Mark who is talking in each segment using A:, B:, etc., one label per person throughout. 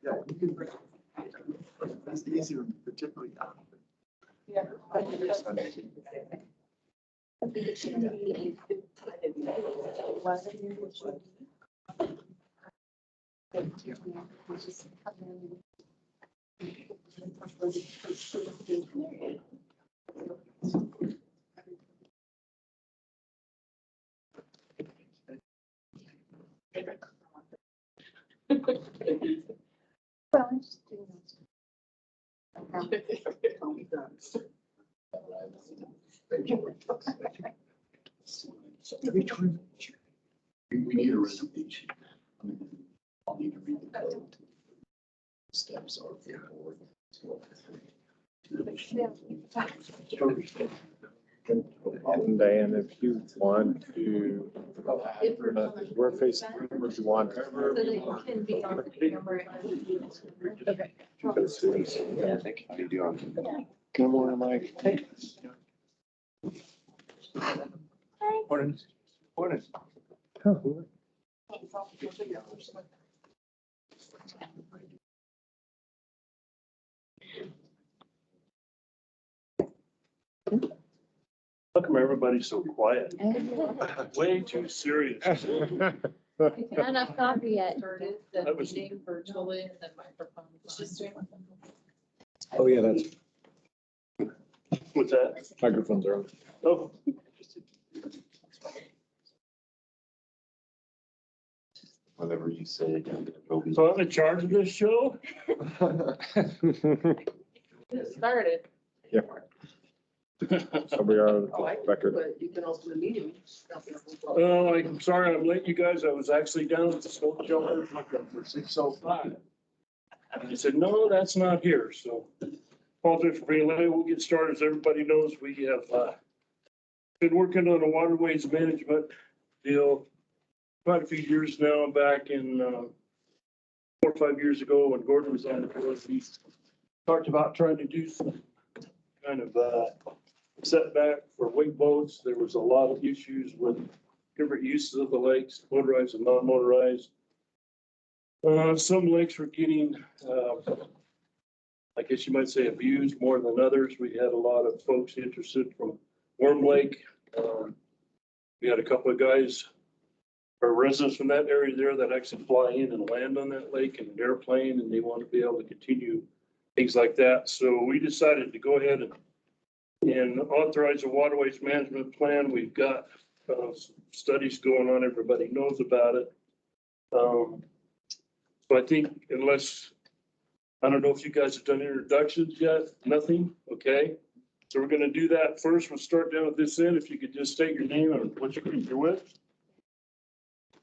A: Yeah, you can bring. That's easier, particularly now.
B: Yeah. Well, I'm just doing this.
A: Every time we need a reservation. I'll need to read the code. Steps are forward.
C: And Diane, if you want to, we're facing, if you want.
B: So that you can be on camera. Okay.
A: Yeah, I think you do on.
C: Good morning, Mike.
A: Morning. Morning.
C: Oh,
D: How come everybody's so quiet? Way too serious.
B: Not enough coffee yet.
E: Started
D: That
E: the
D: was-
E: meeting virtually and then microphone.
C: Oh, yeah, that's,
D: What's that?
C: microphones are on.
D: Oh,
A: Whatever you say. It'll be-
D: so I'm in charge of this show?
E: Started.
C: Yeah. So we are on the record.
E: But you can open the meeting.
D: Oh, I'm sorry, I'm late, you guys. I was actually down at the smoke shelter looking for 605. And I said, no, that's not here, so apologies for being late. We'll get started. As everybody knows, we have been working on a waterways management deal quite a few years now. Back in 4 or 5 years ago, when Gordon was on the board, we talked about trying to do some kind of setback for wake boats. There was a lot of issues with different uses of the lakes, motorized and non-motorized. Some lakes were getting, I guess you might say, abused more than others. We had a lot of folks interested from Worm Lake. We had a couple of guys or residents from that area there that actually fly in and land on that lake in an airplane, and they want to be able to continue things like that. So we decided to go ahead and authorize a waterways management plan. We've got studies going on. Everybody knows about it. So I think unless, I don't know if you guys have done introductions yet, nothing, okay? So we're gonna do that first. We'll start down at this end. If you could just state your name and what you're with.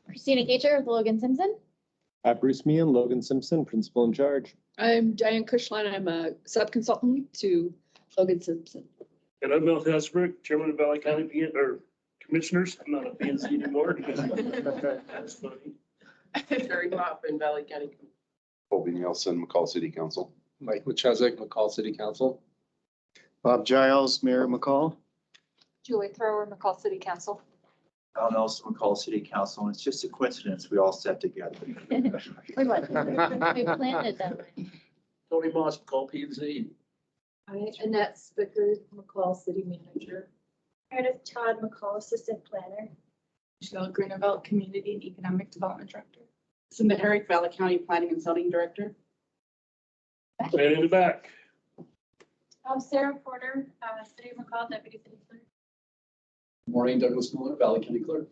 B: Christina Gacher with Logan Simpson.
C: Bruce Meehan, Logan Simpson, principal in charge.
E: I'm Diane Cushline. I'm a sub-consultant to Logan Simpson.
D: And I'm Mel Hasbrook, Chairman of Valley County Commissioners. I'm not a PNC anymore. That's funny.
E: Very top in Valley County.
A: Colby Nielsen, McCall City Council.
F: Mike Wachezek, McCall City Council.
G: Bob Giles, Mayor McCall.
E: Julie Thrower, McCall City Council.
H: Alan Nelson, McCall City Council, and it's just a coincidence we all sat together.
B: We planned it that way.
D: Tony Moss, call PNC.
E: Hi, Annette Spicker, McCall City Manager.
I: Meredith Todd McCall, Assistant Planner.
E: Michelle Greenevelt, Community and Economic Development Director. Cindy Herrick, Valley County Planning and Zoning Director.
D: And in the back.
I: I'm Sarah Porter, City of McCall, Deputy City Clerk.
F: Morning, Douglas Miller, Valley County Clerk.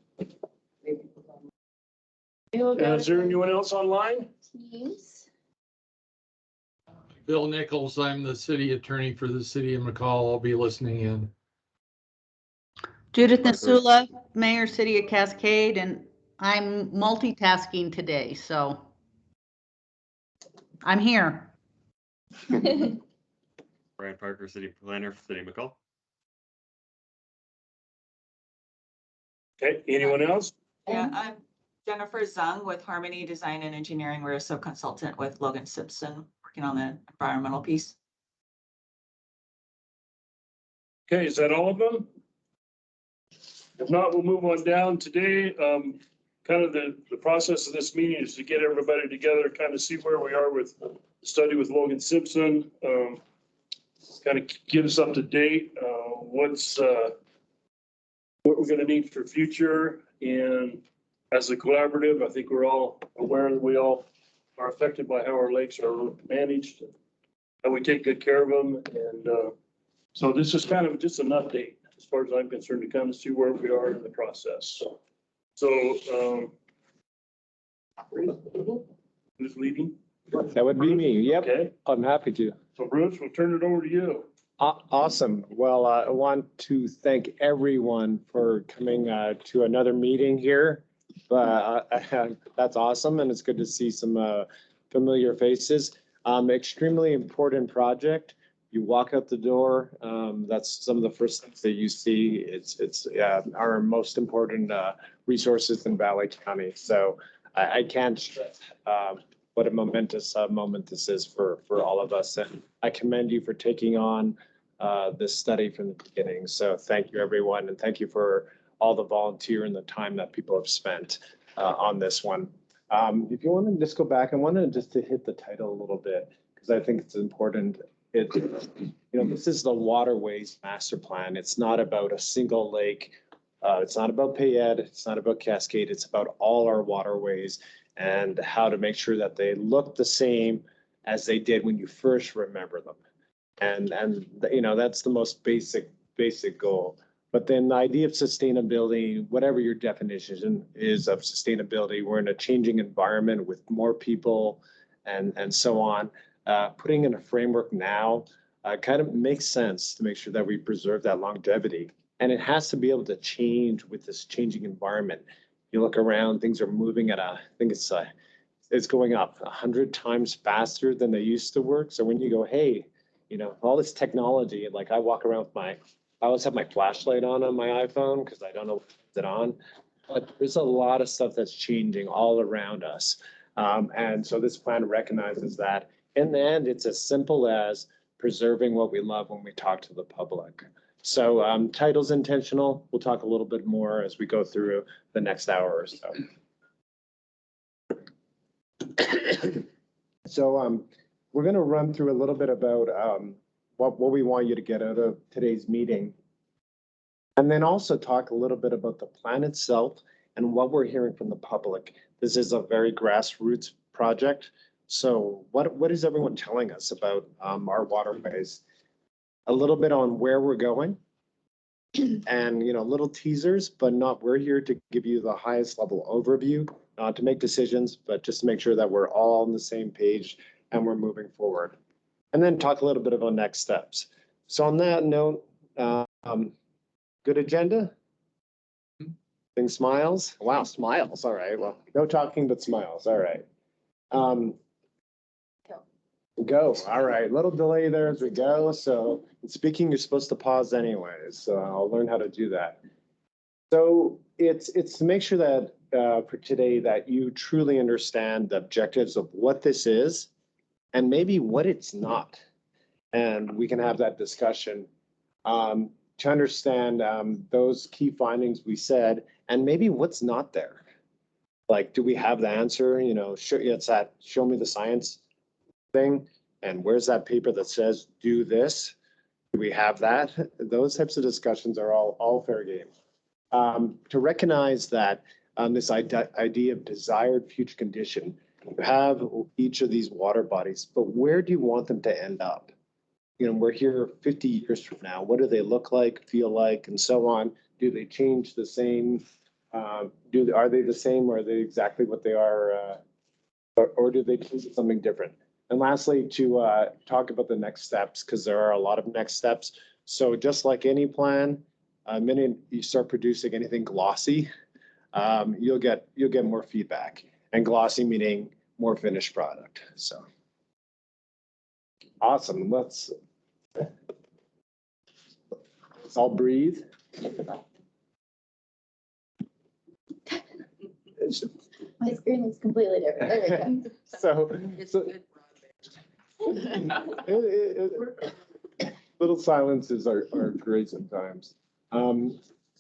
D: Is there anyone else online?
B: Teams.
J: Bill Nichols, I'm the city attorney for the city of McCall. I'll be listening in.
K: Judith Nasula, Mayor, City of Cascade, and I'm multitasking today, so I'm here.
L: Brian Parker, City Planner for City of McCall.
D: Okay, anyone else?
M: Yeah, I'm Jennifer Zung with Harmony Design and Engineering. We're a sub-consultant with Logan Simpson, working on the environmental piece.
D: Okay, is that all of them? If not, we'll move on down. Today, kind of the process of this meeting is to get everybody together, kind of see where we are with the study with Logan Simpson. Kind of get us up to date, what we're gonna need for future. And as a collaborative, I think we're all aware that we all are affected by how our lakes are managed, how we take good care of them. And so this is kind of just an update as far as I'm concerned, to kind of see where we are in the process. So, who's leading?
C: That would be me. Yep,
D: Okay,
C: I'm happy to.
D: so Bruce, we'll turn it over to you.
C: Awesome. Well, I want to thank everyone for coming to another meeting here. That's awesome, and it's good to see some familiar faces. Extremely important project. You walk out the door, that's some of the first things that you see. It's our most important resources in Valley County. So I can't stress what a momentous moment this is for all of us. And I commend you for taking on this study from the beginning. So thank you, everyone. And thank you for all the volunteer and the time that people have spent on this one. If you want to just go back, I wanted just to hit the title a little bit, because I think it's important. This is the Waterways Master Plan. It's not about a single lake. It's not about Payette. It's not about Cascade. It's about all our waterways and how to make sure that they look the same as they did when you first remember them. And that's the most basic goal. But then the idea of sustainability, whatever your definition is of sustainability, we're in a changing environment with more people and so on. Putting in a framework now kind of makes sense to make sure that we preserve that longevity. And it has to be able to change with this changing environment. You look around, things are moving at I think it's going up 100 times faster than they used to work. So when you go, hey, all this technology, like I walk around with I always have my flashlight on my iPhone because I don't know what it's on. But there's a lot of stuff that's changing all around us. And so this plan recognizes that. In the end, it's as simple as preserving what we love when we talk to the public. So title's intentional. We'll talk a little bit more as we go through the next hour or so. So we're going to run through a little bit about what we want you to get out of today's meeting. And then also talk a little bit about the plan itself and what we're hearing from the public. This is a very grassroots project. So what is everyone telling us about our waterways? A little bit on where we're going and, little teasers, but we're here to give you the highest level overview, to make decisions, but just to make sure that we're all on the same page and we're moving forward. And then talk a little bit about next steps. So on that note, good agenda? Thing smiles? Wow, smiles. All right. Well, no talking, but smiles. All right. Go. All right. Little delay there as we go. So speaking, you're supposed to pause anyways. So I'll learn how to do that. So it's to make sure that for today that you truly understand the objectives of what this is and maybe what it's not. And we can have that discussion to understand those key findings we said and maybe what's not there. Like, do we have the answer? It's that show me the science thing. And where's that paper that says do this? Do we have that? Those types of discussions are all fair game. To recognize that this idea of desired future condition, you have each of these water bodies, but where do you want them to end up? We're here 50 years from now. What do they look like, feel like, and so on? Do they change the same? Are they the same, or are they exactly what they are, or do they choose something different? And lastly, to talk about the next steps, because there are a lot of next steps. So just like any plan, the minute you start producing anything glossy, you'll get more feedback. And glossy meaning more finished product. So awesome. Let's all breathe.
B: My screen is completely different. There we go.
C: Little silences are great sometimes.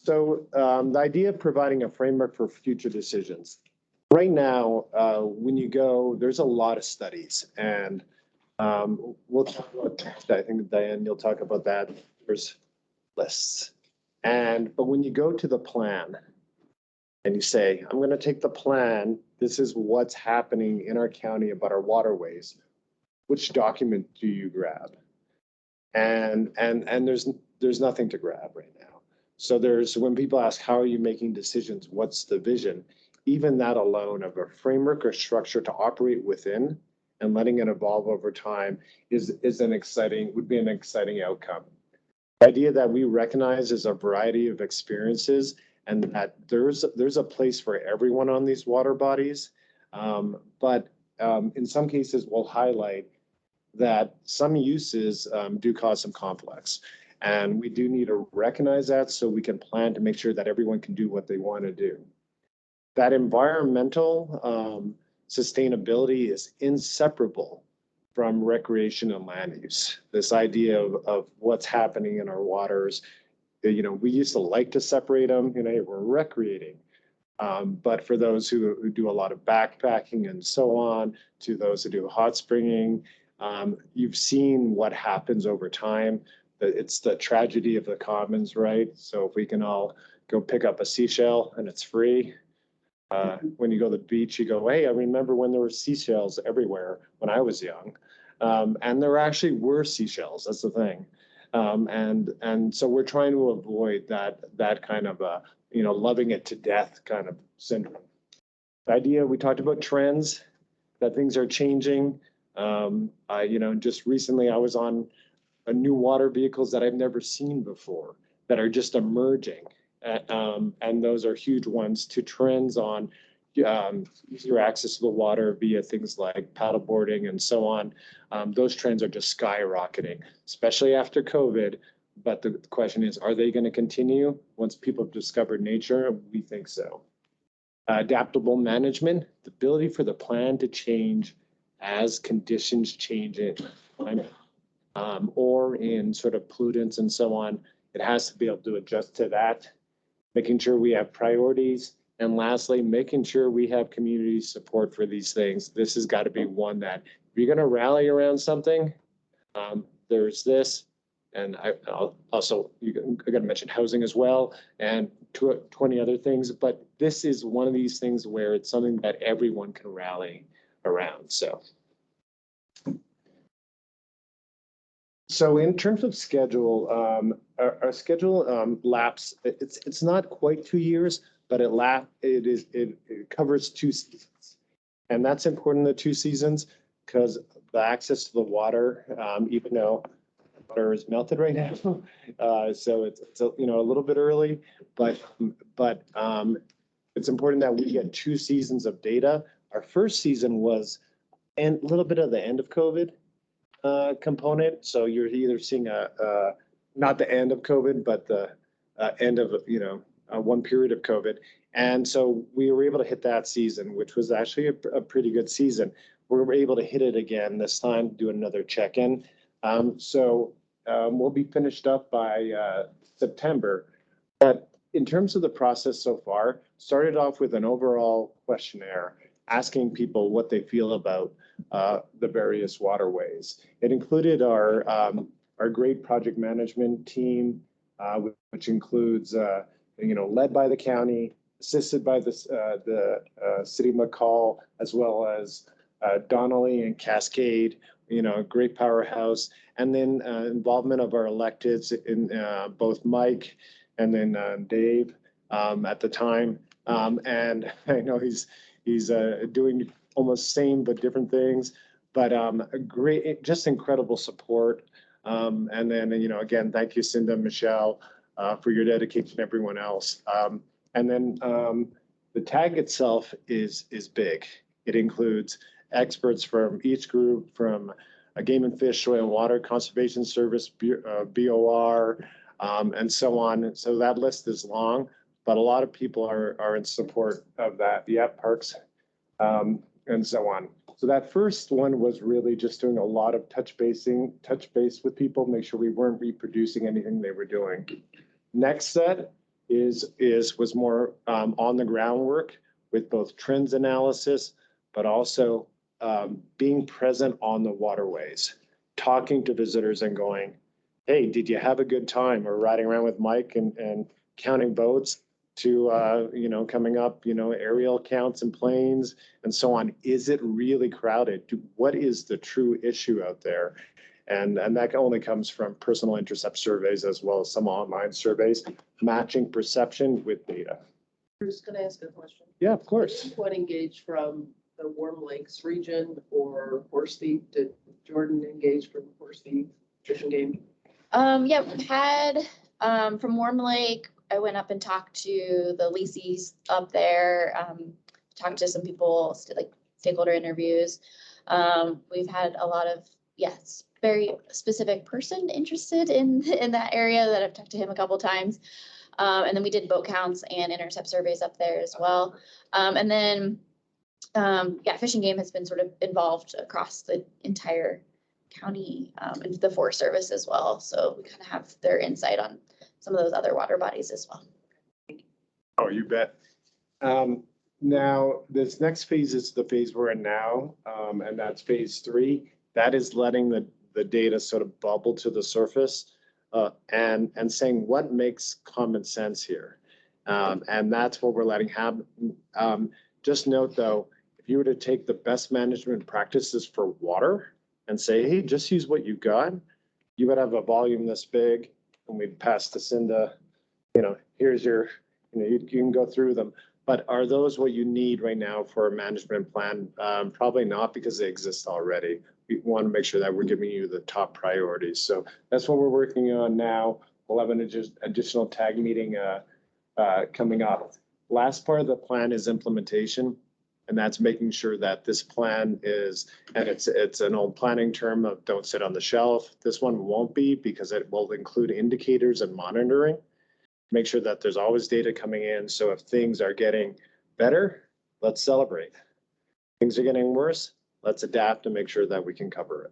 C: So the idea of providing a framework for future decisions. Right now, when you go, there's a lot of studies, and we'll talk about that. I think Diane, you'll talk about that. There's lists. But when you go to the plan and you say, I'm going to take the plan, this is what's happening in our county about our waterways, which document do you grab? And there's nothing to grab right now. So when people ask, how are you making decisions? What's the vision? Even that alone of a framework or structure to operate within and letting it evolve over time would be an exciting outcome. The idea that we recognize is a variety of experiences and that there's a place for everyone on these water bodies. But in some cases, we'll highlight that some uses do cause some conflicts. And we do need to recognize that so we can plan to make sure that everyone can do what they want to do. That environmental sustainability is inseparable from recreation and land use. This idea of what's happening in our waters, we used to like to separate them, we're recreating. But for those who do a lot of backpacking and so on, to those who do hot springing, you've seen what happens over time. It's the tragedy of the commons, right? So if we can all go pick up a seashell and it's free. When you go to the beach, you go, hey, I remember when there were seashells everywhere when I was young. And there actually were seashells, that's the thing. And so we're trying to avoid that kind of, loving it to death kind of syndrome. The idea, we talked about trends, that things are changing. Just recently I was on new water vehicles that I've never seen before that are just emerging. And those are huge ones to trends on easier access to the water via things like paddleboarding and so on. Those trends are just skyrocketing, especially after COVID. But the question is, are they going to continue once people have discovered nature? We think so. Adaptable management, the ability for the plan to change as conditions change in climate or in sort of pollutants and so on. It has to be able to adjust to that, making sure we have priorities. And lastly, making sure we have community support for these things. This has got to be one that if you're going to rally around something, there's this. And I got to mention housing as well and 20 other things. But this is one of these things where it's something that everyone can rally around. So in terms of schedule, our schedule laps. It's not quite 2 years, but it covers 2 seasons, and that's important. The 2 seasons because the access to the water, even though water is melted right now, so it's a little bit early, but it's important that we get 2 seasons of data. Our first season was a little bit of the end of COVID component. So you're either seeing not the end of COVID, but the end of, one period of COVID. And so we were able to hit that season, which was actually a pretty good season. We were able to hit it again this time, do another check-in. We'll be finished up by September. But in terms of the process so far, started off with an overall questionnaire, asking people what they feel about the various waterways. It included our great project management team, which includes, led by the county, assisted by the city of McCall, as well as Donnelly and Cascade, a great powerhouse, and then involvement of our electeds in both Mike and then Dave at the time. And I know he's doing almost same but different things, but great, just incredible support. And then, again, thank you, Cinda, Michelle, for your dedication, everyone else. And then the tag itself is big. It includes experts from each group, from Game and Fish, Soil and Water Conservation Service, BOR, and so on. So that list is long, but a lot of people are in support of that. Yep, parks, and so on. So that first one was really just doing a lot of touch base with people, make sure we weren't reproducing anything they were doing. Next set was more on the groundwork with both trends analysis, but also being present on the waterways, talking to visitors and going, hey, did you have a good time? Or riding around with Mike and counting boats to, coming up, aerial counts and planes and so on. Is it really crowded? What is the true issue out there? And that only comes from personal intercept surveys as well as some online surveys, matching perception with data.
N: I'm just gonna ask a question.
C: Yeah, of course.
N: What engaged from the Warm Lakes region or Horse Feed? Did Jordan engage from Horse Feed Fish and Game?
B: Yeah, we've had, from Warm Lake, I went up and talked to the leases up there, talked to some people, like stakeholder interviews. We've had a lot of, yes, very specific person interested in that area that I've talked to him a couple times. And then we did boat counts and intercept surveys up there as well. And then, yeah, Fish and Game has been sort of involved across the entire county, and the Forest Service as well. So we kind of have their insight on some of those other water bodies as well.
C: Oh, you bet. Now, this next phase is the phase we're in now, and that's phase 3. That is letting the data sort of bubble to the surface and saying what makes common sense here. And that's what we're letting happen. Just note, though, if you were to take the best management practices for water and say, hey, just use what you got, you would have a volume this big, and we'd pass this into, here's your, you can go through them. But are those what you need right now for a management plan? Probably not, because they exist already. We want to make sure that we're giving you the top priorities. So that's what we're working on now. We'll have an additional tag meeting coming up. Last part of the plan is implementation. And that's making sure that this plan is, and it's an old planning term of don't sit on the shelf. This one won't be, because it will include indicators and monitoring. Make sure that there's always data coming in. So if things are getting better, let's celebrate. Things are getting worse, let's adapt and make sure that we can cover it.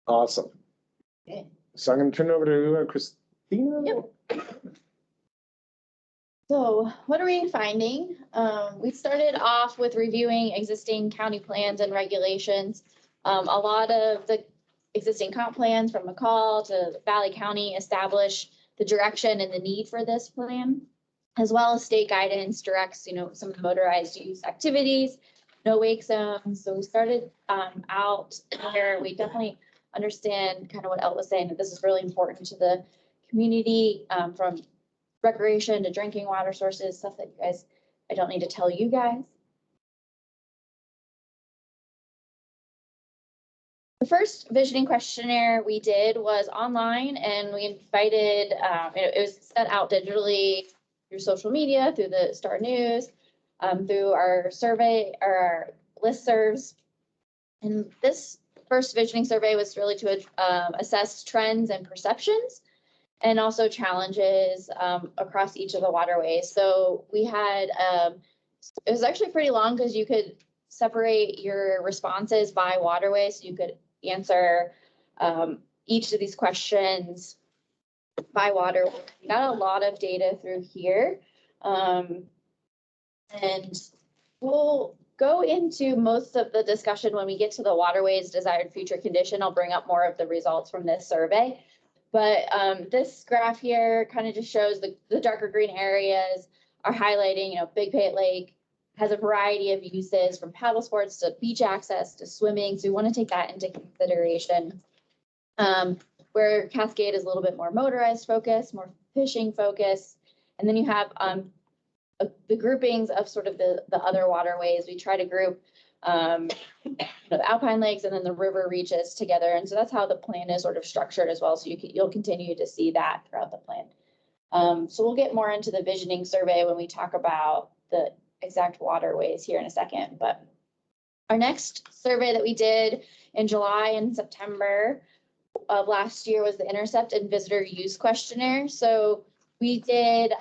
C: Awesome.
B: Okay.
C: So I'm going to turn it over to Christina.
B: Yep. So what are we finding? We started off with reviewing existing county plans and regulations. A lot of the existing comp plans from McCall to Valley County establish the direction and the need for this plan, as well as state guidance directs, some of the motorized use activities, no wake zones. So we started out here. We definitely understand kind of what Elle was saying, that this is really important to the community, from recreation to drinking water sources, stuff that you guys, I don't need to tell you guys. The first visioning questionnaire we did was online, and we invited, it was sent out digitally through social media, through the Star News, through our survey or our listservs. And this first visioning survey was really to assess trends and perceptions, and also challenges across each of the waterways. So we had, it was actually pretty long, because you could separate your responses by waterway. So you could answer each of these questions by water. We got a lot of data through here. And we'll go into most of the discussion when we get to the waterways desired future condition. I'll bring up more of the results from this survey. But this graph here kind of just shows the darker green areas are highlighting, Big Payette Lake has a variety of uses, from paddle sports to beach access to swimming. So we want to take that into consideration. Where Cascade is a little bit more motorized focus, more fishing focus. And then you have the groupings of sort of the other waterways. We try to group the alpine lakes and then the river reaches together. And so that's how the plan is sort of structured as well. So you'll continue to see that throughout the plan. So we'll get more into the visioning survey when we talk about the exact waterways here in a second. But our next survey that we did in July and September of last year was the Intercept and Visitor Use Questionnaire. So we did,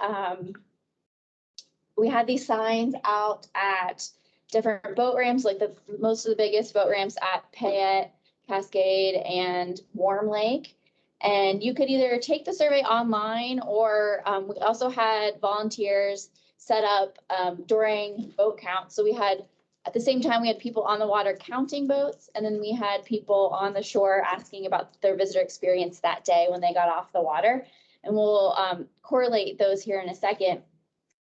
B: we had these signs out at different boat ramps, like most of the biggest boat ramps at Payette, Cascade, and Warm Lake. And you could either take the survey online, or we also had volunteers set up during boat count. So we had, at the same time, we had people on the water counting boats, and then we had people on the shore asking about their visitor experience that day when they got off the water. And we'll correlate those here in a second.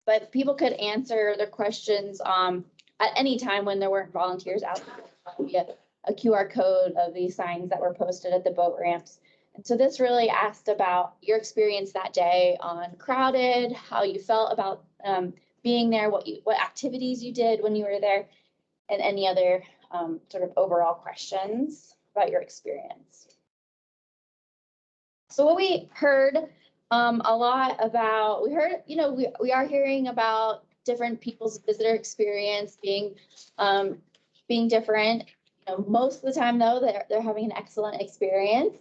B: But people could answer their questions at any time when there weren't volunteers out there. We had a QR code of these signs that were posted at the boat ramps. And so this really asked about your experience that day on crowded, how you felt about being there, what activities you did when you were there, and any other sort of overall questions about your experience. So what we heard a lot about, we are hearing about different people's visitor experience being different. Most of the time though, they're having an excellent experience.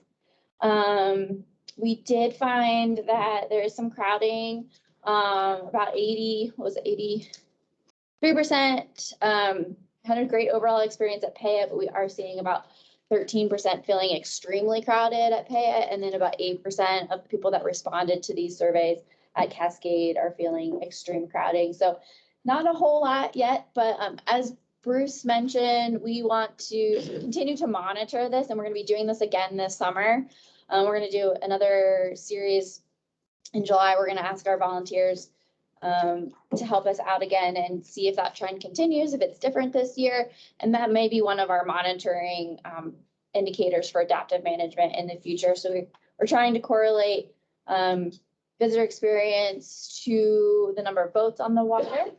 B: We did find that there is some crowding, about 83%, had a great overall experience at Paya, but we are seeing about 13% feeling extremely crowded at Paya, and then about 8% of the people that responded to these surveys at Cascade are feeling extreme crowding. So not a whole lot yet, but as Bruce mentioned, we want to continue to monitor this, and we're going to be doing this again this summer. We're going to do another series in July. We're going to ask our volunteers to help us out again and see if that trend continues, if it's different this year. And that may be one of our monitoring indicators for adaptive management in the future. So we're trying to correlate visitor experience to the number of boats on the water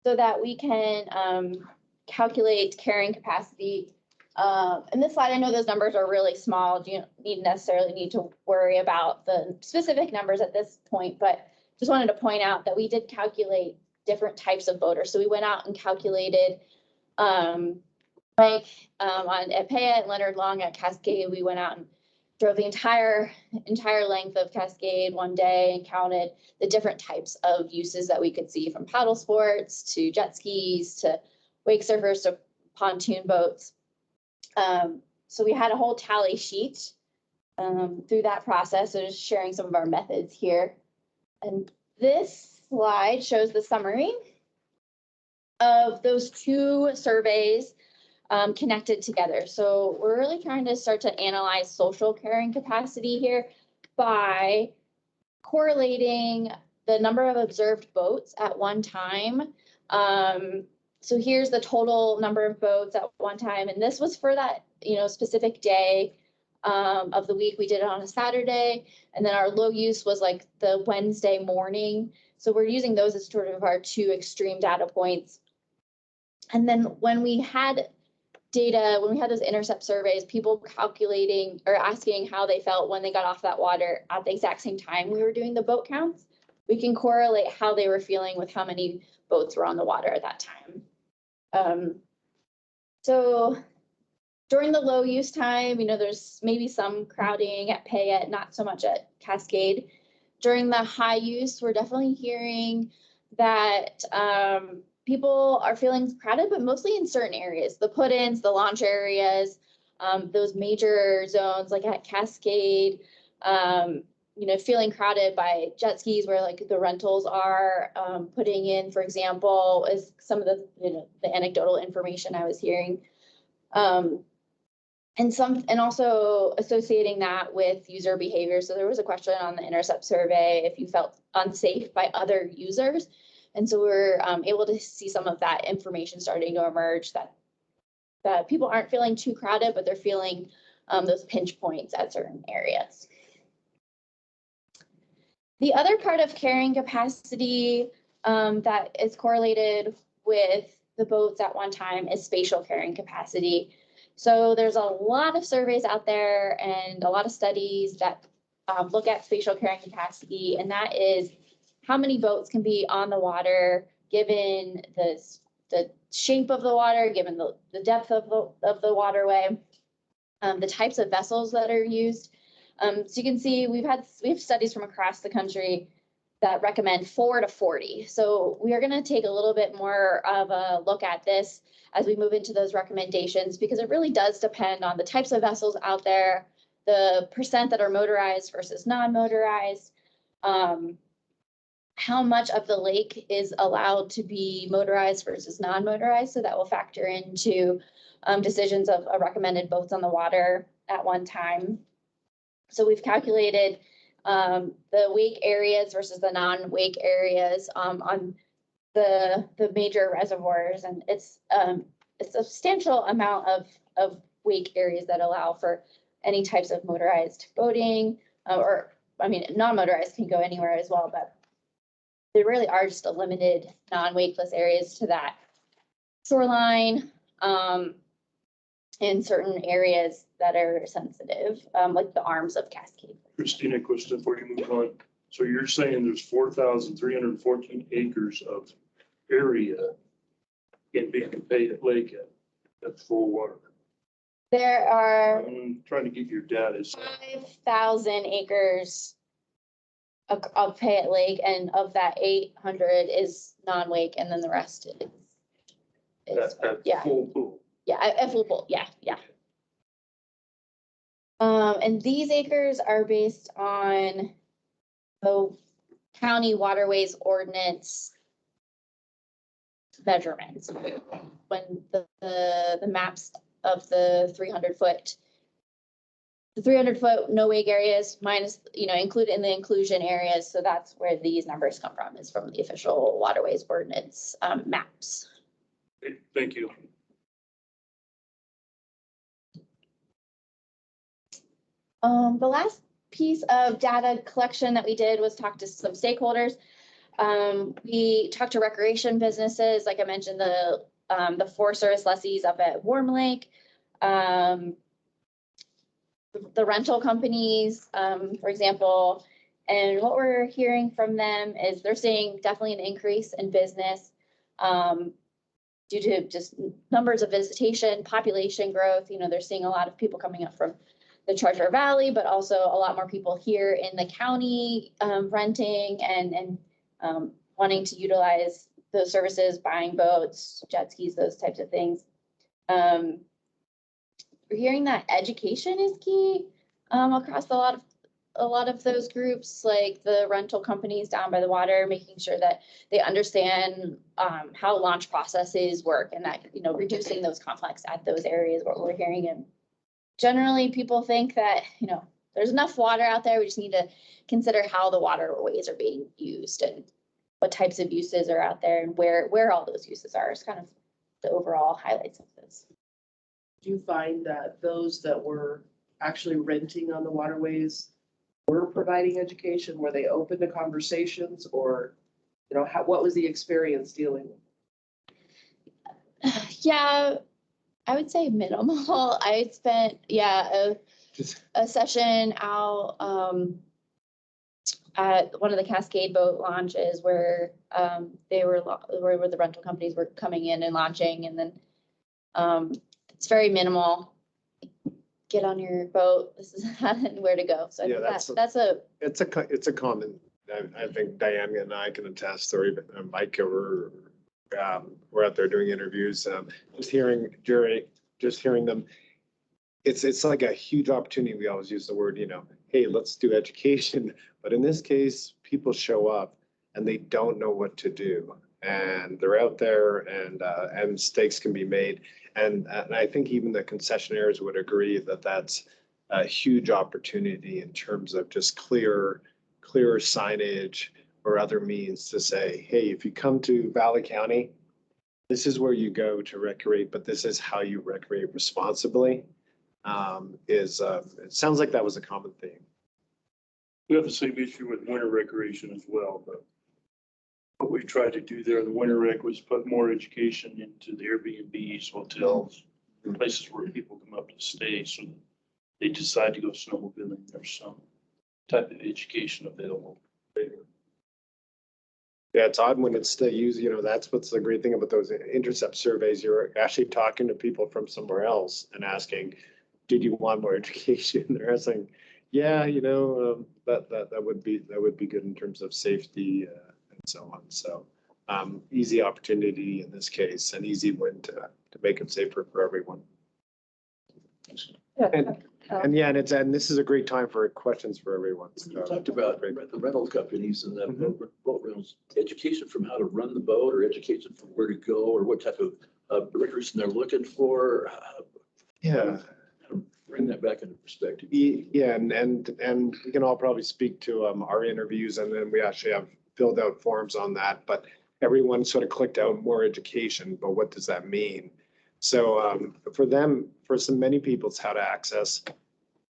B: so that we can calculate carrying capacity. In this slide, I know those numbers are really small. You don't necessarily need to worry about the specific numbers at this point, but just wanted to point out that we did calculate different types of boaters. So we went out and calculated, at Paya and Leonard Long at Cascade, we went out and drove the entire length of Cascade one day and counted the different types of uses that we could see, from paddle sports to jet skis to wake surfers to pontoon boats. So we had a whole tally sheet through that process. So just sharing some of our methods here. And this slide shows the summary of those two surveys connected together. So we're really trying to start to analyze social carrying capacity here by correlating the number of observed boats at one time. So here's the total number of boats at one time, and this was for that specific day of the week. We did it on a Saturday, and then our low use was like the Wednesday morning. So we're using those as sort of our two extreme data points. And then when we had those Intercept surveys, people calculating or asking how they felt when they got off that water at the exact same time we were doing the boat counts, we can correlate how they were feeling with how many boats were on the water at that time. So during the low use time, there's maybe some crowding at Paya, not so much at Cascade. During the high use, we're definitely hearing that people are feeling crowded, but mostly in certain areas, the put-ins, the launch areas, those major zones like at Cascade, feeling crowded by jet skis where like the rentals are putting in, for example, is some of the anecdotal information I was hearing. And also associating that with user behavior. So there was a question on the Intercept survey if you felt unsafe by other users. And so we're able to see some of that information starting to emerge, that people aren't feeling too crowded, but they're feeling those pinch points at certain areas. The other part of carrying capacity that is correlated with the boats at one time is spatial carrying capacity. So there's a lot of surveys out there and a lot of studies that look at spatial carrying capacity, and that is how many boats can be on the water given the shape of the water, given the depth of the waterway, the types of vessels that are used. So you can see we have studies from across the country that recommend 4 to 40. So we are going to take a little bit more of a look at this as we move into those recommendations, because it really does depend on the types of vessels out there, the percent that are motorized versus non-motorized, how much of the lake is allowed to be motorized versus non-motorized. So that will factor into decisions of recommended boats on the water at one time. So we've calculated the wake areas versus the non-wake areas on the major reservoirs, and it's a substantial amount of wake areas that allow for any types of motorized boating, or I mean, non-motorized can go anywhere as well, but there really are just a limited non-wakeless areas to that shoreline, in certain areas that are sensitive, like the arms of Cascade.
D: Christina, question before you move on. So you're saying there's 4,314 acres of area in Cascade Lake at full water?
B: There are
D: I'm trying to get your data.
B: 5,000 acres of Payette Lake, and of that 800 is non-wake, and then the rest is yeah.
D: Full pool.
B: Yeah, at full pool, yeah. And these acres are based on the county waterways ordinance measurements. When the maps of the 300-foot no wake areas minus, included in the inclusion areas. So that's where these numbers come from, is from the official waterways ordinance maps.
D: Okay, thank you.
B: The last piece of data collection that we did was talk to some stakeholders. We talked to recreation businesses, like I mentioned, the Forest Service lessees up at Warm Lake, the rental companies, for example. And what we're hearing from them is they're seeing definitely an increase in business due to just numbers of visitation, population growth. They're seeing a lot of people coming up from the Treasure Valley, but also a lot more people here in the county renting and wanting to utilize those services, buying boats, jet skis, those types of things. We're hearing that education is key across a lot of those groups, like the rental companies down by the water, making sure that they understand how launch processes work, and that reducing those conflicts at those areas. What we're hearing, and generally people think that there's enough water out there. We just need to consider how the waterways are being used and what types of uses are out there and where all those uses are. It's kind of the overall highlights of this.
N: Do you find that those that were actually renting on the waterways were providing education? Were they open to conversations, or, what was the experience dealing with?
B: Yeah, I would say minimal. I spent, a session out at one of the Cascade boat launches where where the rental companies were coming in and launching, and then it's very minimal. Get on your boat. This is where to go. So
C: Yeah,
B: it's
C: a common. I think Diane and I can attest, or even Mike, we're out there doing interviews. Just hearing them. It's like a huge opportunity. We always use the word, hey, let's do education. But in this case, people show up and they don't know what to do, and they're out there, and mistakes can be made. And I think even the concessionaires would agree that that's a huge opportunity in terms of just clear signage or other means to say, hey, if you come to Valley County, this is where you go to recreate, but this is how you recreate responsibly. It sounds like that was a common theme.
D: We have the same issue with winter recreation as well, but what we tried to do there in the winter rec was put more education into the Airbnbs, hotels, places where people come up to stay, so that they decide to go snowmobiling. There's some type of education available later.
C: Yeah, it's odd when it's still used, that's what's the great thing about those Intercept surveys. You're actually talking to people from somewhere else and asking, did you want more education? They're saying, yeah, that would be good in terms of safety and so on. So easy opportunity in this case, an easy win to make it safer for everyone.
B: Yeah.
C: And And yeah, and this is a great time for questions for everyone.
O: You talked about the rental companies and that boat rentals, education from how to run the boat or education from where to go or what type of recreation they're looking for.
C: Yeah.
O: Bring that back into perspective.
C: Yeah, and we can all probably speak to our interviews, and then we actually have filled out forms on that, but everyone sort of clicked out more education, but what does that mean? So for them, for many people, it's how to access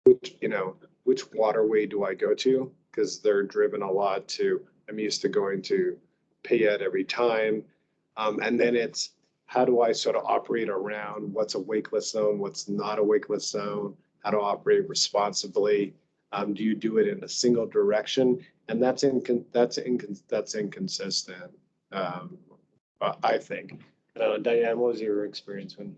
C: which waterway do I go to? Because they're driven a lot to, I'm used to going to Payette every time. And then it's how do I sort of operate around what's a wakeless zone, what's not a wakeless zone, how to operate responsibly. Do you do it in a single direction? And that's inconsistent, I think. Diane, what was your experience when?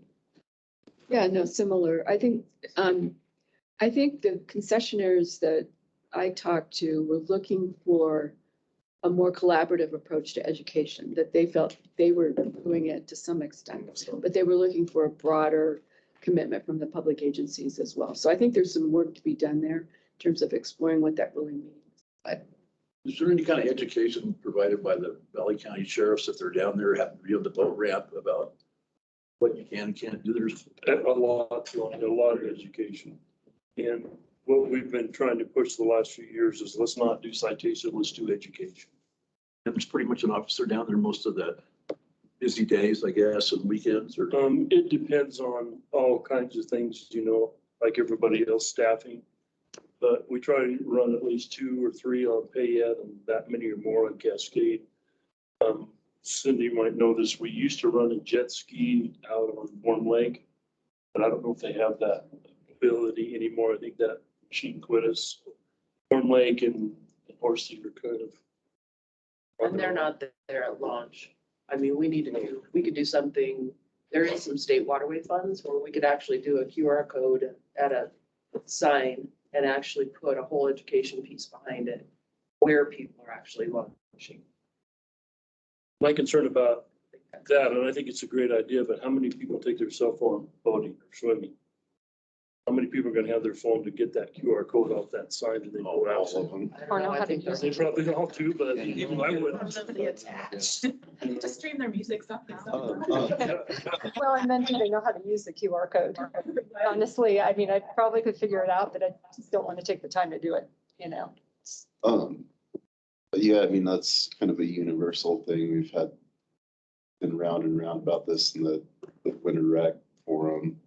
P: Yeah, no, similar. I think the concessionaires that I talked to were looking for a more collaborative approach to education, that they felt they were doing it to some extent, but they were looking for a broader commitment from the public agencies as well. So I think there's some work to be done there in terms of exploring what that really means.
O: Is there any kind of education provided by the Valley County sheriffs if they're down there having to be on the boat ramp about what you can and can't do? There's
D: A lot of education. And what we've been trying to push the last few years is let's not do citation, let's do education.
O: There's pretty much an officer down there most of the busy days, I guess, and weekends or.
D: It depends on all kinds of things, like everybody else, staffing. But we try to run at least 2 or 3 on Payette and that many or more on Cascade. Cindy might know this. We used to run a jet ski out on Warm Lake, but I don't know if they have that ability anymore. I think that machine quit us. Warm Lake and Horsey are kind of.
N: And they're not there at launch. I mean, we could do something, there is some state waterway funds where we could actually do a QR code at a sign and actually put a whole education piece behind it where people are actually launching.
D: My concern about that, and I think it's a great idea, but how many people take their cell phone boating or swimming? How many people are gonna have their phone to get that QR code off that sign and they go out?
P: Or know how to use
D: They probably all do, but even I wouldn't.
E: Just stream their music stuff.
P: Well, and then do they know how to use the QR code? Honestly, I mean, I probably could figure it out, but I just don't want to take the time to do it,
Q: But yeah, I mean, that's kind of a universal thing. We've been round and round about this in the Winter Rec Forum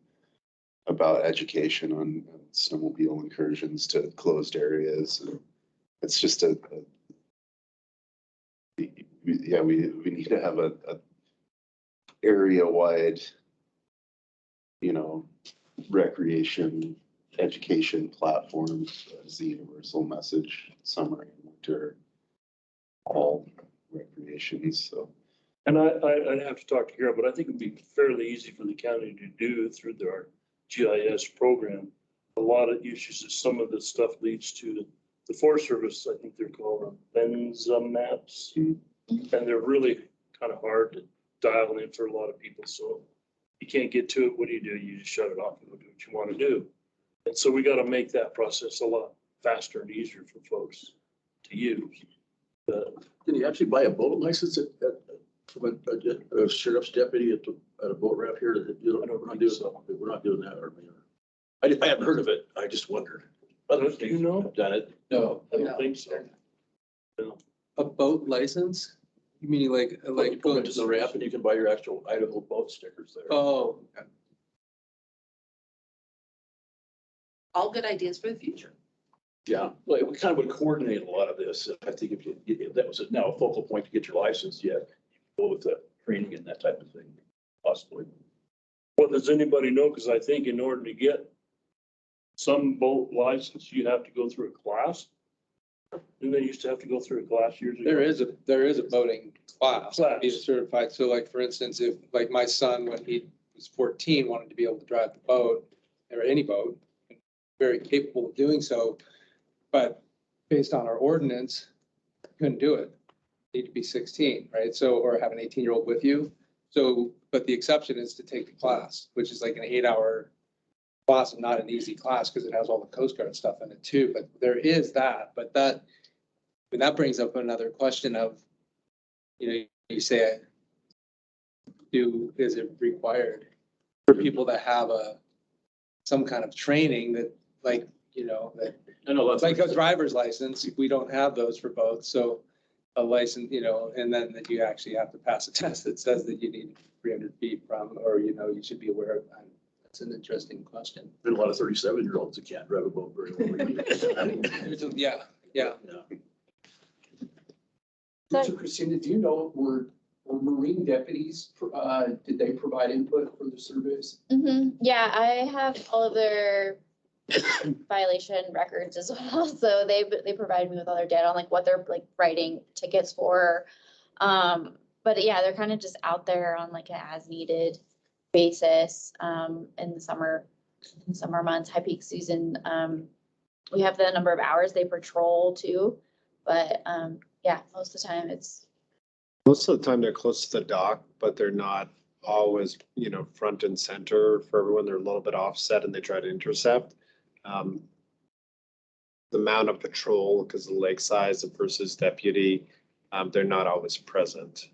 Q: about education on snowmobile incursions to closed areas. And it's just we need to have a area-wide, recreation education platform as the universal message, summer and winter, all recreations. So.
D: And I'd have to talk to Kara, but I think it'd be fairly easy for the county to do through their GIS program. A lot of issues is some of the stuff leads to the Forest Service, I think they're called Benza maps. And they're really kind of hard to dial in for a lot of people. So you can't get to it. What do? You just shut it off and go do what you want to do. And so we got to make that process a lot faster and easier for folks to use.
O: Can you actually buy a boat license from a sheriff's deputy at a boat ramp here? We're not doing that. I haven't heard of it. I just wondered.
D: Do you know?
O: I've done it.
F: No.
D: I don't think so. No.
F: A boat license? You mean like
O: Going to the ramp and you can buy your actual Idaho boat stickers there.
F: Oh.
N: All good ideas for the future.
O: Yeah, well, we kind of would coordinate a lot of this. I think if that was now a focal point to get your license, yeah, go with the training and that type of thing, possibly.
D: Well, does anybody know? Because I think in order to get some boat license, you have to go through a class. And they used to have to go through a class years ago.
F: There is a boating class to be certified. So like, for instance, if like my son, when he was 14, wanted to be able to drive the boat or any boat, very capable of doing so. But based on our ordinance, couldn't do it. Need to be 16, right? So, or have an 18-year-old with you. So, but the exception is to take the class, which is like an 8-hour class and not an easy class because it has all the Coast Guard stuff in it too, but there is that, but that, I mean, that brings up another question of, you know, you say, is it required for people that have some kind of training that, like, you know, that,
O: I know that's
F: like a driver's license, we don't have those for both, so a license, you know, and then that you actually have to pass a test that says that you need 300 feet from, or, you know, you should be aware of that. That's an interesting question.
O: Been a lot of 37-year-olds that can't drive a boat very well.
F: Yeah.
A: So Christina, do you know, were Marine deputies, did they provide input for the surveys?
B: Yeah, I have all of their violation records as well. So they provide me with all their data on like what they're like writing tickets for. But yeah, they're kind of just out there on like an as needed basis in the summer months, high peak season. We have the number of hours they patrol too, but yeah, most of the time
C: Most of the time they're close to the dock, but they're not always, you know, front and center for everyone. They're a little bit offset and they try to intercept. The amount of patrol, because of the lake size versus deputy, they're not always present.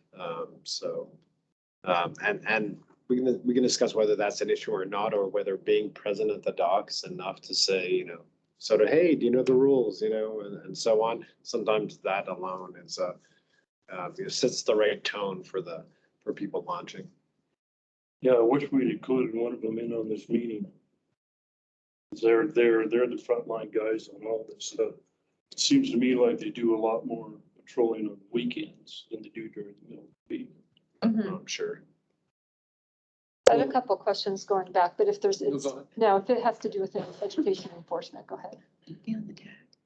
C: And we can discuss whether that's an issue or not, or whether being present at the docks enough to say, you know, sort of, hey, do you know the rules, you know, and so on. Sometimes that alone is it sets the right tone for people launching.
D: Yeah, I wish we'd included one of them in on this meeting. They're the frontline guys on all this stuff. It seems to me like they do a lot more patrolling on weekends than they do during the middle of the week.
C: I'm sure.
I: I have a couple questions going back, but if there's, if it has to do with education enforcement, go ahead.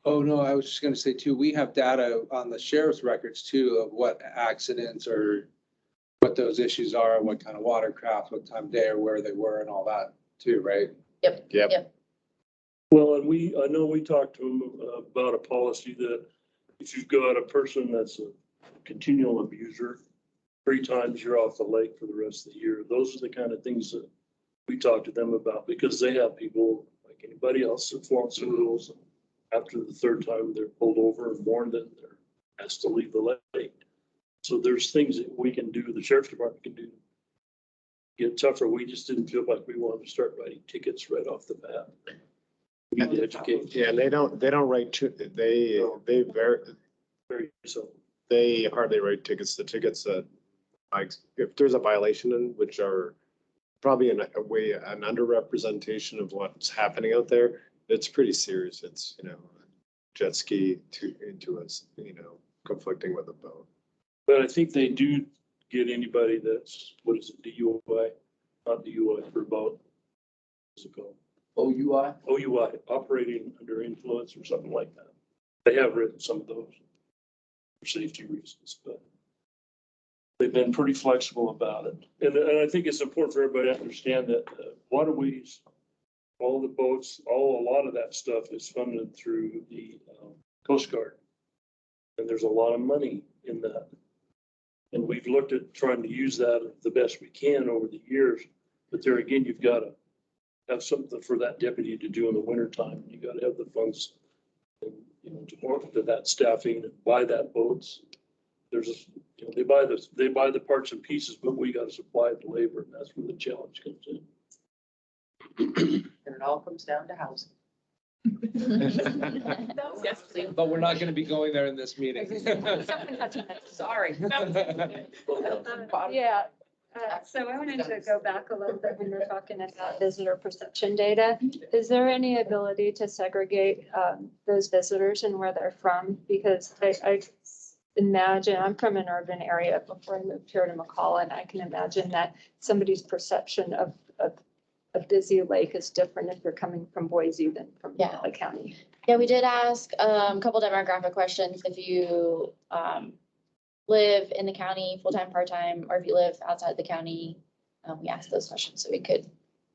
F: Oh, no, I was just gonna say too, we have data on the sheriff's records too of what accidents or what those issues are, what kind of watercraft, what time of day or where they were and all that too, right?
B: Yep.
D: Well, and I know we talked to them about a policy that if you've got a person that's a continual abuser, 3 times you're off the lake for the rest of the year. Those are the kind of things that we talk to them about, because they have people like anybody else that flaunts the rules. After the 3rd time, they're pulled over and warned that they're asked to leave the lake. So there's things that we can do, the sheriff's department can do, get tougher. We just didn't feel like we wanted to start writing tickets right off the bat. We need to educate.
C: Yeah, they don't write, they hardly write tickets. The tickets that, like, if there's a violation in, which are probably an underrepresentation of what's happening out there, it's pretty serious. It's, you know, jet ski into us, you know, conflicting with a boat.
D: But I think they do get anybody that's, what is it, DUI, not DUI for boat. What's it called?
A: OUI?
D: OUI, operating under influence or something like that. They have written some of those for safety reasons, but they've been pretty flexible about it. And I think it's important for everybody to understand that Waterways, all the boats, a lot of that stuff is funded through the Coast Guard. And there's a lot of money in that. And we've looked at trying to use that the best we can over the years. But there again, you've got to have something for that deputy to do in the wintertime. You got to have the funds, and, you know, to work to that staffing and buy that boats. There's, you know, they buy the parts and pieces, but we got to supply the labor, and that's where the challenge comes in.
N: And it all comes down to housing.
E: Yes, please.
F: But we're not gonna be going there in this meeting.
N: Sorry.
I: Yeah, so I wanted to go back a little bit when you're talking about visitor perception data. Is there any ability to segregate those visitors and where they're from? Because I imagine, I'm from an urban area before I moved here to McCall, and I can imagine that somebody's perception of a busy lake is different if you're coming from Boise than from Lake County.
B: Yeah, we did ask a couple demographic questions. If you live in the county full-time, part-time, or if you live outside the county, we asked those questions so we could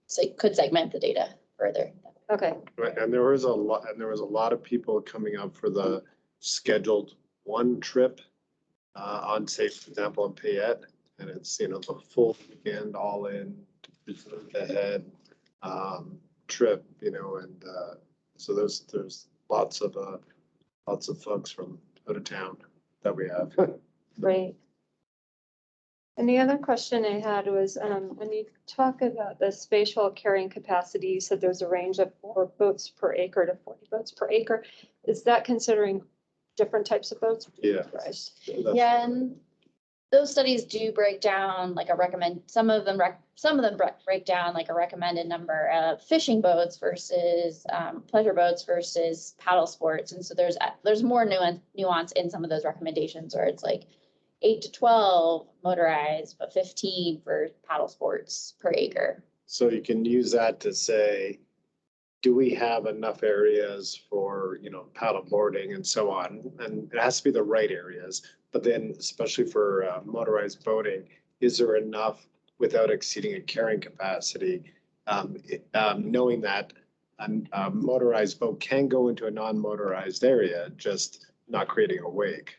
B: segment the data further.
I: Okay.
C: Right, and there was a lot of people coming up for the scheduled one trip on, say, for example, in Payette, and it's, you know, the full weekend all in, the head. trip, you know, and, so there's lots of folks from out of town that we have.
I: Right. And the other question I had was, when you talk about the spatial carrying capacity, you said there's a range of 4 boats per acre to 40 boats per acre. Is that considering different types of boats?
C: Yeah.
I: Right.
B: Yeah, and those studies do break down like some of them break down like a recommended number of fishing boats versus pleasure boats versus paddle sports. And so there's more nuance in some of those recommendations where it's like 8 to 12 motorized, but 15 for paddle sports per acre.
C: So you can use that to say, do we have enough areas for, you know, paddle boarding and so on? And it has to be the right areas, but then especially for motorized boating, is there enough without exceeding a carrying capacity? Knowing that a motorized boat can go into a non-motorized area, just not creating a wake.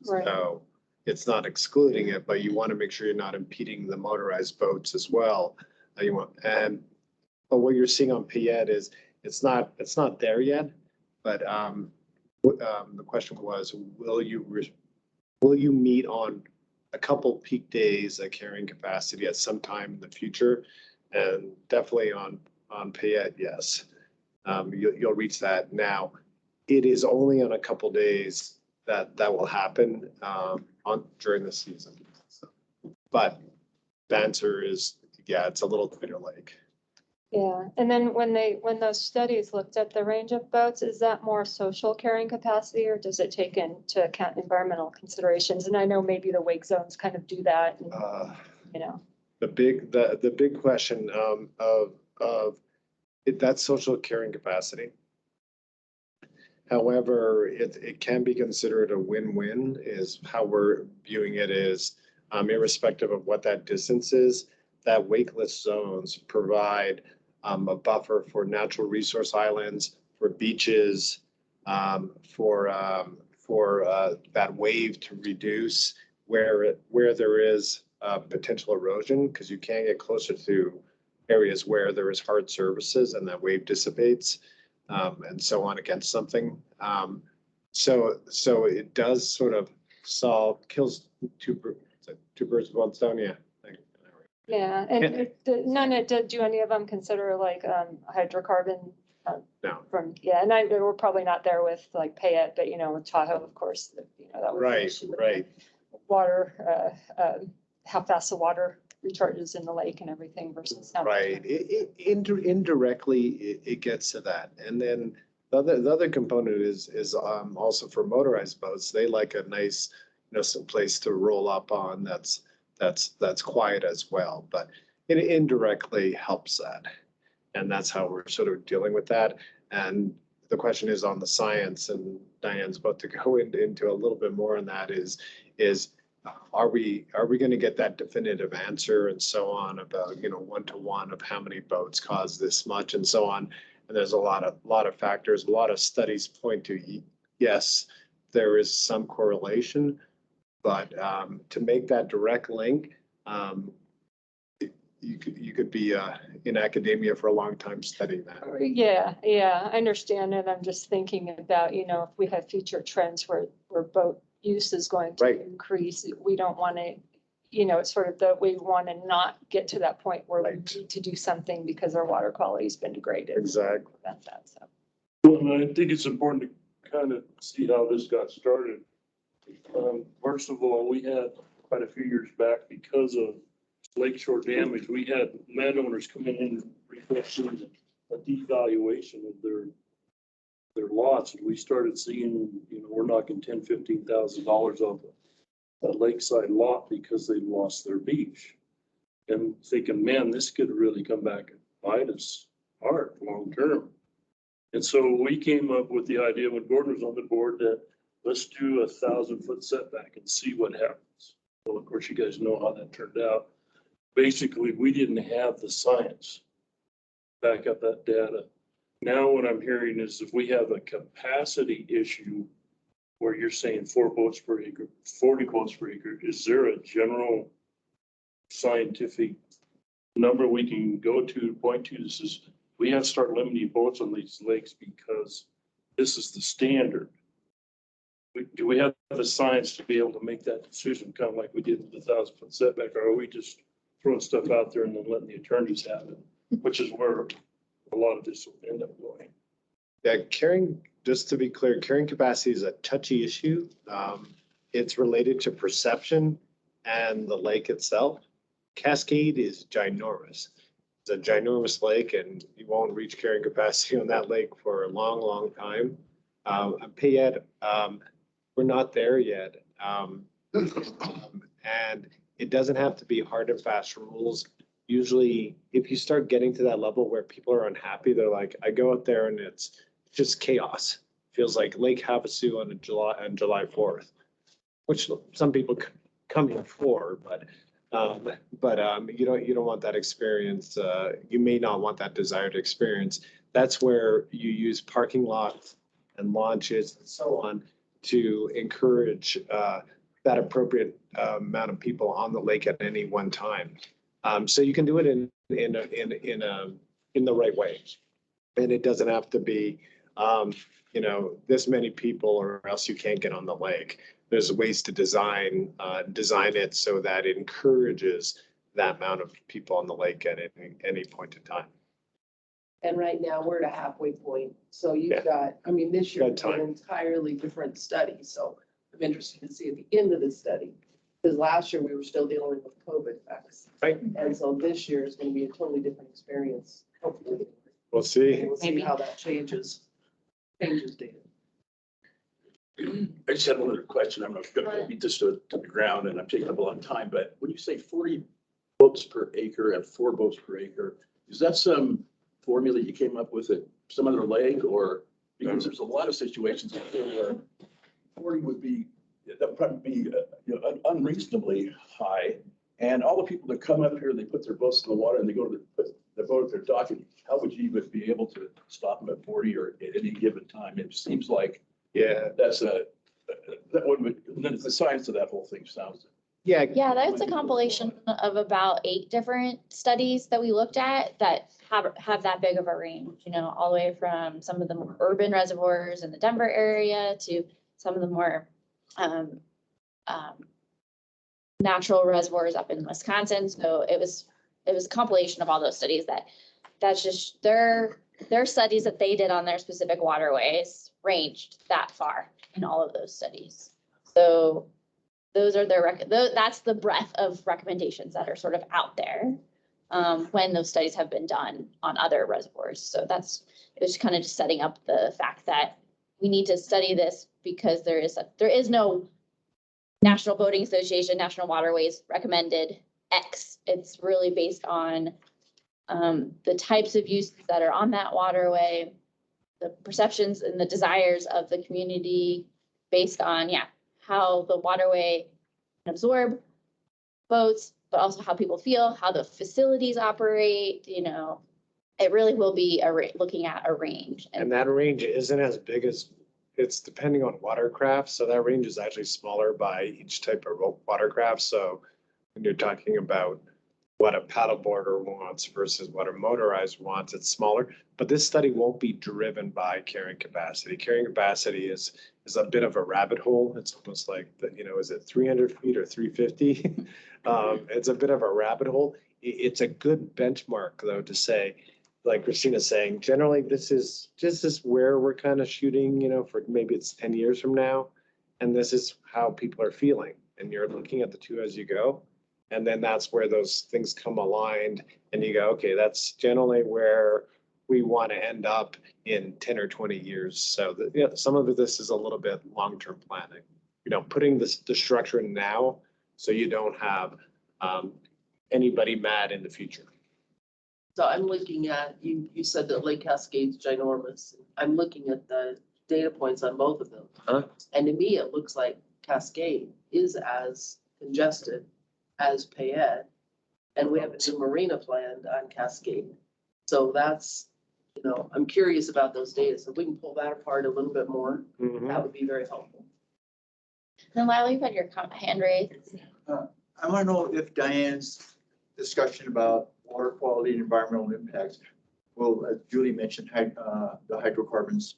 I: Right.
C: So it's not excluding it, but you want to make sure you're not impeding the motorized boats as well. But what you're seeing on Payette is it's not there yet. But the question was, will you meet on a couple peak days a carrying capacity at some time in the future? And definitely on Payette, yes, you'll reach that. Now, it is only on a couple days that will happen during the season. So, but the answer is, yeah, it's a little Crater Lake.
I: Yeah, and then when those studies looked at the range of boats, is that more social carrying capacity or does it take into account environmental considerations? And I know maybe the wake zones kind of do that, and, you know.
C: The big question that's social carrying capacity. However, it can be considered a win-win is how we're viewing it is, irrespective of what that distance is, that wakeless zones provide a buffer for natural resource islands, for beaches, for that wave to reduce where there is potential erosion, because you can get closer to areas where there is hard surfaces and that wave dissipates, and so on against something. So it does sort of kills two birds with one stone, yeah.
I: Yeah, and do any of them consider like hydrocarbon?
C: No.
I: And we're probably not there with like Payette, but you know, with Tahoe, of course, you know, that was.
C: Right.
I: Water, how fast the water recharges in the lake and everything versus. How much.
C: Right, indirectly, it gets to that. And then the other component is also for motorized boats. They like a nice, you know, some place to roll up on that's quiet as well, but it indirectly helps that. And that's how we're sort of dealing with that. And the question is on the science, and Diane's about to go into a little bit more on that is are we going to get that definitive answer and so on about, you know, 1-to-1 of how many boats cause this much and so on. And there's a lot of factors, a lot of studies point to, yes, there is some correlation, but to make that direct link, you could be in academia for a long time studying that.
I: Yeah, I understand. And I'm just thinking about, you know, if we have future trends where boat use is going to increase, we don't want to, you know, it's sort of that we want to not get to that point where we need to do something because our water quality has been degraded.
C: Exactly.
I: That's that, so.
D: Well, I think it's important to kind of see how this got started. First of all, we had quite a few years back, because of lakeshore damage, we had landowners coming in requesting a devaluation of their lots, and we started seeing, you know, we're knocking $10,000-15,000 off a lakeside lot because they lost their beach. And thinking, man, this could really come back and bite us hard long term. And so we came up with the idea when Gordon was on the board that let's do 1,000-foot setback and see what happens. Well, of course, you guys know how that turned out. Basically, we didn't have the science back up that data. Now what I'm hearing is if we have a capacity issue where you're saying 4 boats per acre, 40 boats per acre, is there a general scientific number we can go to, point to? This is, we have to start limiting boats on these lakes because this is the standard. Do we have the science to be able to make that decision, kind of like we did with the 1,000-foot setback, or are we just throwing stuff out there and then letting the attorneys have it, which is where a lot of this will end up going.
C: Yeah, just to be clear, carrying capacity is a touchy issue. It's related to perception and the lake itself. Cascade is ginormous. It's a ginormous lake and you won't reach carrying capacity on that lake for a long, long time. Payette, we're not there yet. And it doesn't have to be hard and fast rules. Usually, if you start getting to that level where people are unhappy, they're like, I go out there and it's just chaos. Feels like Lake Havasu on July 4th, which some people come here for, but you don't want that experience. You may not want that desired experience. That's where you use parking lots and launches and so on to encourage that appropriate amount of people on the lake at any one time. So you can do it in the right way, and it doesn't have to be this many people or else you can't get on the lake. There's ways to design it so that it encourages that amount of people on the lake at any point in time.
N: And right now, we're at a halfway point. So you've got, I mean, this year is an entirely different study. So I'm interested to see at the end of the study. Because last year we were still dealing with COVID effects.
C: Right.
N: And so this year is going to be a totally different experience. Hopefully.
C: We'll see.
N: And we'll see how that changes data.
O: I just had one other question. I'm not going to beat this to the ground and I'm taking up a lot of time, but when you say 40 boats per acre and 4 boats per acre, is that some formula you came up with at some other lake, or because there's a lot of situations where 40 would be, that would probably be unreasonably high. And all the people that come up here, they put their boats in the water and they go to put the boat at their dock. And how would you even be able to stop them at 40 or at any given time? It seems like that's that would the science of that whole thing sounds.
B: Yeah, that's a compilation of about 8 different studies that we looked at that have that big of a range, all the way from some of the more urban reservoirs in the Denver area to some of the more natural reservoirs up in Wisconsin. So it was a compilation of all those studies that's just their studies that they did on their specific waterways ranged that far in all of those studies. So those are that's the breadth of recommendations that are sort of out there when those studies have been done on other reservoirs. So it was kind of just setting up the fact that we need to study this because there is no National Boating Association, National Waterways recommended X. It's really based on the types of uses that are on that waterway, the perceptions and the desires of the community based on, how the waterway can absorb boats, but also how people feel, how the facilities operate, it really will be looking at a range.
C: And that range isn't as big as, it's depending on watercraft. So that range is actually smaller by each type of watercraft. So when you're talking about what a paddleboarder wants versus what a motorized wants, it's smaller. But this study won't be driven by carrying capacity. Carrying capacity is a bit of a rabbit hole. It's almost like, is it 300 feet or 350? It's a bit of a rabbit hole. It's a good benchmark, though, to say, like Christina's saying, generally, this is where we're kind of shooting, for maybe it's 10 years from now. And this is how people are feeling. And you're looking at the two as you go. And then that's where those things come aligned and you go, okay, that's generally where we want to end up in 10 or 20 years. So some of this is a little bit long-term planning, putting the structure in now so you don't have anybody mad in the future.
N: So I'm looking at, you said that Lake Cascade's ginormous. I'm looking at the data points on both of them. And to me, it looks like Cascade is as congested as Payette, and we have a new marina planned on Cascade. So that's, I'm curious about those data. So if we can pull that apart a little bit more, that would be very helpful.
B: Then Lila, you've had your hand raised.
H: I want to know if Diane's discussion about water quality and environmental impacts, well, as Julie mentioned, the hydrocarbons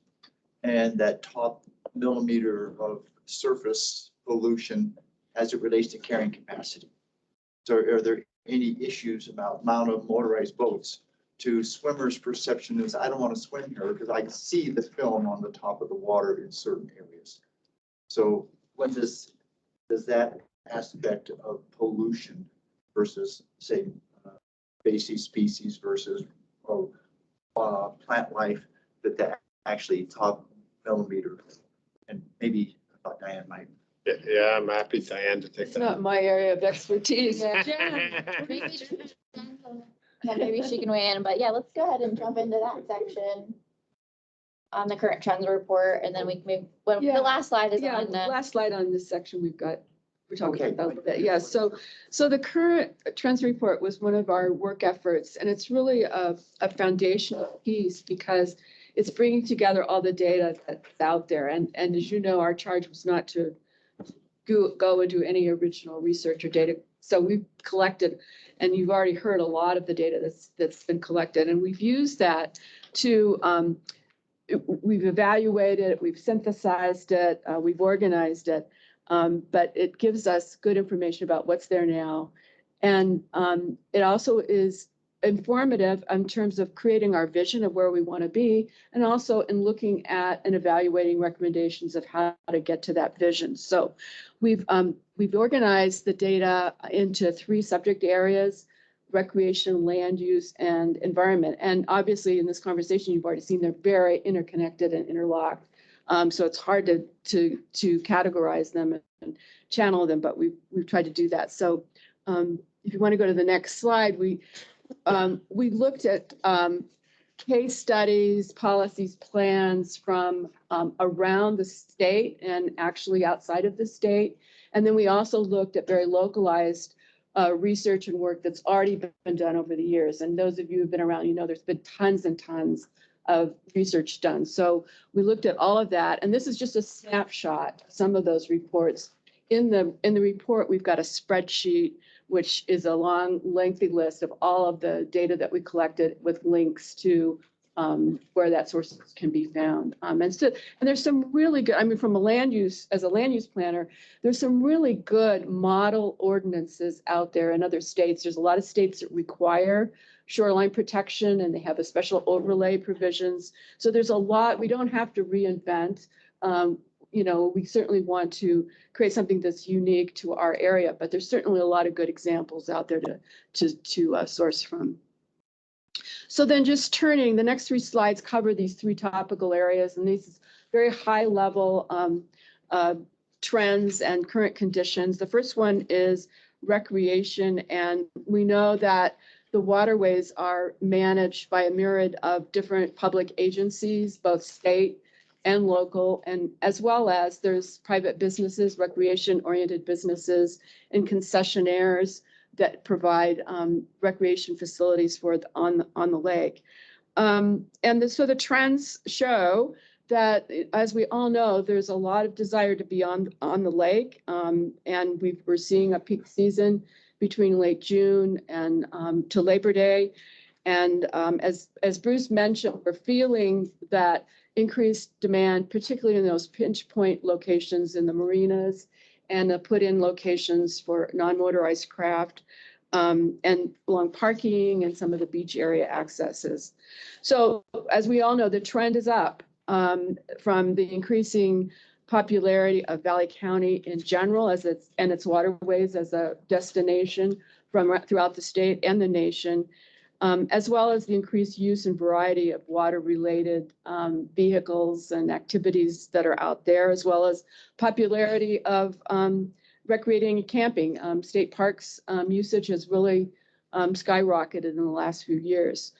H: and that top millimeter of surface pollution as it relates to carrying capacity. So are there any issues about amount of motorized boats? To swimmers' perception is, I don't want to swim here because I see the film on the top of the water in certain areas. So when does that aspect of pollution versus, say, basic species versus plant life, that actually top millimeter? And maybe I thought Diane might.
C: Yeah, I'm happy, Diane, to take
P: It's
C: that.
P: not my area of expertise.
B: Yeah, maybe she can weigh in, but yeah, let's go ahead and jump into that section on the current trends report, and then we can move, well, the
P: Yeah.
B: last slide is
P: Yeah,
B: on the.
P: last slide on this section we're talking
H: Okay.
P: about that a little bit. Yeah, so the current trends report was one of our work efforts, and it's really a foundational piece because it's bringing together all the data that's out there. And as you know, our charge was not to go and do any original research or data. So we've collected, and you've already heard a lot of the data that's been collected, and we've used that to, we've evaluated it, we've synthesized it, we've organized it, but it gives us good information about what's there now. And it also is informative in terms of creating our vision of where we want to be, and also in looking at and evaluating recommendations of how to get to that vision. So we've organized the data into 3 subject areas: recreation, land use, and environment. And obviously in this conversation, you've already seen they're very interconnected and interlocked. So it's hard to categorize them and channel them, but we've tried to do that. So if you want to go to the next slide, we looked at case studies, policies, plans from around the state and actually outside of the state. And then we also looked at very localized research and work that's already been done over the years. And those of you who've been around, you know, there's been tons and tons of research done. So we looked at all of that, and this is just a snapshot of some of those reports. In the report, we've got a spreadsheet, which is a long, lengthy list of all of the data that we collected with links to where that sources can be found. And there's some really good, I mean, from a land use planner, there's some really good model ordinances out there in other states. There's a lot of states that require shoreline protection, and they have a special overlay provisions. So there's a lot, we don't have to reinvent. You know, we certainly want to create something that's unique to our area, but there's certainly a lot of good examples out there to source from. So then just turning, the next 3 slides cover these 3 topical areas, and these very high level trends and current conditions. The first one is recreation, and we know that the waterways are managed by a myriad of different public agencies, both state and local, and as well as there's private businesses, recreation-oriented businesses, and concessionaires that provide recreation facilities for on the lake. So the trends show that, as we all know, there's a lot of desire to be on the lake, and we're seeing a peak season between late June and to Labor Day. And as Bruce mentioned, we're feeling that increased demand, particularly in those pinch point locations in the marinas and the put-in locations for non-motorized craft, and along parking and some of the beach area accesses. So as we all know, the trend is up from the increasing popularity of Valley County in general as its waterways as a destination throughout the state and the nation, as well as the increased use and variety of water-related vehicles and activities that are out there, as well as popularity of recreating and camping. State parks usage has really skyrocketed in the last few years.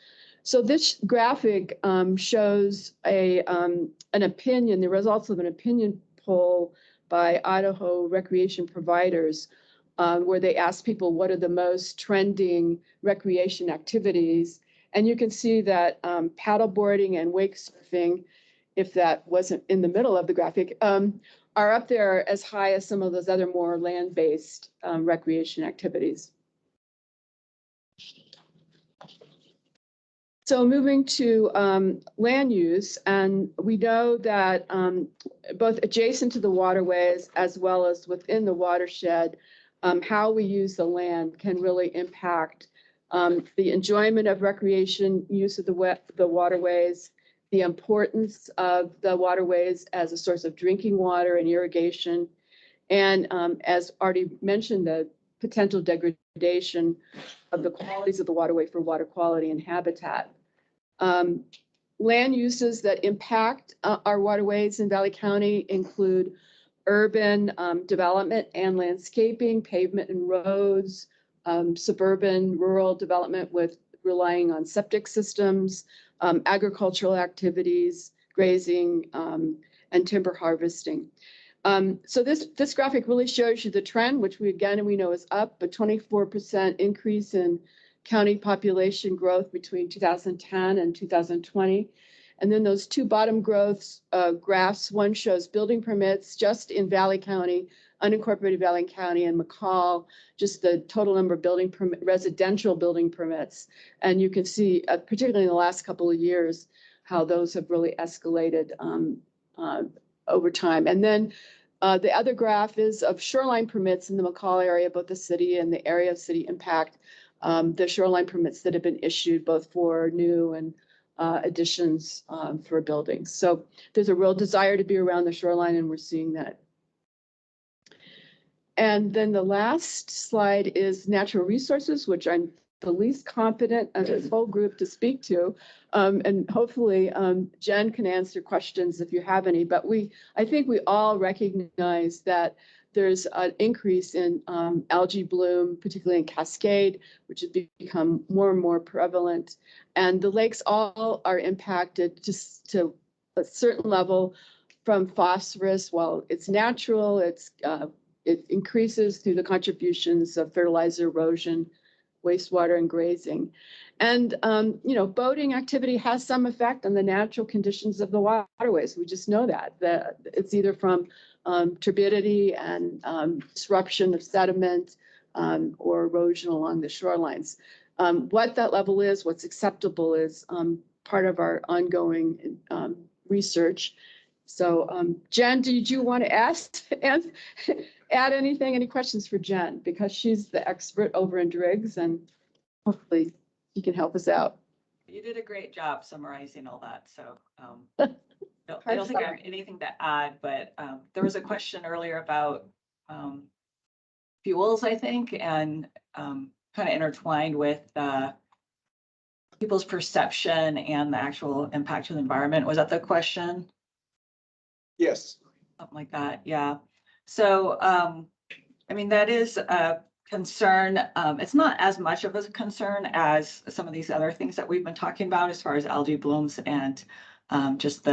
P: So this graphic shows an opinion, the results of an opinion poll by Idaho recreation providers, where they asked people what are the most trending recreation activities. And you can see that paddleboarding and wake surfing, if that wasn't in the middle of the graphic, are up there as high as some of those other more land-based recreation activities. So moving to land use, and we know that both adjacent to the waterways as well as within the watershed, how we use the land can really impact the enjoyment of recreation use of the waterways, the importance of the waterways as a source of drinking water and irrigation, and as already mentioned, the potential degradation of the qualities of the waterway for water quality and habitat. Land uses that impact our waterways in Valley County include urban development and landscaping, pavement and roads, suburban rural development with relying on septic systems, agricultural activities, grazing, and timber harvesting. So this graphic really shows you the trend, which we know is up, a 24% increase in county population growth between 2010 and 2020. And then those two bottom graphs, one shows building permits just in Valley County, unincorporated Valley County and McCall, just the total number of residential building permits. And you can see, particularly in the last couple of years, how those have really escalated over time. And then the other graph is of shoreline permits in the McCall area, both the city and the area of city impact, the shoreline permits that have been issued both for new and additions for buildings. So there's a real desire to be around the shoreline, and we're seeing that. And then the last slide is natural resources, which I'm the least competent of this whole group to speak to. And hopefully Jen can answer questions if you have any, but I think we all recognize that there's an increase in algae bloom, particularly in Cascade, which has become more and more prevalent. And the lakes all are impacted just to a certain level from phosphorus. While it's natural, it increases through the contributions of fertilizer, erosion, wastewater, and grazing. And, boating activity has some effect on the natural conditions of the waterways. We just know that it's either from turbidity and disruption of sediment or erosion along the shorelines. What that level is, what's acceptable is part of our ongoing research. So Jen, did you want to add anything, any questions for Jen? Because she's the expert over in Driggs, and hopefully she can help us out.
M: You did a great job summarizing all that, so I don't think I have anything to add, but there was a question earlier about fuels, I think, and kind of intertwined with people's perception and the actual impact to the environment. Was that the question?
H: Yes.
M: Something like that, yeah. So, that is a concern. It's not as much of a concern as some of these other things that we've been talking about as far as algae blooms and just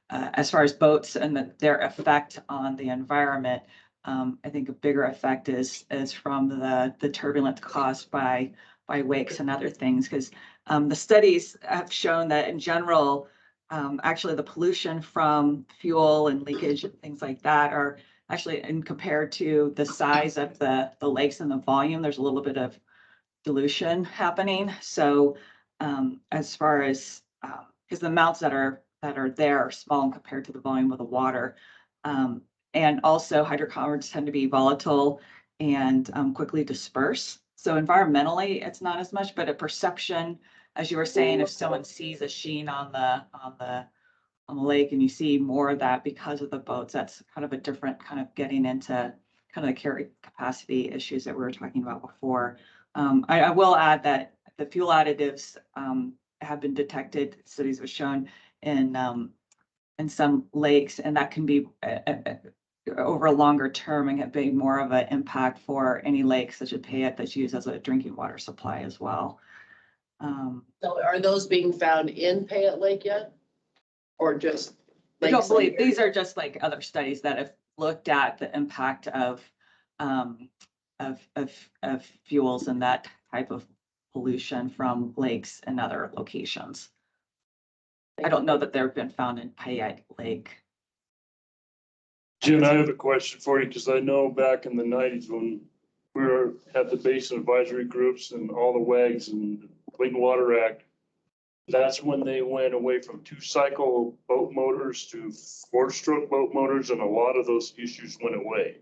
M: as far as boats and their effect on the environment. I think a bigger effect is from the turbulence caused by wakes and other things, because the studies have shown that in general, actually the pollution from fuel and leakage and things like that are actually, and compared to the size of the lakes and the volume, there's a little bit of dilution happening. So as far as, because the amounts that are there are small compared to the volume of the water. And also hydrocarbons tend to be volatile and quickly disperse. So environmentally, it's not as much, but a perception, as you were saying, if someone sees a sheen on the lake and you see more of that because of the boats, that's kind of a different kind of getting into kind of the carry capacity issues that we were talking about before. I will add that the fuel additives have been detected, studies have shown in some lakes, and that can be over a longer term and be more of an impact for any lakes such as Payette that's used as a drinking water supply as well.
N: So are those being found in Payette Lake yet? Or just?
M: I don't believe, these are just like other studies that have looked at the impact of fuels and that type of pollution from lakes and other locations. I don't know that they've been found in Payette Lake.
D: Jen, I have a question for you, because I know back in the 90s when we were at the basin advisory groups and all the WAGs and Clean Water Act, That's when they went away from 2-cycle boat motors to 4-stroke boat motors, and a lot of those issues went away.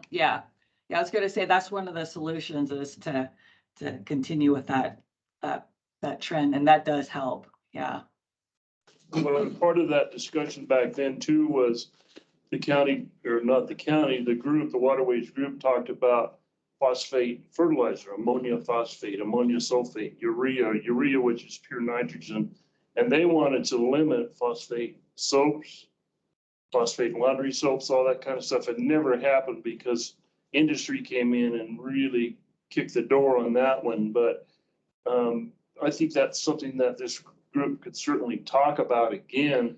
M: Yeah, yeah, I was gonna say, that's one of the solutions is to continue with that trend, and that does help, yeah.
D: Well, and part of that discussion back then too was the county, or not the county, the group, the Waterways group talked about phosphate fertilizer, ammonia phosphate, ammonia sulfate, urea, which is pure nitrogen. And they wanted to limit phosphate soaps, phosphate laundry soaps, all that kind of stuff. It never happened because industry came in and really kicked the door on that one. But I think that's something that this group could certainly talk about again.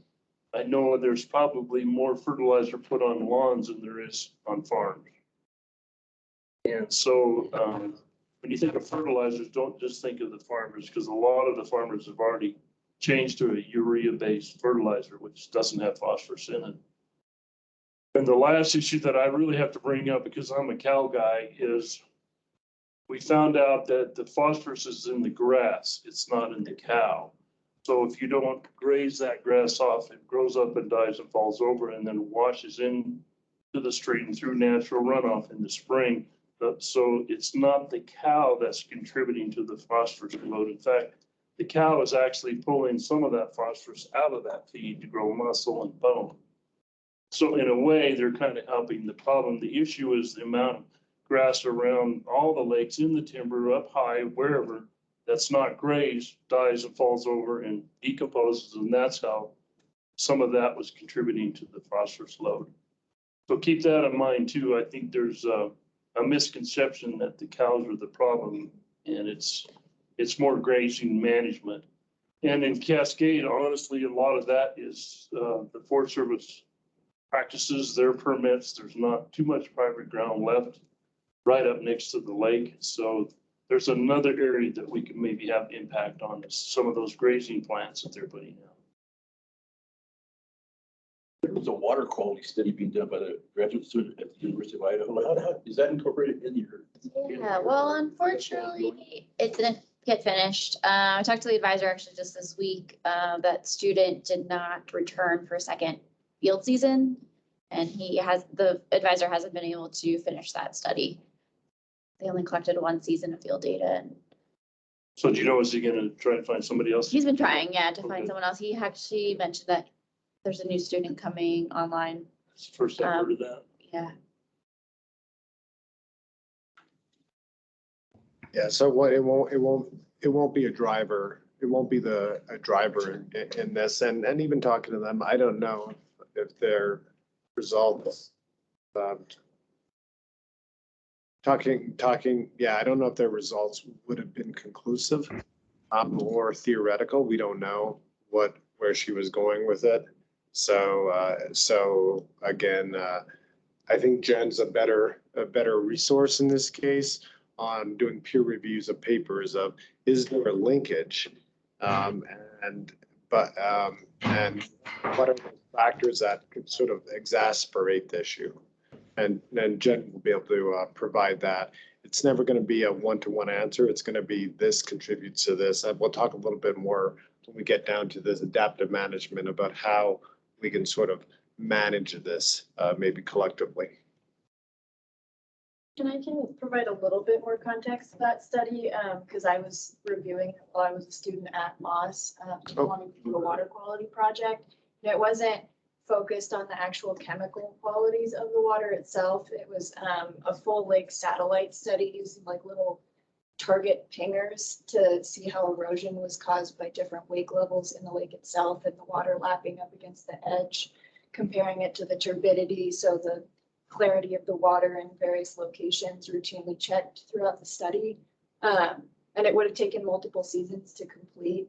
D: I know there's probably more fertilizer put on lawns than there is on farms. And so when you think of fertilizers, don't just think of the farmers, because a lot of the farmers have already changed to a urea-based fertilizer, which doesn't have phosphorus in it. And the last issue that I really have to bring up, because I'm a cow guy, is we found out that the phosphorus is in the grass. It's not in the cow. So if you don't graze that grass off, it grows up and dies and falls over and then washes into the stream through natural runoff in the spring. So it's not the cow that's contributing to the phosphorus load. In fact, the cow is actually pulling some of that phosphorus out of that feed to grow muscle and bone. So in a way, they're kind of helping the problem. The issue is the amount of grass around all the lakes, in the timber, up high, wherever, that's not grazed, dies and falls over and decomposes. And that's how some of that was contributing to the phosphorus load. So keep that in mind too. I think there's a misconception that the cows are the problem, and it's more grazing management. And in Cascade, honestly, a lot of that is the Forest Service practices, their permits. There's not too much private ground left right up next to the lake. So there's another area that we can maybe have impact on, some of those grazing plants that they're putting out.
O: There was a water quality study being done by the graduate student at the University of Idaho. How is that incorporated in your?
B: Yeah, well, unfortunately, it didn't get finished. I talked to the advisor actually just this week. That student did not return for a second field season. And the advisor hasn't been able to finish that study. They only collected one season of field data. And
D: So do you know, is he gonna try to find somebody else?
B: he's been trying, yeah, to find
D: Okay.
B: someone else. He actually mentioned that there's a new student coming online.
D: It's the first I've heard of that.
B: Yeah.
C: Yeah, so what, it won't be a driver. It won't be a driver in this. And even talking to them, I don't know if their results, yeah, I don't know if their results would have been conclusive, or theoretical. We don't know where she was going with it. So again, I think Jen's a better resource in this case on doing peer reviews of papers of, is there a linkage? And what are the factors that could sort of exacerbate the issue? And then Jen will be able to provide that. It's never going to be a one-to-one answer. It's going to be this contributes to this. And we'll talk a little bit more when we get down to this adaptive management about how we can sort of manage this maybe collectively.
R: And I can provide a little bit more context to that study because I was reviewing it while I was a student at Moss, belonging to the water quality project. And it wasn't focused on the actual chemical qualities of the water itself. It was a full lake satellite study using like little target pingers to see how erosion was caused by different wake levels in the lake itself and the water lapping up against the edge, comparing it to the turbidity, so the clarity of the water in various locations routinely checked throughout the study. And it would have taken multiple seasons to complete.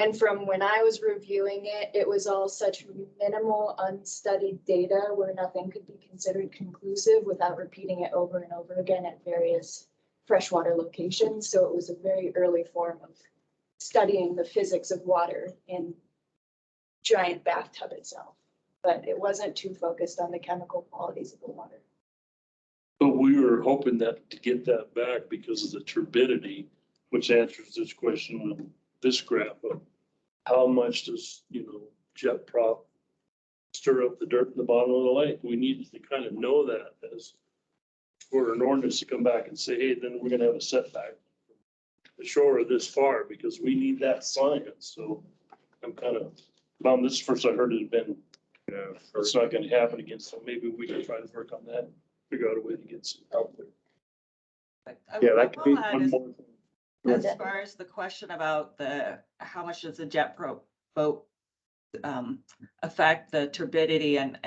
R: And from when I was reviewing it, it was all such minimal unstudied data where nothing could be considered conclusive without repeating it over and over again at various freshwater locations. So it was a very early form of studying the physics of water in giant bathtub itself. But it wasn't too focused on the chemical qualities of the water.
D: But we were hoping that to get that back because of the turbidity which answers this question on this graph of how much does, jet prop stir up the dirt in the bottom of the lake? We need to kind of know that as for an ordinance to come back and say, hey, then we're gonna have a setback the shore this far because we need that science. So I'm kind of, this is the first I heard it had been, it's not gonna happen again. So maybe we can try to work on that, figure out a way to get some help there.
C: Yeah, that could be
D: One more thing.
M: As far as the question about how much does the boat affect the turbidity and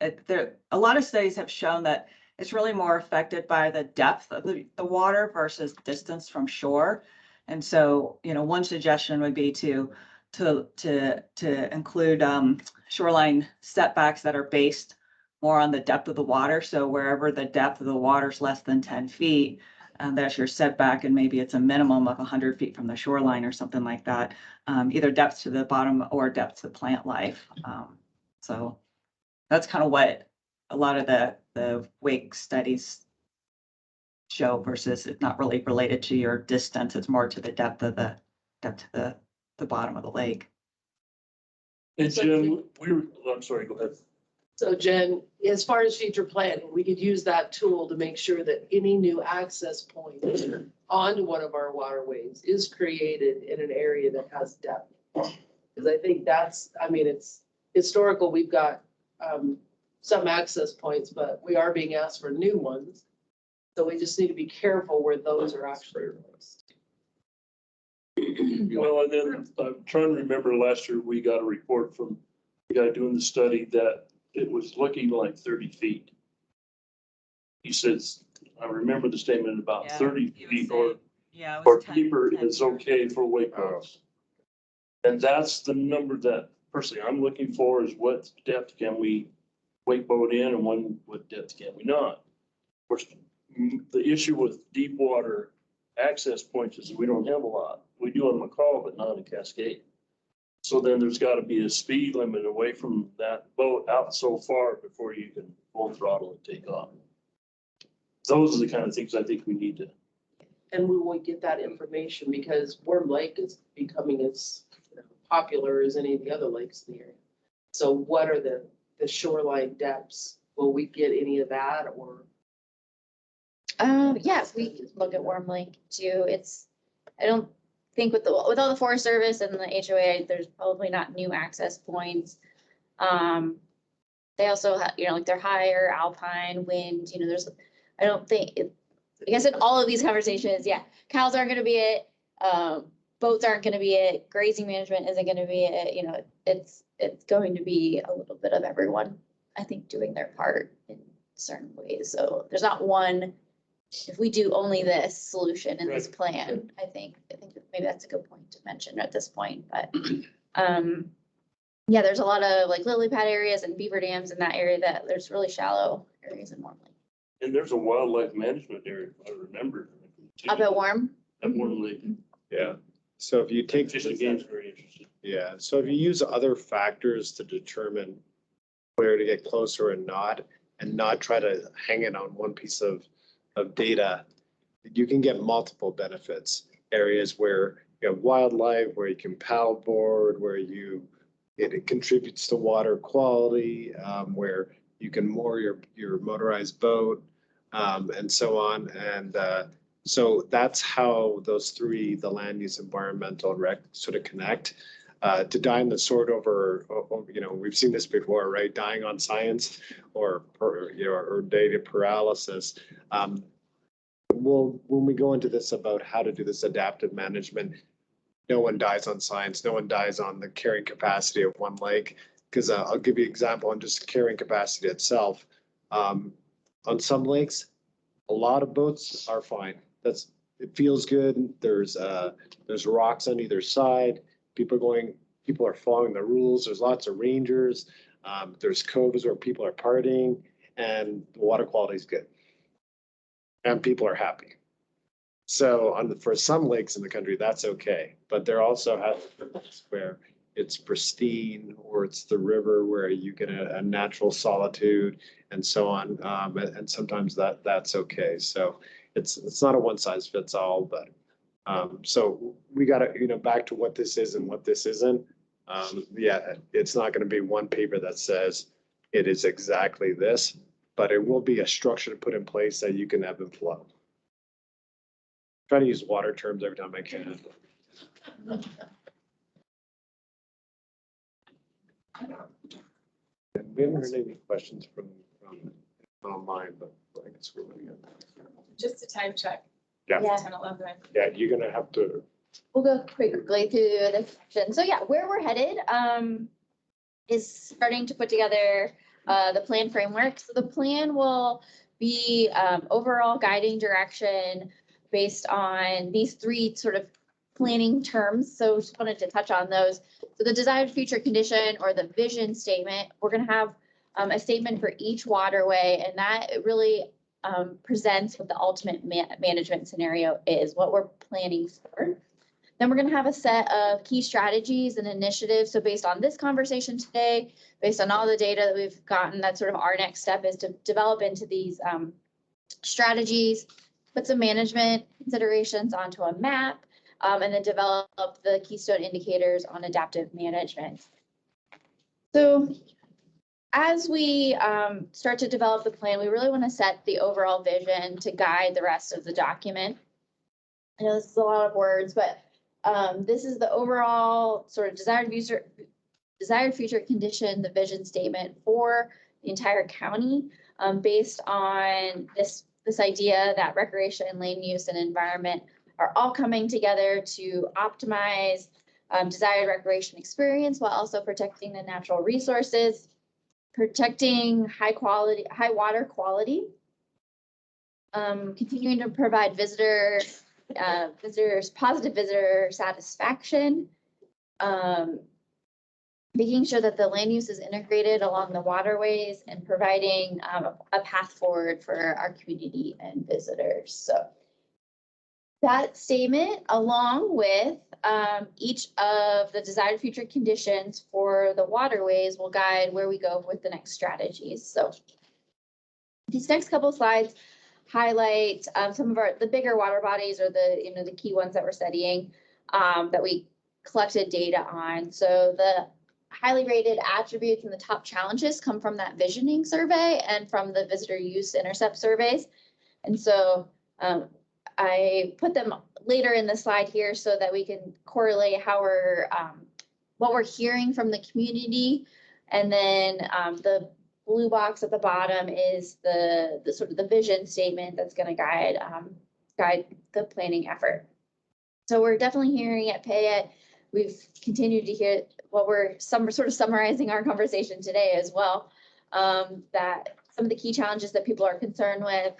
M: a lot of studies have shown that it's really more affected by the depth of the water versus distance from shore. And so, one suggestion would be to include shoreline setbacks that are based more on the depth of the water. So wherever the depth of the water is less than 10 feet, that's your setback, and maybe it's a minimum of 100 feet from the shoreline or something like that, either depth to the bottom or depth to plant life. So that's kind of what a lot of the wake studies show versus it's not really related to your distance. It's more to the depth to the bottom of the lake.
D: And Jim, I'm sorry, go ahead.
N: So Jen, as far as future planning, we could use that tool to make sure that any new access point onto one of our waterways is created in an area that has depth. Because I think it's historical, we've got some access points, but we are being asked for new ones. So we just need to be careful where those are actually placed.
D: Well, and then I'm trying to remember last year, we got a report from the guy doing the study that it was looking like 30 feet. He says, I remember the statement about 30 feet or deeper is okay for wake boats. And that's the number that personally I'm looking for is what depth can we wake boat in and what depth can we not? Of course, the issue with deep water access points is we don't have a lot. We do on McCall, but not in Cascade. So then there's got to be a speed limit away from that boat out so far before you can full throttle and take off. Those are the kind of things I think we need to.
N: And we will get that information because Worm Lake is becoming as popular as any of the other lakes in the area. So what are the shoreline depths? Will we get any of that or?
B: Yes, we can look at Worm Lake too. I don't think with all the Forest Service and the HOA, there's probably not new access points. They also have, like they're higher alpine wind, I don't think, I guess in all of these conversations, cows aren't gonna be it. Boats aren't gonna be it. Grazing management isn't gonna be it. It's going to be a little bit of everyone, I think, doing their part in certain ways. So there's not one, if we do only this solution in this plan, I think maybe that's a good point to mention at this point, but there's a lot of like lily pad areas and beaver dams in that area that there's really shallow areas in Worm Lake.
D: And there's a wildlife management area, if I remember.
B: Up at Worm?
D: At Worm Lake.
C: Yeah, so if you take.
D: Fish and Game's very interesting.
C: Yeah, so if you use other factors to determine where to get closer and not try to hang it on one piece of data, you can get multiple benefits. Areas where you have wildlife, where you can paddleboard, where it contributes to water quality, where you can moor your motorized boat, and so on. And so that's how those three, the land use, environmental, and rec, sort of connect. To die in the sword over, we've seen this before, right? Dying on science or data paralysis. When we go into this about how to do this adaptive management, no one dies on science. No one dies on the carrying capacity of one lake. Because I'll give you an example on just carrying capacity itself. On some lakes, a lot of boats are fine. It feels good. There's rocks on either side. People are following the rules. There's lots of rangers. There's coves where people are partying, and the water quality is good, and people are happy. So for some lakes in the country, that's okay. But there also has where it's pristine, or it's the river where you get a natural solitude and so on. And sometimes that's okay. So it's not a one size fits all, but So we gotta, back to what this is and what this isn't. Yeah, it's not gonna be one paper that says it is exactly this, but it will be a structure to put in place that you can ebb and flow. Try to use water terms every time I can. We haven't heard any questions from online, but I guess we're gonna get that.
R: Just a time check.
C: Yeah.
B: Yeah.
R: 10:11.
C: Yeah, you're gonna have to,
B: We'll go quickly through the section. So yeah, where we're headed is starting to put together the plan framework. So the plan will be overall guiding direction based on these three sort of planning terms. So just wanted to touch on those. So the desired future condition or the vision statement, we're gonna have a statement for each waterway, and that really presents what the ultimate management scenario is, what we're planning for. Then we're gonna have a set of key strategies and initiatives. So based on this conversation today, based on all the data that we've gotten, that's sort of our next step is to develop into these strategies, put some management considerations onto a map, and then develop the keystone indicators on adaptive management. So as we start to develop the plan, we really want to set the overall vision to guide the rest of the document. I know this is a lot of words, but this is the overall sort of desired future condition, the vision statement for the entire county, based on this idea that recreation, land use, and environment are all coming together to optimize desired recreation experience while also protecting the natural resources, protecting high water quality, continuing to provide positive visitor satisfaction, making sure that the land use is integrated along the waterways, and providing a path forward for our community and visitors. So that statement, along with each of the desired future conditions for the waterways, will guide where we go with the next strategies. So these next couple slides highlight some of the bigger water bodies, or the key ones that we're studying, that we collected data on. So the highly rated attributes and the top challenges come from that visioning survey and from the visitor use intercept surveys. And so I put them later in the slide here so that we can correlate how what we're hearing from the community. And then the blue box at the bottom is the sort of the vision statement that's going to guide the planning effort. So we're definitely hearing at Payette. We've continued to hear what we're sort of summarizing our conversation today as well, that some of the key challenges that people are concerned with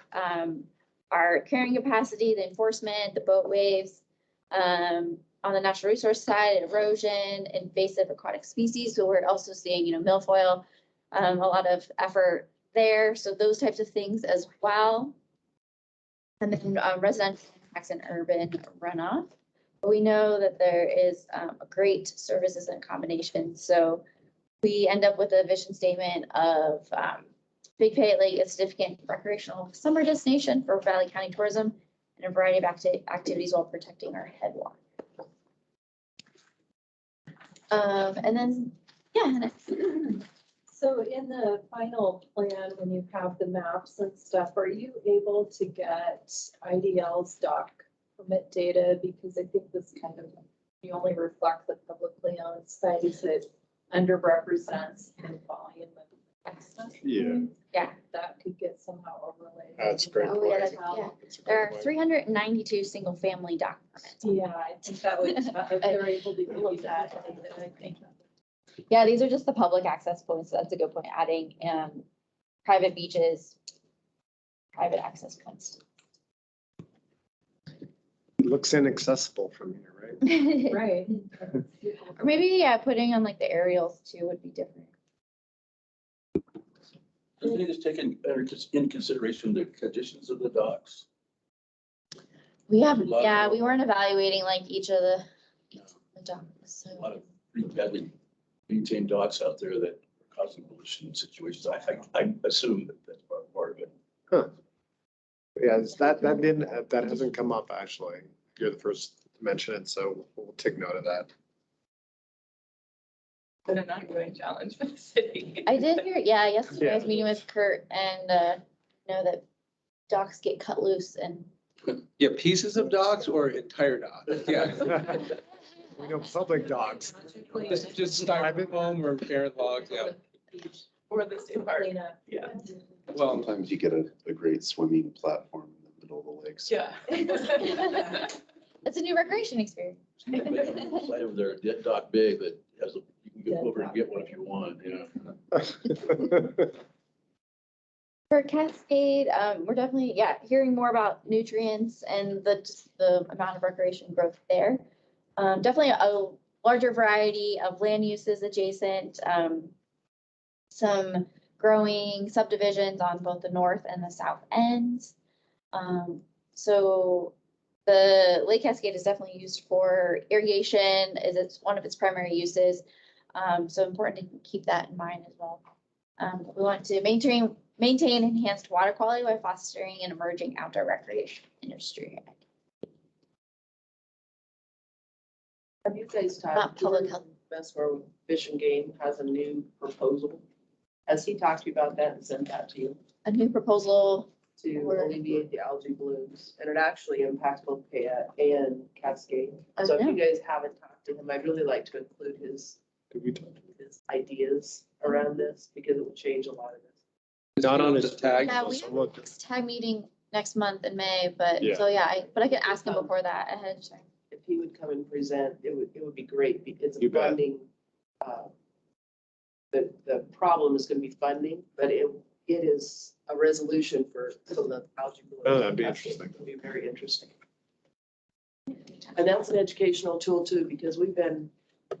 B: are carrying capacity, the enforcement, the boat waves, on the natural resource side, erosion, invasive aquatic species. So we're also seeing, milfoil, a lot of effort there. So those types of things as well. And then residential impacts and urban runoff. But we know that there is a great services and combination. So we end up with a vision statement of Big Payette Lake, a significant recreational summer destination for Valley County tourism, and a variety of activities while protecting our headwater. And then, yeah.
I: So in the final plan, when you have the maps and stuff, are you able to get IDL's dock permit data? Because I think this kind of, you only reflect the publicly owned sites, it underrepresents in volume of access.
C: Yeah.
B: Yeah.
I: That could get somehow overlaid.
C: That's a great
B: Oh, yeah,
C: point.
B: There are 392 single family dock permits.
I: Yeah, I think that would, if they're able to do that, I think.
B: Yeah, these are just the public access points. So that's a good point. Adding private beaches, private access points.
C: It looks inaccessible from here, right?
I: Right.
B: Or maybe, yeah, putting on like the aerials too would be different.
O: Doesn't it just take in consideration the conditions of the docks?
B: We have,
O: A lot
B: yeah,
O: of-
B: we weren't evaluating like each of the docks.
O: A
B: So
O: lot of pretty badly maintained docks out there that are causing pollution situations. I assume that that's part of it.
C: Huh. Yeah, that hasn't come up actually. You're the first mention it, so we'll take note of that.
E: Been an ongoing challenge for the city.
B: I did hear, yeah, yesterday I was
C: Yeah.
B: meeting with Kurt and, know that docks get cut loose and
F: Yeah, pieces of dogs or entire dogs? Yeah.
C: We know public dogs.
F: Just styrofoam or parent logs, yeah.
E: Or the state park. Yeah.
F: Well,
Q: Sometimes you get a great swimming platform in the middle of the lakes.
E: Yeah.
B: it's a new recreation experience.
O: Side over there, dead dock big that has, you can go over and get one if you want, yeah.
B: For Cascade, we're definitely, yeah, hearing more about nutrients and just the amount of recreation growth there. Definitely a larger variety of land uses adjacent, some growing subdivisions on both the north and the south ends. So the Lake Cascade is definitely used for irrigation, is it's one of its primary uses. So important to keep that in mind as well. We want to maintain enhanced water quality by fostering an emerging outdoor recreation industry.
N: Have you guys
B: Not
N: talked,
B: public
N: Jordan
B: health.
N: Messmer, Fish and Game has a new proposal. Has he talked to you about that and sent that to you?
B: A new proposal,
N: To
B: Where?
N: alleviate the algae blooms, and it actually impacts both Payette and Cascade. So if
B: Oh,
N: you guys haven't talked to him, I'd really like to include his ideas around this, because it will change a lot of this.
C: Not on his tag.
B: yeah, we have a tag meeting next month in May, but so yeah, but I could ask him before that ahead of time.
N: If he would come and present, it would be great, because
C: You bet.
N: funding, the problem is gonna be funding, but it is a resolution for some of the algae blooms.
C: Oh, that'd be interesting.
N: It'll be very interesting. And that's an educational tool too, because we've been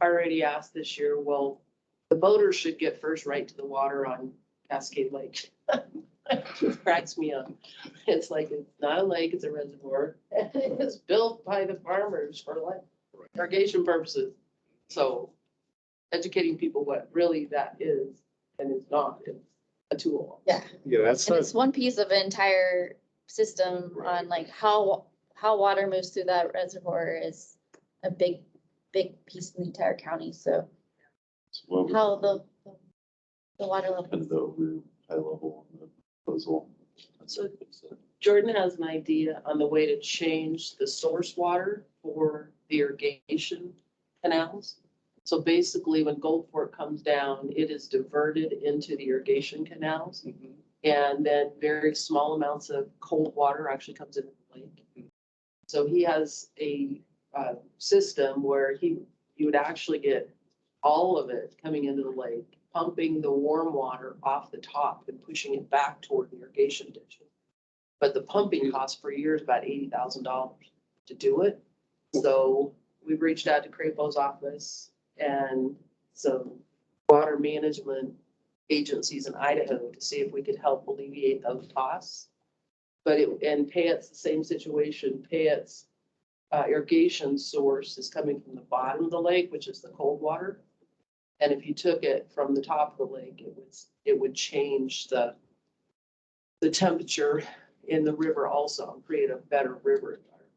N: already asked this year, well, the boaters should get first right to the water on Cascade Lake. It just cracks me up. It's like, it's not a lake, it's a reservoir. It's built by the farmers for like irrigation purposes. So educating people what really that is and is not, it's a tool.
B: Yeah.
C: Yeah, that's
B: And
C: not,
B: it's one piece of an entire system on like how water moves through that reservoir is a big piece in the entire county. So
Q: What was
B: how the water
Q: kind
B: level.
Q: of the over high level on the proposal?
N: So Jordan has an idea on the way to change the source water for the irrigation canals. So basically, when Goldport comes down, it is diverted into the irrigation canals. And then very small amounts of cold water actually comes into the lake. So he has a system where you would actually get all of it coming into the lake, pumping the warm water off the top and pushing it back toward the irrigation ditches. But the pumping cost per year is about $80,000 to do it. So we've reached out to Crapo's office and some water management agencies in Idaho to see if we could help alleviate those costs. But Payette's the same situation. Payette's irrigation source is coming from the bottom of the lake, which is the cold water. And if you took it from the top of the lake, it would change the temperature in the river also, and create a better river environment.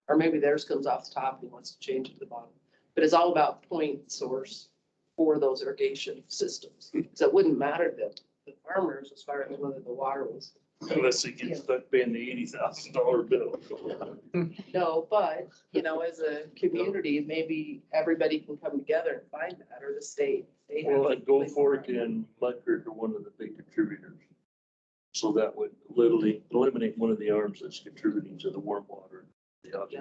N: Or maybe theirs comes off the top and wants to change it to the bottom. But it's all about point source for those irrigation systems. So it wouldn't matter to the farmers as far as whether the water was.
D: Unless they get stuck paying the $80,000 bill.
N: No, but, as a community, maybe everybody can come together and find that, or the state. They have-
D: Well, like Goldfork and Mudcrest are one of the big contributors. So that would literally eliminate one of the arms that's contributing to the warm water. The algae.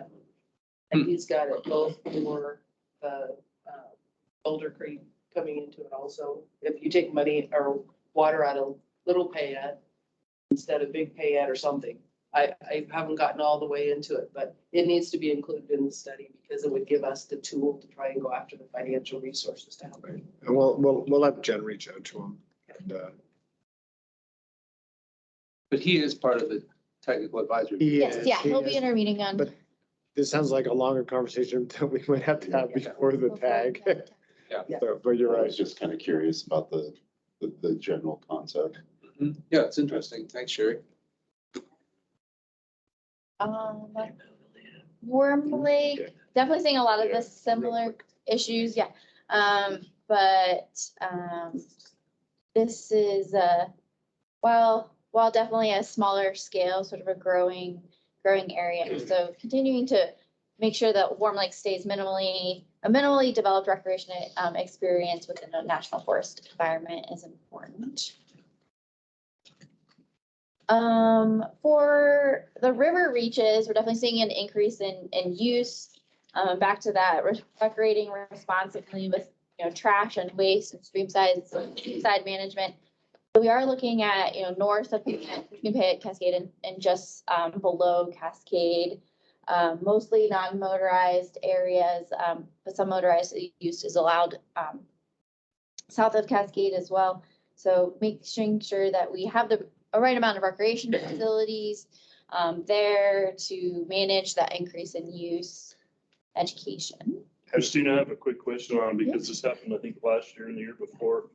N: And he's got it both for the Boulder Creek coming into it also. If you take money or water out of Little Payette instead of Big Payette or something. I haven't gotten all the way into it, but it needs to be included in the study because it would give us the tool to try and go after the financial resources to help.
C: and we'll have Jen reach out to him. And,
F: But he is part of the technical advisory.
B: Yes, yeah,
C: he
B: he'll be
C: is-
B: in our meeting on.
C: But this sounds like a longer conversation that we might have to have before the tag.
F: Yeah.
C: So, but you're
Q: I
C: right.
Q: was just kind of curious about the general concept.
F: Yeah, it's interesting. Thanks, Sherry.
B: Warm Lake, definitely seeing a lot of the similar issues, yeah. This is, while definitely a smaller scale, sort of a growing area. So continuing to make sure that Warm Lake stays a minimally developed recreation experience within a national forest environment is important. For the river reaches, we're definitely seeing an increase in use. Back to that, recreating responsibly with, trash and waste and streamside management. So we are looking at, north of Cascade and just below Cascade, mostly non-motorized areas, but some motorized use is allowed south of Cascade as well. So making sure that we have a right amount of recreation facilities there to manage that increase in use, education.
D: Christina, I have a quick question on, because this happened, I think, last year and the year before.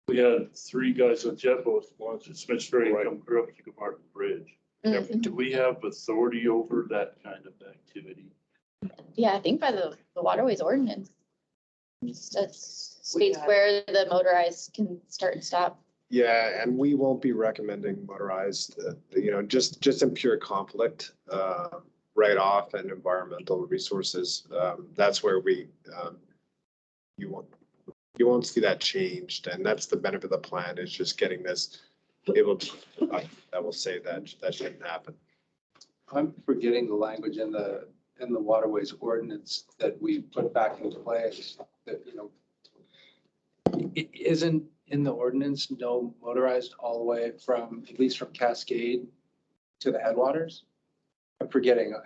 D: We had 3 guys on jet boats launched at Smith's Ferry come through up to Camargo Bridge. Do we have authority over that kind of activity?
B: Yeah, I think by the Waterways ordinance. States where the motorized can start and stop.
C: Yeah, and we won't be recommending motorized, just in pure conflict, right off and environmental resources. That's where you won't see that changed, and that's the benefit of the plan, is just getting this able to, that will say that shouldn't happen.
F: I'm forgetting the language in the Waterways ordinance that we put back into place that, it isn't in the ordinance, no motorized all the way from, at least from Cascade to the headwaters. I'm forgetting.
N: I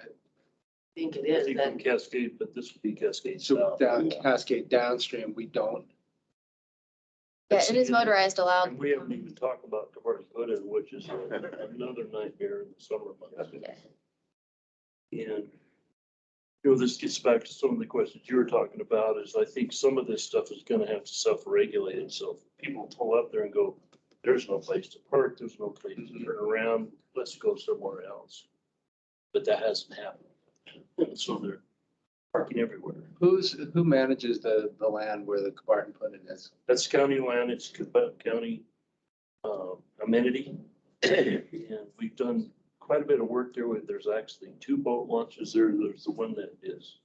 N: think it
D: I
N: is,
D: think
N: that
D: from Cascade, but this would be Cascade
F: So
D: South.
F: down Cascade downstream, we don't.
B: Yeah, it is motorized allowed.
D: And we haven't even talked about Camargo, which is another nightmare in the summer months. And, this gets back to some of the questions you were talking about, is I think some of this stuff is gonna have to self-regulate it. So if people pull up there and go, there's no place to park, there's no place to turn around, let's go somewhere else. But that hasn't happened. So they're parking everywhere.
F: Who manages the land where the Cabarton Put is?
D: That's county land, it's county amenity. And we've done quite a bit of work there. There's actually 2 boat launches there. There's the one that is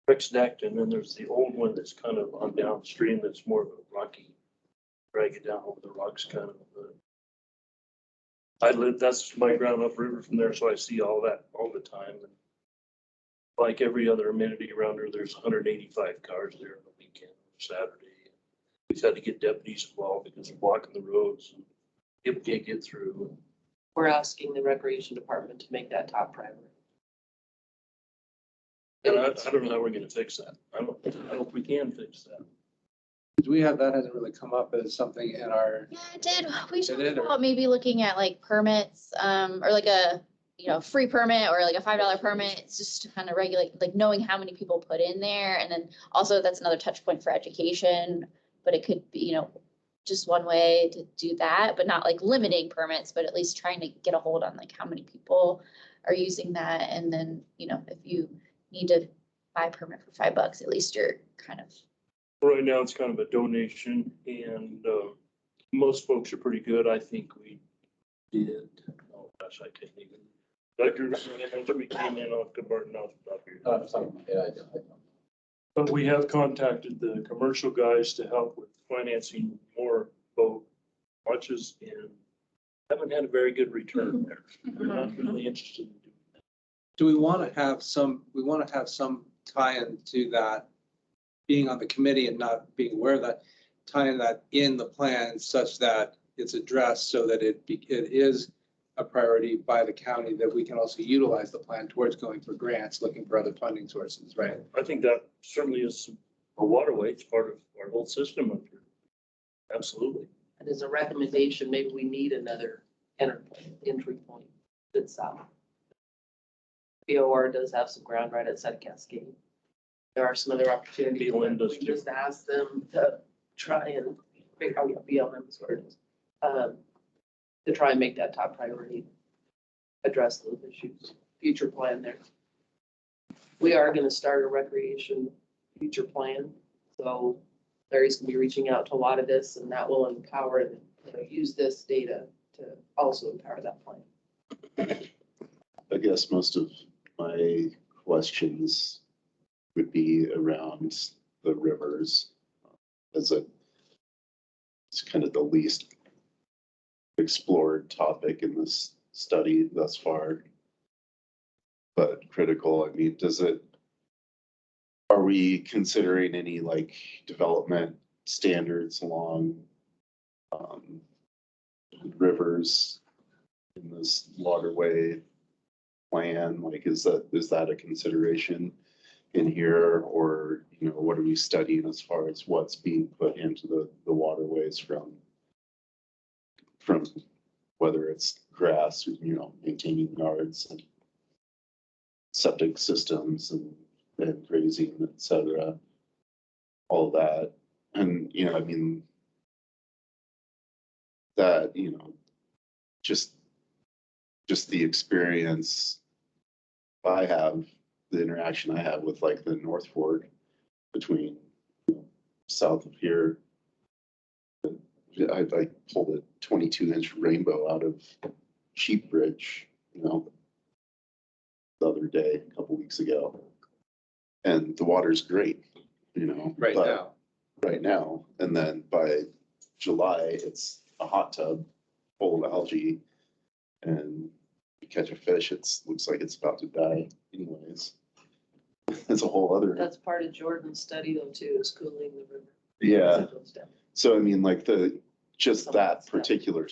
D: fixed decked, and then there's the old one that's kind of on downstream that's more of a rocky, drag it down over the rocks kind of. That's my ground upriver from there, so I see all that all the time. And like every other amenity around there, there's 185 cars there on the weekend, Saturday. We've had to get deputies involved because they're blocking the roads and people can't get through.
N: we're asking the recreation department to make that top priority.
D: And I don't know how we're gonna fix that. I don't know if we can fix that.
F: That hasn't really come up as something in our.
B: Yeah, it did. We should
F: It did, or-
B: about maybe looking at like permits, or like a, free permit or like a $5 permit. It's just to kind of regulate, like knowing how many people put in there. And then also that's another touch point for education, but it could be, just one way to do that, but not like limiting permits, but at least trying to get a hold on like how many people are using that. And then, if you need to buy a permit for $5, at least you're kind of.
D: Right now, it's kind of a donation and most folks are pretty good. I think we did, oh gosh, I can't even. After we came in off Cabarton off the top here. But we have contacted the commercial guys to help with financing more boat launches and haven't had a very good return there. They're not really interested in doing that.
F: Do we want to have some tie-in to that, being on the committee and not being aware of that, tying that in the plan such that it's addressed so that it is a priority by the county, that we can also utilize the plan towards going for grants, looking for other funding sources, right?
D: I think that certainly is a waterway. It's part of our whole system up here. Absolutely.
N: And as a recommendation, maybe we need another entry point that's south. BOR does have some ground right outside of Cascade. There are some other opportunities. We just ask them to try and figure out, BLM is where it is. To try and make that top priority, address those issues, future plan there. we are gonna start a recreation future plan. So Larry's gonna be reaching out to a lot of this, and that will empower and, use this data to also empower that plan.
Q: I guess most of my questions would be around the rivers. As it's kind of the least explored topic in this study thus far. But critical, I mean, are we considering any like development standards along rivers in this waterway plan? Like, is that a consideration in here, or, what are we studying as far as what's being put into the waterways from whether it's grass, maintaining yards and septic systems and grazing, et cetera, all that. And, I mean, that, just the experience I have, the interaction I have with like the North Fork between south of here. I pulled a 22-inch rainbow out of Sheep Bridge, the other day, a couple weeks ago. And the water's great, right now. And then by July, it's a hot tub full of algae, and you catch a fish, looks like it's about to die anyways. It's a whole other.
N: That's part of Jordan's study though too, is cooling the river.
Q: Yeah. So I mean, like that particular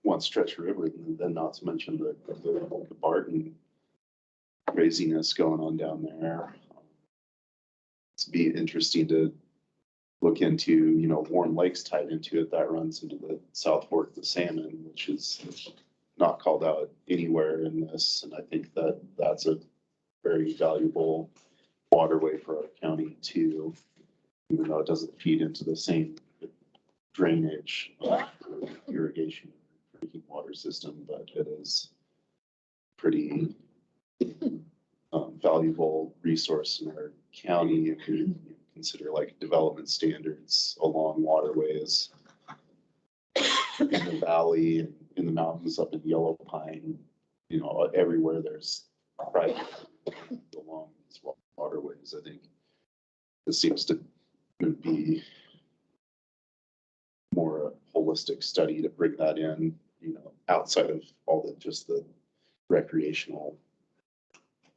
Q: one stretch of river, and then not to mention the Barton craziness going on down there. It's be interesting to look into, Warm Lake's tied into it. That runs into the South Fork of the Salmon, which is not called out anywhere in this. And I think that's a very valuable waterway for our county too, even though it doesn't feed into the same drainage, irrigation, drinking water system, but it is pretty valuable resource in our county if you consider like development standards along waterways in the valley and in the mountains up in Yellow Pine, everywhere there's private along these waterways. I think it seems to be more a holistic study to bring that in, outside of all just the recreational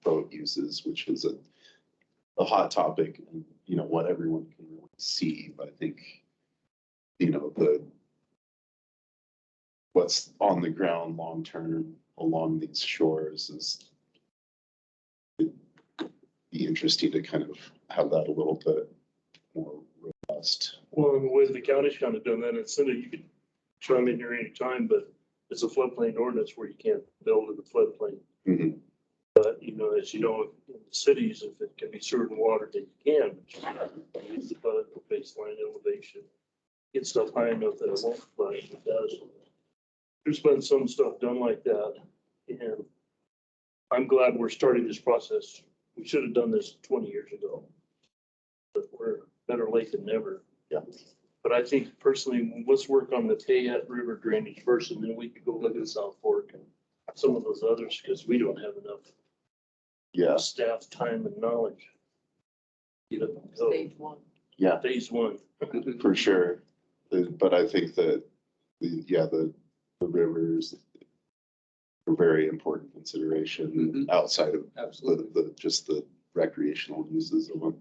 Q: boat uses, which is a hot topic and, what everyone can really see. But I think, what's on the ground long-term along these shores is be interesting to kind of have that a little bit more robust.
D: Well, and the way the county's kind of done that, and Cindy, you could chime in here anytime, but it's a floodplain ordinance where you can't build in the floodplain.
Q: Mm-hmm.
D: But, as you know, in the cities, if it can be certain water, then you can. Use the baseline elevation. Get stuff high enough that it won't flood, if it does. There's been some stuff done like that, and I'm glad we're starting this process. We should have done this 20 years ago. But we're better late than never.
Q: Yeah.
D: But I think personally, let's work on the Payette River drainage first, and then we could go look at South Fork and some of those others, because we don't have enough staff, time, and knowledge.
N: Stage one.
Q: Yeah.
D: Phase one.
Q: For sure. But I think that, the rivers are a very important consideration outside of just the recreational uses of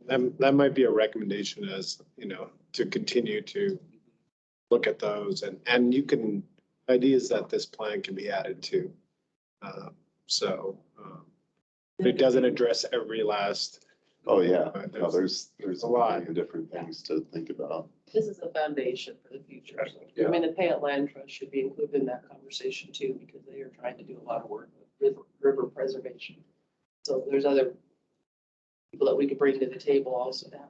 Q: them.
C: That might be a recommendation as, to continue to look at those and ideas that this plan can be added to. If it doesn't address every last.
Q: Oh, yeah. No, there's
C: a lot
Q: of different things to think about.
N: This is a foundation for the future.
Q: Yeah.
N: I mean, the Payette Land Trust should be included in that conversation too, because they are trying to do a lot of work with river preservation. So there's other people that we could bring to the table also now.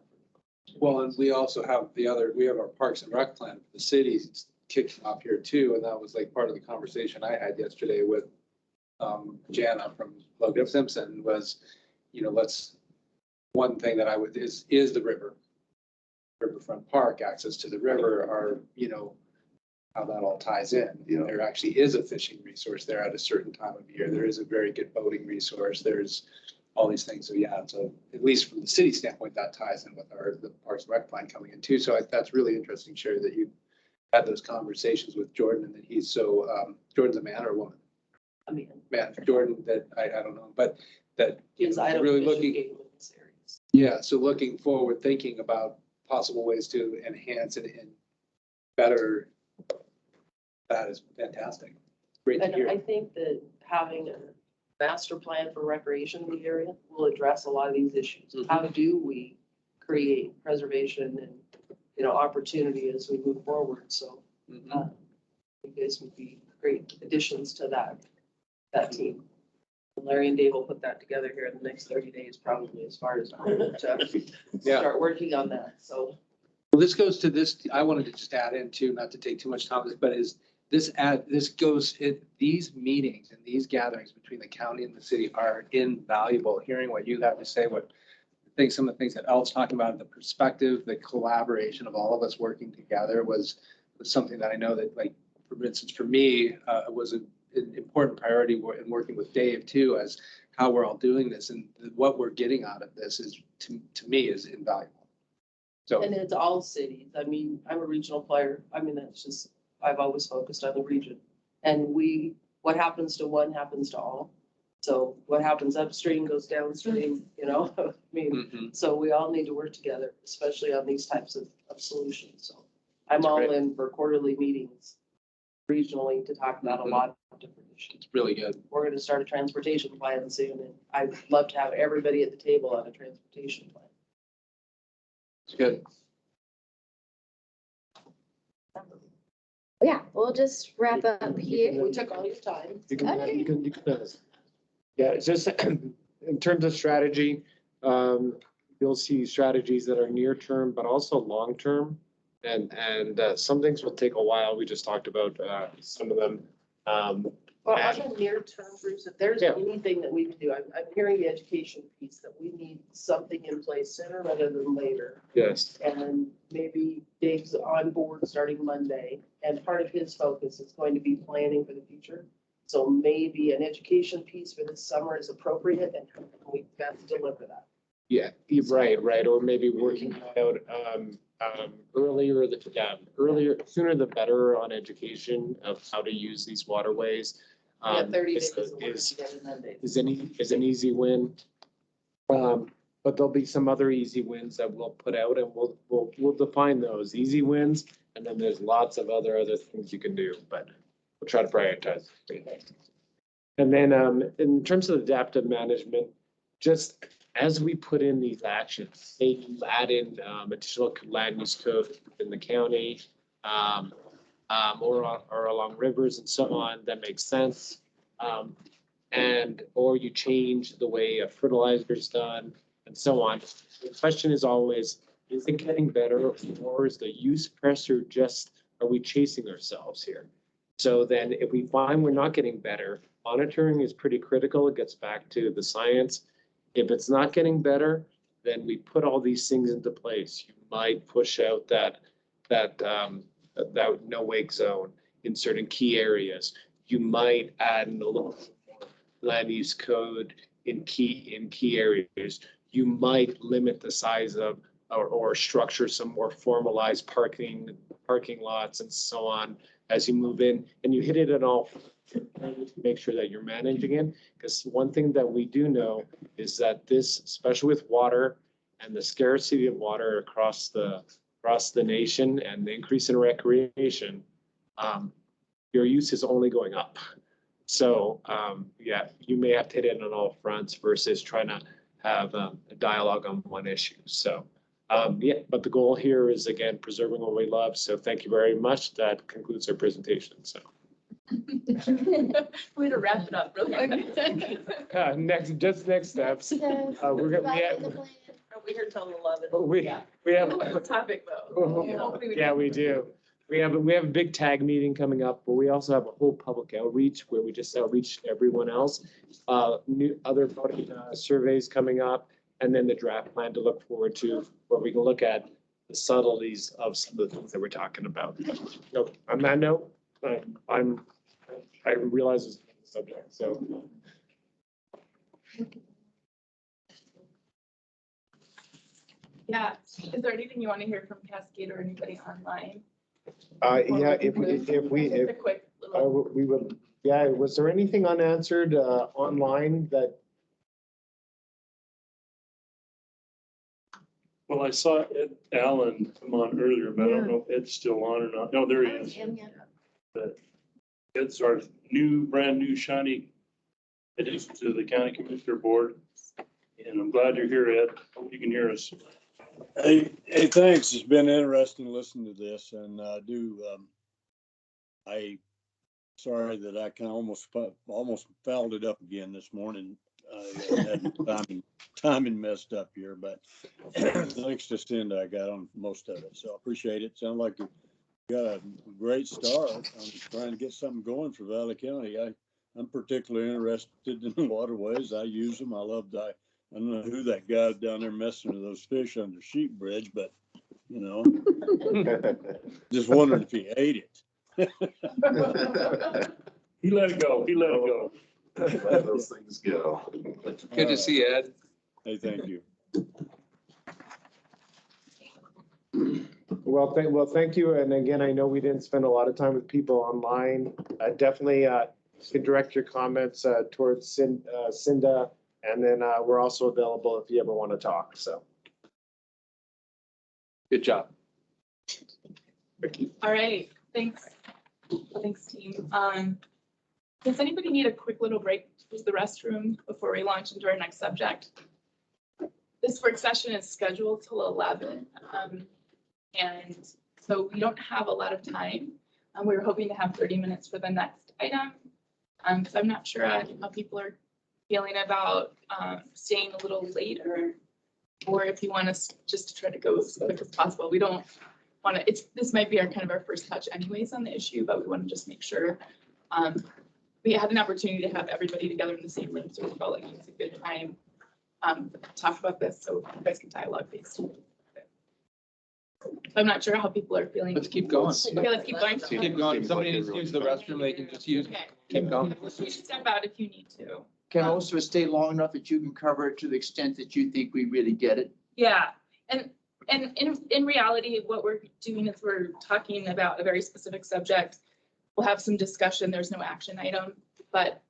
F: Well, and we also have we have our Parks and Rec plan for the city kicking off here too. And that was like part of the conversation I had yesterday with Jana from Logan Simpson was, one thing that I would, is the river. Riverfront Park, access to the river are, how that all ties in. There actually is a fishing resource there at a certain time of year. There is a very good boating resource. There's all these things. So yeah, so at least from the city standpoint, that ties in with the Parks and Rec plan coming in too. So that's really interesting, Sherry, that you had those conversations with Jordan and that he's so, Jordan's a man or a woman?
N: I mean,
F: Man, Jordan, that I don't know, but that
N: I don't
F: really
N: fish
F: looking.
N: game in this area.
F: Yeah, so looking forward, thinking about possible ways to enhance it and better. That is fantastic. Great to
N: And I
F: hear.
N: think that having a master plan for recreation in the area will address a lot of these issues.
F: Mhm.
N: How do we create preservation and, opportunity as we move forward? So,
F: Mhm.
N: you guys would be great additions to that team. Larry and Dave will put that together here in the next 30 days, probably, as far as to
F: Yeah.
N: start working on that. So
F: Well, this goes to this, I wanted to just add in too, not to take too much time, but these meetings and these gatherings between the county and the city are invaluable. Hearing what you have to say, some of the things that Elle's talking about, the perspective, the collaboration of all of us working together was something that I know that, like, for instance, for me, was an important priority in working with Dave too, as how we're all doing this and what we're getting out of this is, to me, is invaluable. So.
N: and it's all cities. I mean, I'm a regional player. I mean, that's just, I've always focused on the region. And what happens to one happens to all. So what happens upstream goes downstream, I mean,
F: Mhm.
N: so we all need to work together, especially on these types of solutions. So I'm all
F: great.
N: in for quarterly meetings regionally to talk about a lot of different issues.
F: It's really good.
N: We're going to start a transportation plan soon, and I'd love to have everybody at the table on a transportation plan.
F: It's good.
B: Yeah, we'll just wrap up here.
N: We took all your time.
C: You can, yeah, it's just in terms of strategy, you'll see strategies that are near term, but also long term. And some things will take a while. We just talked about some of them.
N: Well, on the near term, Bruce, if there's
C: Yeah.
N: anything that we can do, I'm hearing the education piece, that we need something in place sooner rather than later.
C: Yes.
N: And then maybe Dave's on board starting Monday, and part of his focus is going to be planning for the future. So maybe an education piece for this summer is appropriate, and how can we best deliver that?
C: Yeah, right. Or maybe working out earlier, sooner the better on education of how to use these waterways.
N: Yeah, 30 days
C: is an easy win. But there'll be some other easy wins that we'll put out, and we'll define those easy wins. And then there's lots of other things you can do, but we'll try to prioritize. And then in terms of adaptive management, just as we put in these actions, say you add in additional land use code in the county, or along rivers and so on, that makes sense. Or you change the way a fertilizer is done and so on. The question is always, is it getting better, or is the use pressure are we chasing ourselves here? So then if we find we're not getting better, monitoring is pretty critical. It gets back to the science. If it's not getting better, then we put all these things into place. You might push out that no wake zone in certain key areas. You might add a little more land use code in key areas. You might limit the size of or structure some more formalized parking lots and so on as you move in, and you hit it at all. Make sure that you're managing it, because one thing that we do know is that this, especially with water and the scarcity of water across the nation and the increase in recreation, your use is only going up. So yeah, you may have to hit it on all fronts versus trying to have a dialogue on one issue. So yeah, but the goal here is, again, preserving what we love. So thank you very much. That concludes our presentation. So.
N: Way to wrap it up, really.
C: Next steps. We're gonna,
N: Are we here till 11?
C: we have.
N: Topic though.
C: Yeah, we do. We have a big tag meeting coming up, but we also have a whole public outreach where we just outreach everyone else. New other voting surveys coming up, and then the draft plan to look forward to, where we can look at the subtleties of some of the things that we're talking about. So on that note, I realize it's a subject, so.
E: Yeah, is there anything you want to hear from Cascade or anybody online?
C: Yeah, if
E: Just a quick little.
C: we would, yeah, was there anything unanswered online that?
D: Well, I saw Ed Allen come on earlier, but I don't know if Ed's still on or not. No, there he is. But Ed's our brand new shiny addition to the county commissioner board. And I'm glad you're here, Ed. Hope you can hear us.
S: Hey, thanks. It's been interesting listening to this, and sorry that I kind of almost fouled it up again this morning. I had timing messed up here, but thanks to Cinda, I got on most of it, so I appreciate it. Sounds like you got a great start. I'm trying to get something going for Valley County. I'm particularly interested in the waterways. I use them. I don't know who that guy down there messing with those fish under Sheep Bridge, but you know, just wondering if he ate it.
D: He let it go.
Q: Let those things go.
F: Good to see you, Ed.
S: Hey, thank you.
C: Well, thank you. And again, I know we didn't spend a lot of time with people online. Definitely you can direct your comments towards Cinda. And then we're also available if you ever want to talk, so.
F: Good job.
E: All right, thanks. Thanks, team. Does anybody need a quick little break to use the restroom before we launch into our next subject? This work session is scheduled till 11. And so we don't have a lot of time. We were hoping to have 30 minutes for the next item. Because I'm not sure how people are feeling about staying a little later, or if you want us just to try to go as quick as possible. We don't want to, this might be our first touch anyways on the issue, but we want to just make sure we had an opportunity to have everybody together in the same room, so we felt like it was a good time to talk about this, so you guys can dialogue based. I'm not sure how people are feeling.
F: Let's keep going.
E: Okay, let's keep going.
F: Keep going. If somebody needs to use the restroom, they can just use it. Keep going.
E: You should step out if you need to.
H: Can most of us stay long enough that you can cover it to the extent that you think we really get it?
E: Yeah, and in reality, what we're doing is we're talking about a very specific subject. We'll have some discussion. There's no action item, but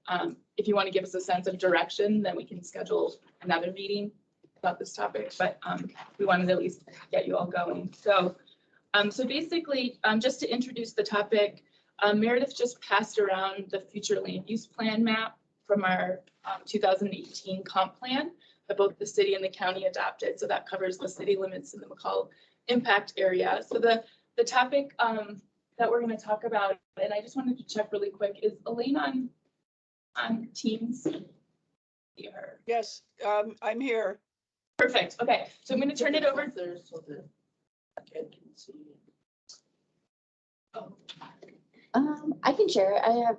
E: if you want to give us a sense of direction, then we can schedule another meeting about this topic. But we wanted to at least get you all going. So, so basically, just to introduce the topic, Meredith just passed around the future land use plan map from our 2018 comp plan that both the city and the county adopted. So that covers the city limits in the McCall impact area. So the topic that we're going to talk about, and I just wanted to check really quick, is Elaine on Teams?
T: Yes, I'm here.
E: Perfect. Okay, so I'm going to turn it over.
B: I can share it. I have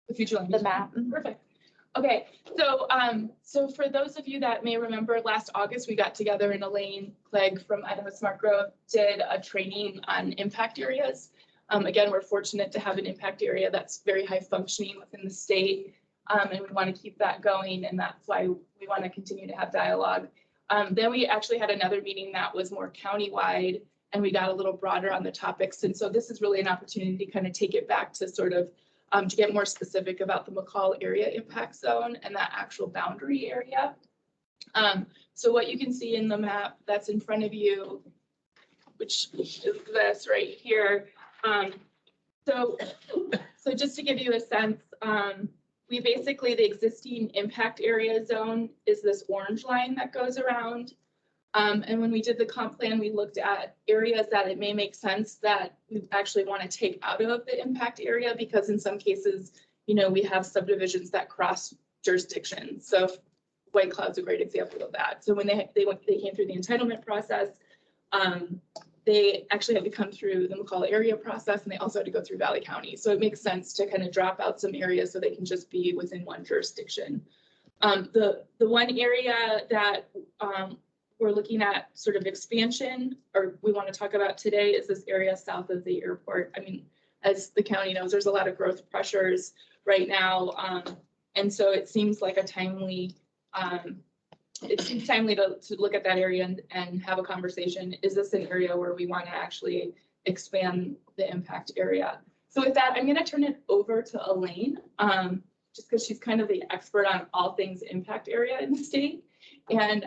E: the future land
B: the
E: use
B: map.
E: Perfect. Okay, so so for those of you that may remember, last August we got together and Elaine Clegg from Idaho Smart Growth did a training on impact areas. Again, we're fortunate to have an impact area that's very high functioning within the state, and we want to keep that going, and that's why we want to continue to have dialogue. Then we actually had another meeting that was more countywide, and we got a little broader on the topics. And so this is really an opportunity to kind of take it back to sort of to get more specific about the McCall area impact zone and that actual boundary area. So what you can see in the map that's in front of you, which is this right here. So just to give you a sense, we basically, the existing impact area zone is this orange line that goes around. And when we did the comp plan, we looked at areas that it may make sense that we actually want to take out of the impact area, because in some cases, you know, we have subdivisions that cross jurisdictions. So White Cloud's a great example of that. So when they came through the entitlement process, they actually had to come through the McCall area process, and they also had to go through Valley County. So it makes sense to kind of drop out some areas so they can just be within one jurisdiction. The one area that we're looking at sort of expansion, or we want to talk about today, is this area south of the airport. I mean, as the county knows, there's a lot of growth pressures right now. And so it seems like a timely, to look at that area and have a conversation. Is this an area where we want to actually expand the impact area? So with that, I'm going to turn it over to Elaine, just because she's kind of the expert on all things impact area in the state. And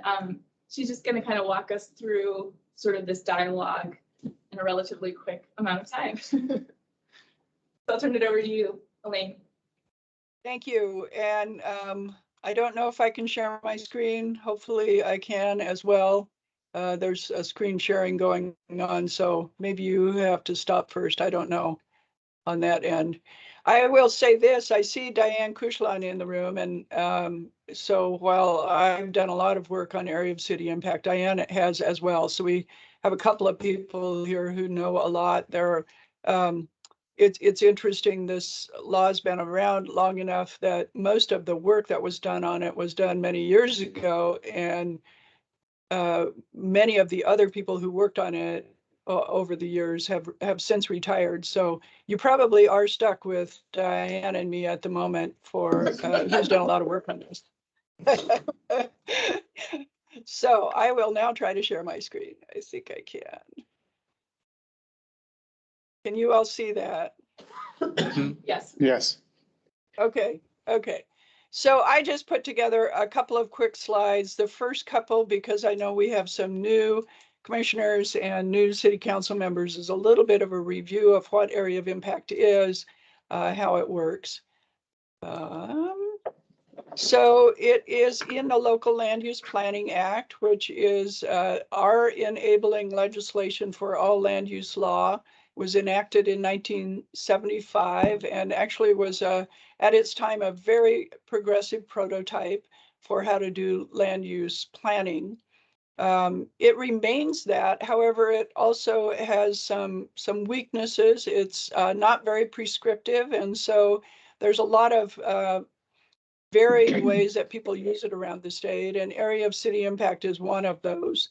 E: she's just going to kind of walk us through sort of this dialogue in a relatively quick amount of time. So I'll turn it over to you, Elaine.
T: Thank you. And I don't know if I can share my screen. Hopefully I can as well. There's a screen sharing going on, so maybe you have to stop first. I don't know on that end. I will say this, I see Diane Kushlan in the room, and so while I've done a lot of work on area of city impact, Diane has as well. So we have a couple of people here who know a lot. It's interesting, this law's been around long enough that most of the work that was done on it was done many years ago, and many of the other people who worked on it over the years have since retired. So you probably are stuck with Diane and me at the moment for who's done a lot of work on this. So I will now try to share my screen. I think I can. Can you all see that?
E: Yes.
C: Yes.
T: Okay. So I just put together a couple of quick slides. The first couple, because I know we have some new commissioners and new city council members, is a little bit of a review of what area of impact is, how it works. So it is in the Local Land Use Planning Act, which is our enabling legislation for all land use law. Was enacted in 1975 and actually was at its time a very progressive prototype for how to do land use planning. It remains that, however, it also has some weaknesses. It's not very prescriptive, and so there's a lot of varying ways that people use it around the state, and area of city impact is one of those.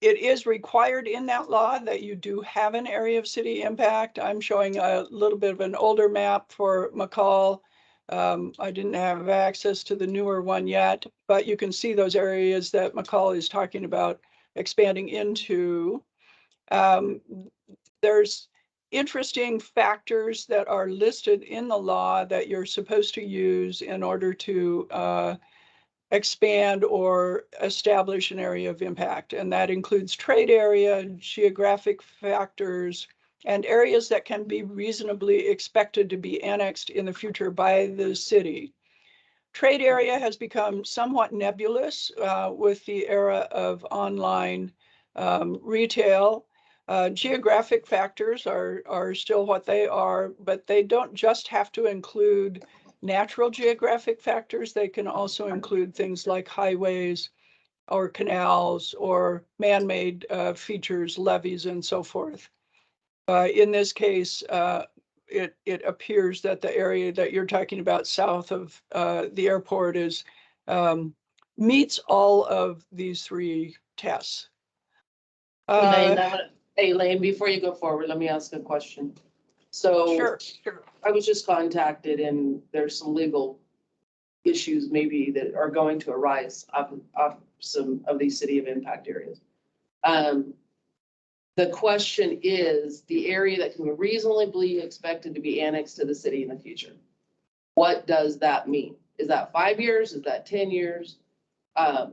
T: It is required in that law that you do have an area of city impact. I'm showing a little bit of an older map for McCall. I didn't have access to the newer one yet, but you can see those areas that McCall is talking about expanding into. There's interesting factors that are listed in the law that you're supposed to use in order to expand or establish an area of impact. And that includes trade area, geographic factors, and areas that can be reasonably expected to be annexed in the future by the city. Trade area has become somewhat nebulous with the era of online retail. Geographic factors are still what they are, but they don't just have to include natural geographic factors. They can also include things like highways or canals or man-made features, levees, and so forth. In this case, it appears that the area that you're talking about south of the airport is meets all of these three tests.
N: Elaine, before you go forward, let me ask a question. So
T: Sure.
N: I was just contacted and there's some legal issues maybe that are going to arise off some of these city of impact areas. The question is the area that can reasonably be expected to be annexed to the city in the future. What does that mean? Is that 5 years? Is that 10 years? I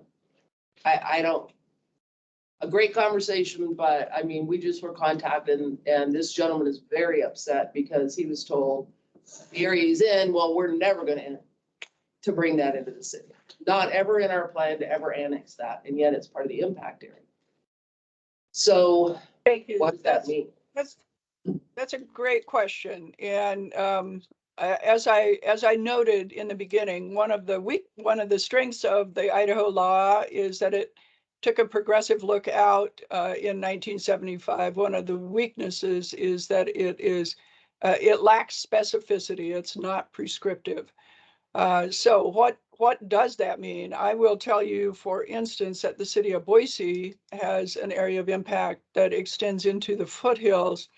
N: don't, a great conversation, but I mean, we just were contacted and this gentleman is very upset because he was told the area he's in, well, we're never going to bring that into the city. Not ever in our plan to ever annex that. And yet it's part of the impact area. So
T: thank you.
N: What does that mean?
T: That's a great question. And as I noted in the beginning, one of the strengths of the Idaho law is that took a progressive look out in 1975. One of the weaknesses is that it lacks specificity. It's not prescriptive. So what does that mean? I will tell you, for instance, that the city of Boise has an area of impact that extends into the foothills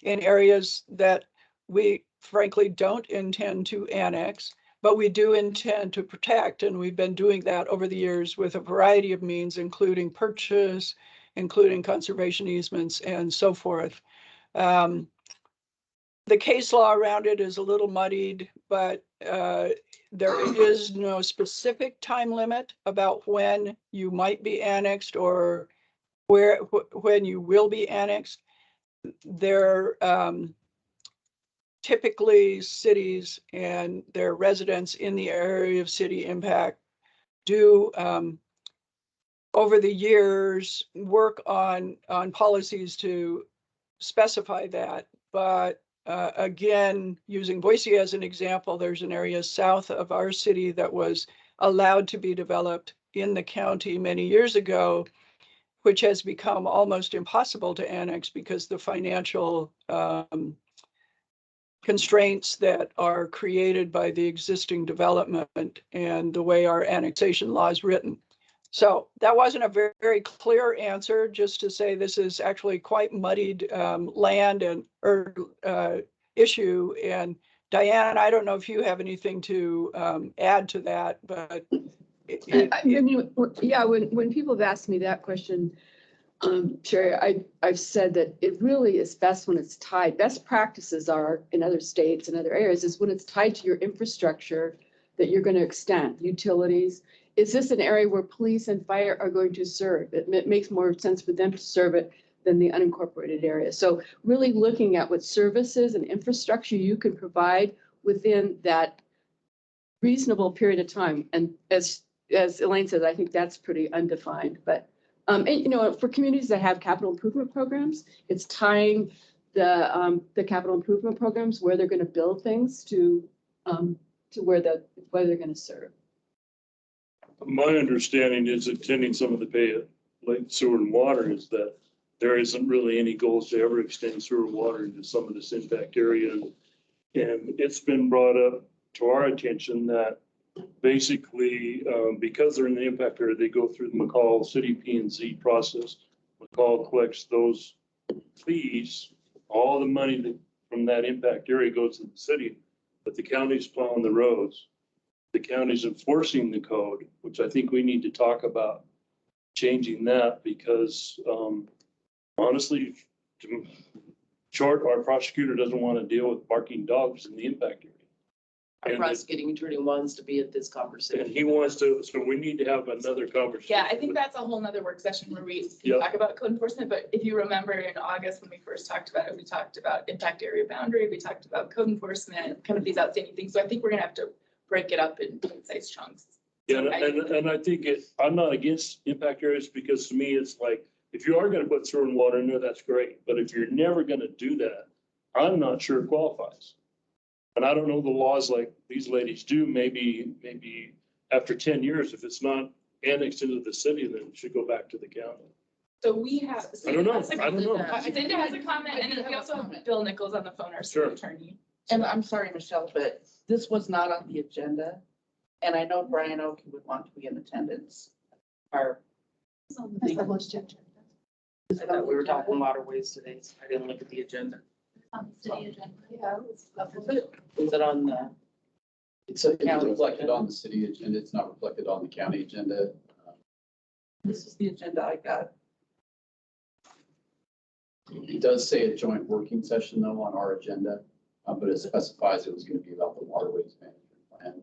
T: in areas that we frankly don't intend to annex, but we do intend to protect. And we've been doing that over the years with a variety of means, including purchase, including conservation easements, and so forth. The case law around it is a little muddied, but there is no specific time limit about when you might be annexed or when you will be annexed. There typically cities and their residents in the area of city impact do over the years work on policies to specify that. But again, using Boise as an example, there's an area south of our city that was allowed to be developed in the county many years ago, which has become almost impossible to annex because the financial constraints that are created by the existing development and the way our annexation law is written. So that wasn't a very, very clear answer, just to say this is actually quite muddied land and issue. And Diane, I don't know if you have anything to add to that, but
P: I mean, yeah, when people have asked me that question, Sherry, I've said that it really is best when it's tied. Best practices are in other states and other areas is when it's tied to your infrastructure that you're going to extend, utilities. Is this an area where police and fire are going to serve? It makes more sense for them to serve it than the unincorporated area. So really looking at what services and infrastructure you can provide within that reasonable period of time. And as Elaine says, I think that's pretty undefined. But and, you know, for communities that have capital improvement programs, it's tying the capital improvement programs where they're going to build things to where they're going to serve.
D: My understanding is attending some of the pay lake sewer and water is that there isn't really any goals to ever extend sewer and water into some of this impact area. And it's been brought up to our attention that basically, because they're in the impact area, they go through the McCall City P&Z process. McCall collects those fees, all the money from that impact area goes to the city, but the county's plowing the roads. The county's enforcing the code, which I think we need to talk about changing that because honestly, our prosecutor doesn't want to deal with barking dogs in the impact area.
N: Our prosecuting attorney wants to be at this conversation.
D: And he wants to, so we need to have another conversation.
E: Yeah, I think that's a whole nother work session where we can talk about code enforcement. But if you remember in August, when we first talked about it, we talked about impact area boundary, we talked about code enforcement, kind of these outstanding things. So I think we're gonna have to break it up in size chunks.
D: Yeah, and I think I'm not against impact areas because to me, it's like, if you are gonna put sewer and water in there, that's great. But if you're never gonna do that, I'm not sure it qualifies. And I don't know the laws like these ladies do. Maybe after 10 years, if it's not annexed into the city, then it should go back to the county.
E: So we have.
D: I don't know.
E: Cindy has a comment, and then we also have Bill Nichols on the phone, our city attorney.
N: And I'm sorry, Michelle, but this was not on the agenda. And I know Brian Oakey would want to be in attendance. I thought we were talking waterways today, so I didn't look at the agenda.
R: On the city agenda.
N: Is it on the?
A: It's reflected on the city agenda. It's not reflected on the county agenda.
N: This is the agenda I got.
A: It does say a joint working session though on our agenda, but it specifies it was going to be about the waterways management plan.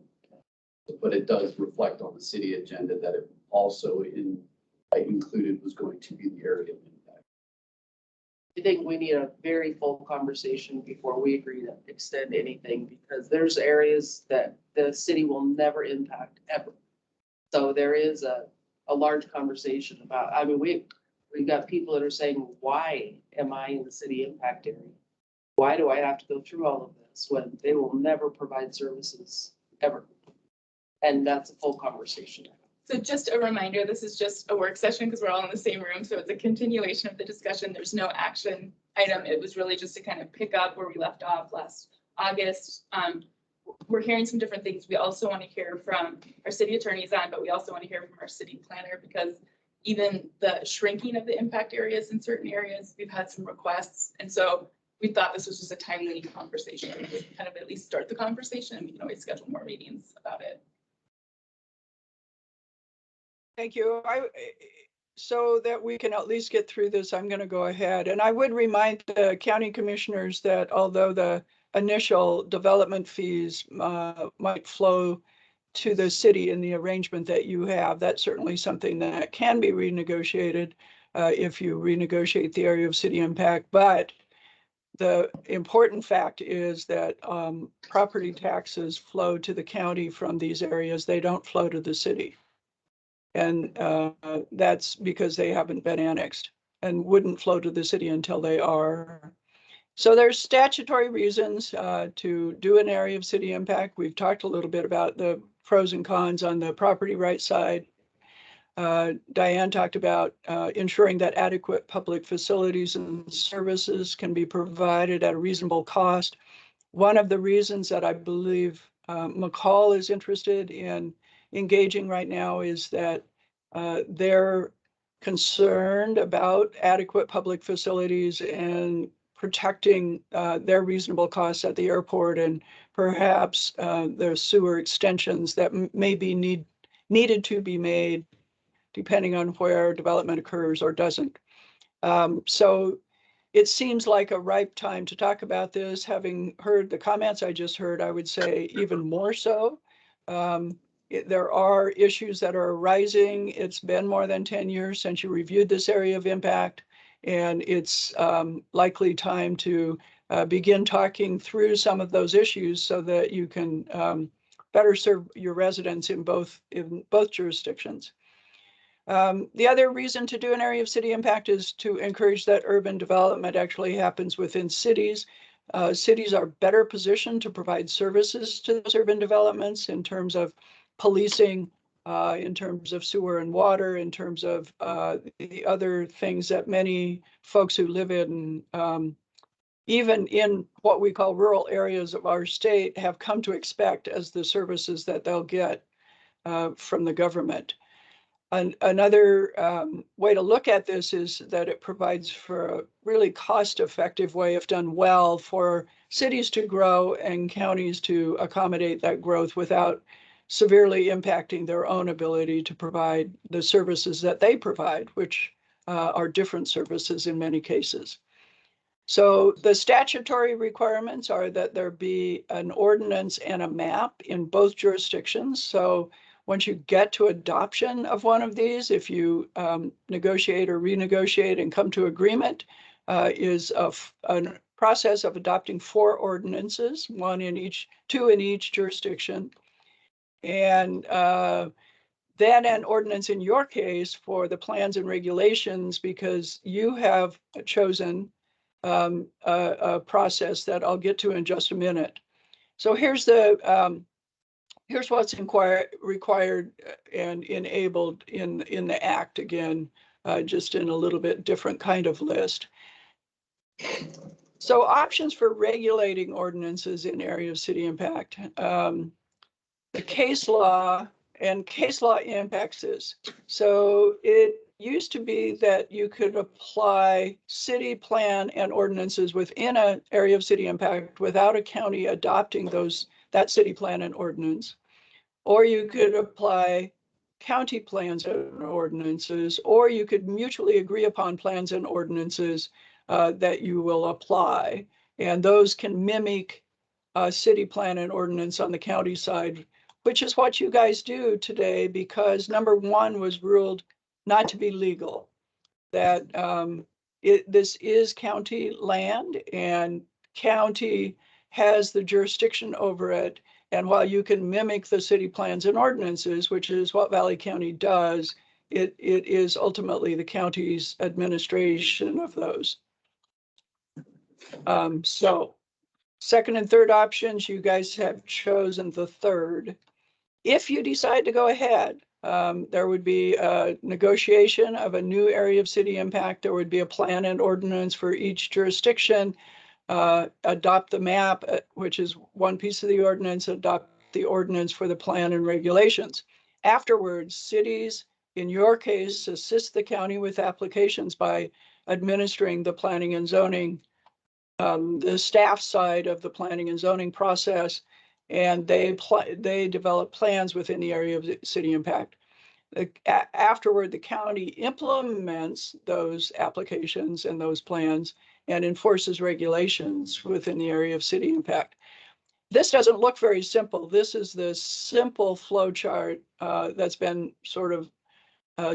A: But it does reflect on the city agenda that it also included was going to be the area of impact.
N: I think we need a very full conversation before we agree to extend anything because there's areas that the city will never impact ever. So there is a large conversation about, I mean, we've got people that are saying, why am I in the city impact area? Why do I have to go through all of this when they will never provide services ever? And that's a full conversation.
E: So just a reminder, this is just a work session because we're all in the same room. So it's a continuation of the discussion. There's no action item. It was really just to kind of pick up where we left off last August. We're hearing some different things. We also want to hear from our city attorneys on, but we also want to hear from our city planner because even the shrinking of the impact areas in certain areas, we've had some requests. And so we thought this was just a timely conversation, kind of at least start the conversation, and we can always schedule more meetings about it.
T: Thank you. So that we can at least get through this, I'm going to go ahead. And I would remind the county commissioners that although the initial development fees might flow to the city in the arrangement that you have, that's certainly something that can be renegotiated if you renegotiate the area of city impact. But the important fact is that property taxes flow to the county from these areas. They don't flow to the city. And that's because they haven't been annexed and wouldn't flow to the city until they are. So there's statutory reasons to do an area of city impact. We've talked a little bit about the pros and cons on the property right side. Diane talked about ensuring that adequate public facilities and services can be provided at a reasonable cost. One of the reasons that I believe McCall is interested in engaging right now is that they're concerned about adequate public facilities and protecting their reasonable costs at the airport and perhaps the sewer extensions that may be needed to be made depending on where development occurs or doesn't. So it seems like a ripe time to talk about this. Having heard the comments I just heard, I would say even more so. There are issues that are arising. It's been more than 10 years since you reviewed this area of impact, and it's likely time to begin talking through some of those issues so that you can better serve your residents in both jurisdictions. The other reason to do an area of city impact is to encourage that urban development actually happens within cities. Cities are better positioned to provide services to those urban developments in terms of policing, in terms of sewer and water, in terms of the other things that many folks who live in, even in what we call rural areas of our state, have come to expect as the services that they'll get from the government. Another way to look at this is that it provides for a really cost-effective way, if done well, for cities to grow and counties to accommodate that growth without severely impacting their own ability to provide the services that they provide, which are different services in many cases. So the statutory requirements are that there be an ordinance and a map in both jurisdictions. So once you get to adoption of one of these, if you negotiate or renegotiate and come to agreement, is a process of adopting 4 ordinances, 2 in each jurisdiction. And then an ordinance in your case for the plans and regulations, because you have chosen a process that I'll get to in just a minute. So here's what's required and enabled in the Act, again, just in a little bit different kind of list. So options for regulating ordinances in area of city impact. The case law impacts this. So it used to be that you could apply city plan and ordinances within an area of city impact without a county adopting that city plan and ordinance. Or you could apply county plans and ordinances, or you could mutually agree upon plans and ordinances that you will apply. And those can mimic a city plan and ordinance on the county side, which is what you guys do today, because number 1 was ruled not to be legal, that this is county land and county has the jurisdiction over it. And while you can mimic the city plans and ordinances, which is what Valley County does, it is ultimately the county's administration of those. So second and third options, you guys have chosen the third. If you decide to go ahead, There would be a negotiation of a new area of city impact. There would be a plan and ordinance for each jurisdiction. Adopt the map, which is one piece of the ordinance, adopt the ordinance for the plan and regulations. Afterwards, cities, in your case, assist the county with applications by administering the planning and zoning, the staff side of the planning and zoning process, and they develop plans within the area of city impact. Afterward, the county implements those applications and those plans and enforces regulations within the area of city impact. This doesn't look very simple. This is the simple flow chart that's been sort of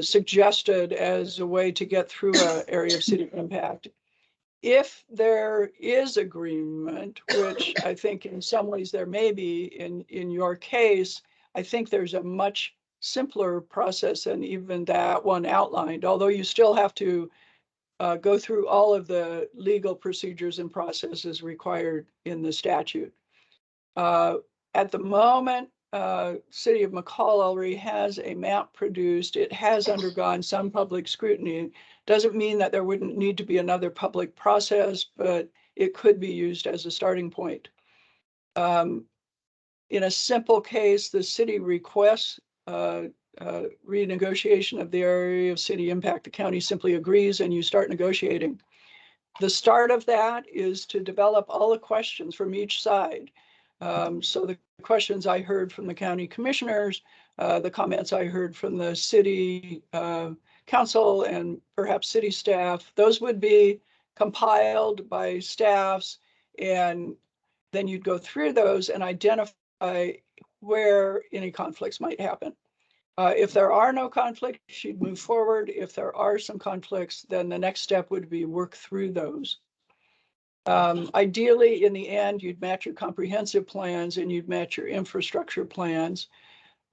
T: suggested as a way to get through an area of city impact. If there is agreement, which I think in some ways there may be in your case, I think there's a much simpler process than even that one outlined, although you still have to go through all of the legal procedures and processes required in the statute. At the moment, City of McCall already has a map produced. It has undergone some public scrutiny. Doesn't mean that there wouldn't need to be another public process, but it could be used as a starting point. In a simple case, the city requests renegotiation of the area of city impact. The county simply agrees and you start negotiating. The start of that is to develop all the questions from each side. So the questions I heard from the county commissioners, the comments I heard from the city council and perhaps city staff, those would be compiled by staffs, and then you'd go through those and identify where any conflicts might happen. If there are no conflicts, you'd move forward. If there are some conflicts, then the next step would be work through those. Ideally, in the end, you'd match your comprehensive plans and you'd match your infrastructure plans.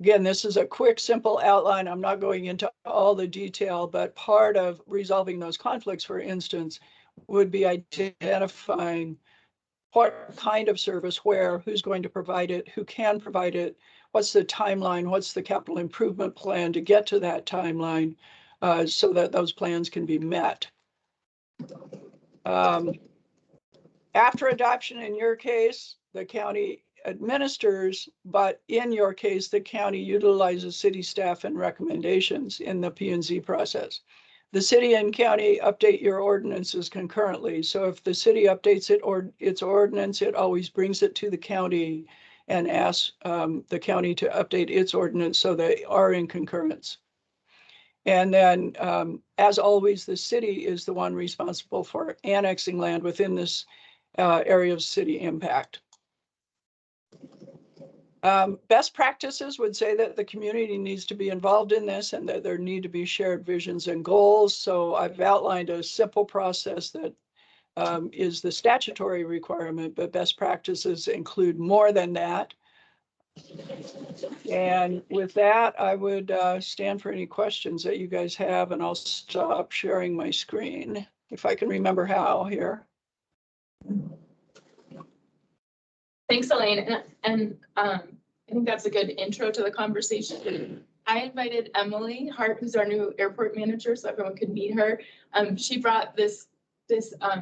T: Again, this is a quick, simple outline. I'm not going into all the detail, but part of resolving those conflicts, for instance, would be identifying what kind of service, where, who's going to provide it, who can provide it, what's the timeline, what's the capital improvement plan to get to that timeline, so that those plans can be met. After adoption, in your case, the county administers, but in your case, the county utilizes city staff and recommendations in the P&Z process. The city and county update your ordinances concurrently. So if the city updates it or its ordinance, it always brings it to the county and asks the county to update its ordinance so they are in concurrence. And then, as always, the city is the one responsible for annexing land within this area of city impact. Best practices would say that the community needs to be involved in this and that there need to be shared visions and goals. So I've outlined a simple process that is the statutory requirement, but best practices include more than that. And with that, I would stand for any questions that you guys have, and I'll stop sharing my screen if I can remember how here.
E: Thanks, Elaine. And I think that's a good intro to the conversation. I invited Emily Hart, who's our new airport manager, so everyone could meet her. She brought this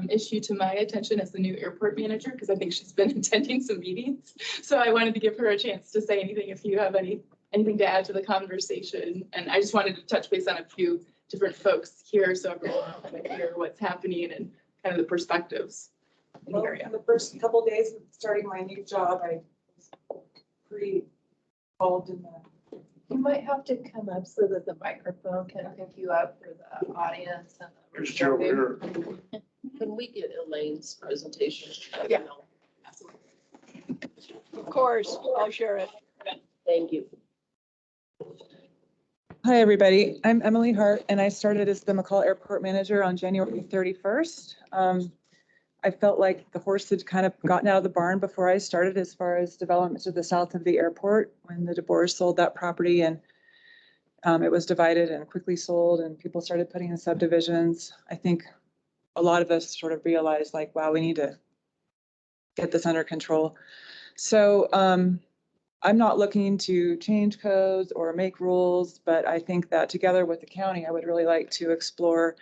E: issue to my attention as the new airport manager, because I think she's been attending some meetings. So I wanted to give her a chance to say anything if you have anything to add to the conversation. And I just wanted to touch base on a few different folks here so everyone can hear what's happening and kind of the perspectives in the area.
U: In the first couple of days of starting my new job, I was pretty involved in that.
N: You might have to come up so that the microphone can pick you up for the audience. And
D: Here's Joe here.
N: Can we get Elaine's presentation?
E: Yeah.
T: Of course, I'll share it.
N: Thank you.
U: Hi, everybody. I'm Emily Hart, and I started as the McCall Airport Manager on January 31st. I felt like the horse had kind of gotten out of the barn before I started as far as development to the south of the airport when the DeBoers sold that property, and it was divided and quickly sold and people started putting in subdivisions. I think a lot of us sort of realized like, wow, we need to get this under control. So I'm not looking to change codes or make rules, but I think that together with the county, I would really like to explore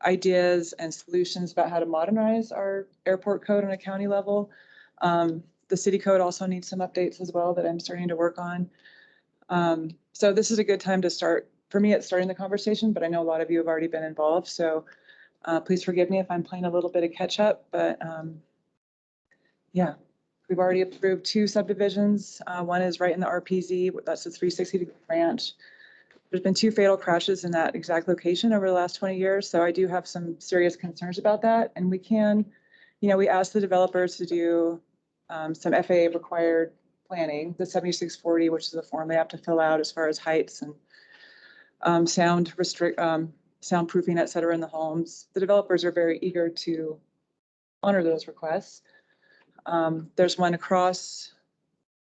U: ideas and solutions about how to modernize our airport code on a county level. The city code also needs some updates as well that I'm starting to work on. So this is a good time to start. For me, it's starting the conversation, but I know a lot of you have already been involved. So please forgive me if I'm playing a little bit of catch up, but yeah. We've already approved 2 subdivisions. One is right in the RPZ. That's the 360 branch. There's been 2 fatal crashes in that exact location over the last 20 years. So I do have some serious concerns about that. And we can, we asked the developers to do some FAA required planning, the 7640, which is a form they have to fill out as far as heights and soundproofing, et cetera, in the homes. The developers are very eager to honor those requests. There's one across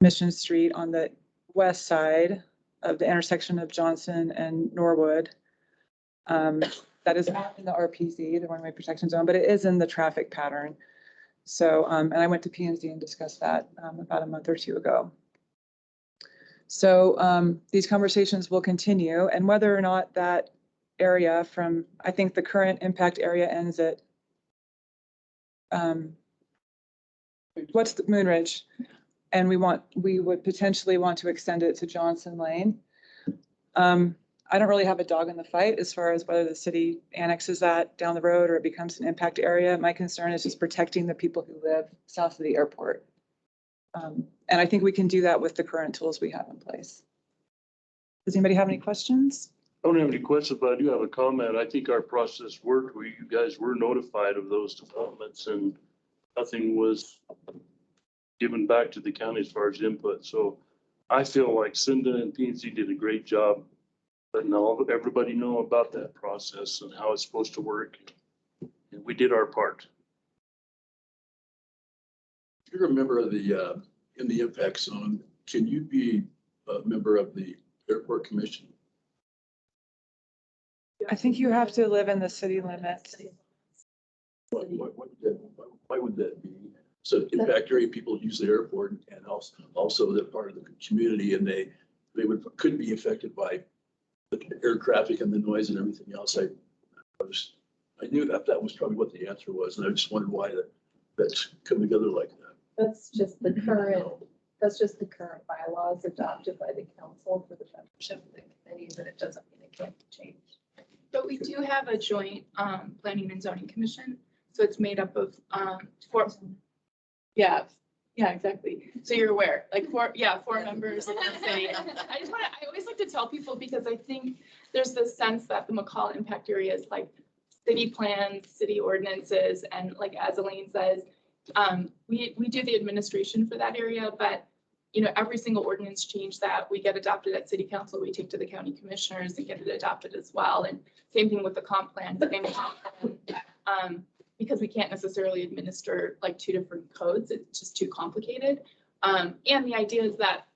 U: Mission Street on the west side of the intersection of Johnson and Norwood. That is not in the RPZ, the one-way protection zone, but it is in the traffic pattern. So, and I went to P&Z and discussed that about a month or 2 ago. So these conversations will continue, and whether or not that area from, I think the current impact area ends at what's the Moon Ridge, and we would potentially want to extend it to Johnson Lane. I don't really have a dog in the fight as far as whether the city annexes that down the road or it becomes an impact area. My concern is just protecting the people who live south of the airport. And I think we can do that with the current tools we have in place. Does anybody have any questions?
D: I don't have any questions, but I do have a comment. I think our process worked where you guys were notified of those developments and nothing was given back to the county as far as input. So I feel like Cinda and P&Z did a great job letting everybody know about that process and how it's supposed to work. And we did our part.
O: If you're a member of the, in the impact zone, can you be a member of the airport commission?
U: I think you have to live in the city limits.
O: Why would that be? So impact area people use the airport and also they're part of the community and they could be affected by the air traffic and the noise and everything else. I knew that was probably what the answer was, and I just wondered why that's come together like that.
G: That's just the current bylaws adopted by the council for the membership of the committee, but it doesn't mean it can't be changed.
E: But we do have a joint planning and zoning commission. So it's made up of 4. Yeah, exactly. So you're aware, like 4 members of the city. I always like to tell people because I think there's this sense that the McCall impact area is like city plans, city ordinances, and like as Elaine says, we do the administration for that area, but every single ordinance change that we get adopted at city council, we take to the county commissioners and get it adopted as well. And same thing with the comp plan, because we can't necessarily administer like 2 different codes. It's just too complicated. And the idea is that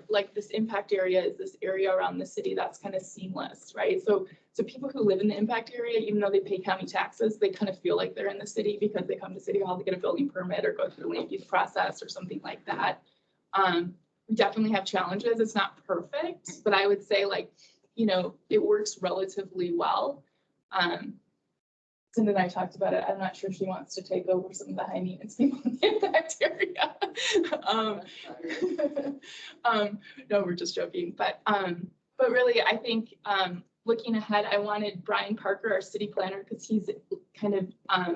E: like this impact area is this area around the city that's kind of seamless, right? So people who live in the impact area, even though they pay county taxes, they kind of feel like they're in the city because they come to City Hall to get a building permit or go through the land use process or something like that. We definitely have challenges. It's not perfect, but I would say it works relatively well. Cinda and I talked about it. I'm not sure she wants to take over some of the high maintenance people in the impact area. No, we're just joking. But really, I think looking ahead, I wanted Brian Parker, our city planner, because he's kind of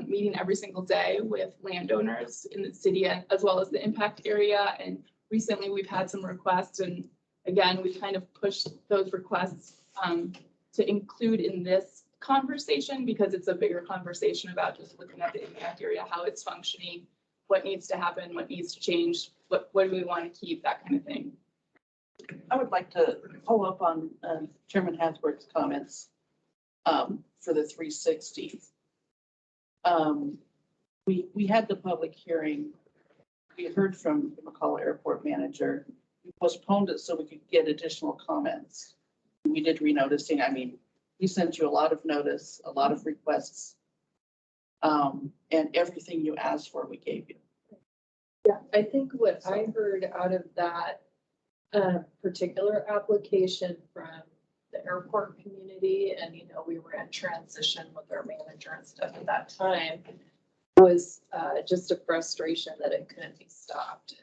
E: meeting every single day with landowners in the city as well as the impact area. And recently we've had some requests, and again, we kind of pushed those requests to include in this conversation because it's a bigger conversation about just looking at the impact area, how it's functioning, what needs to happen, what needs to change, what do we want to keep, that kind of thing.
N: I would like to follow up on Chairman Hansberg's comments for the 360. We had the public hearing. We heard from the McCall Airport manager. We postponed it so we could get additional comments. We did renoticing. I mean, we sent you a lot of notice, a lot of requests, and everything you asked for, we gave you.
G: Yeah, I think what I heard out of that particular application from the airport community, and we were in transition with our manager and stuff at that time, was just a frustration that it couldn't be stopped.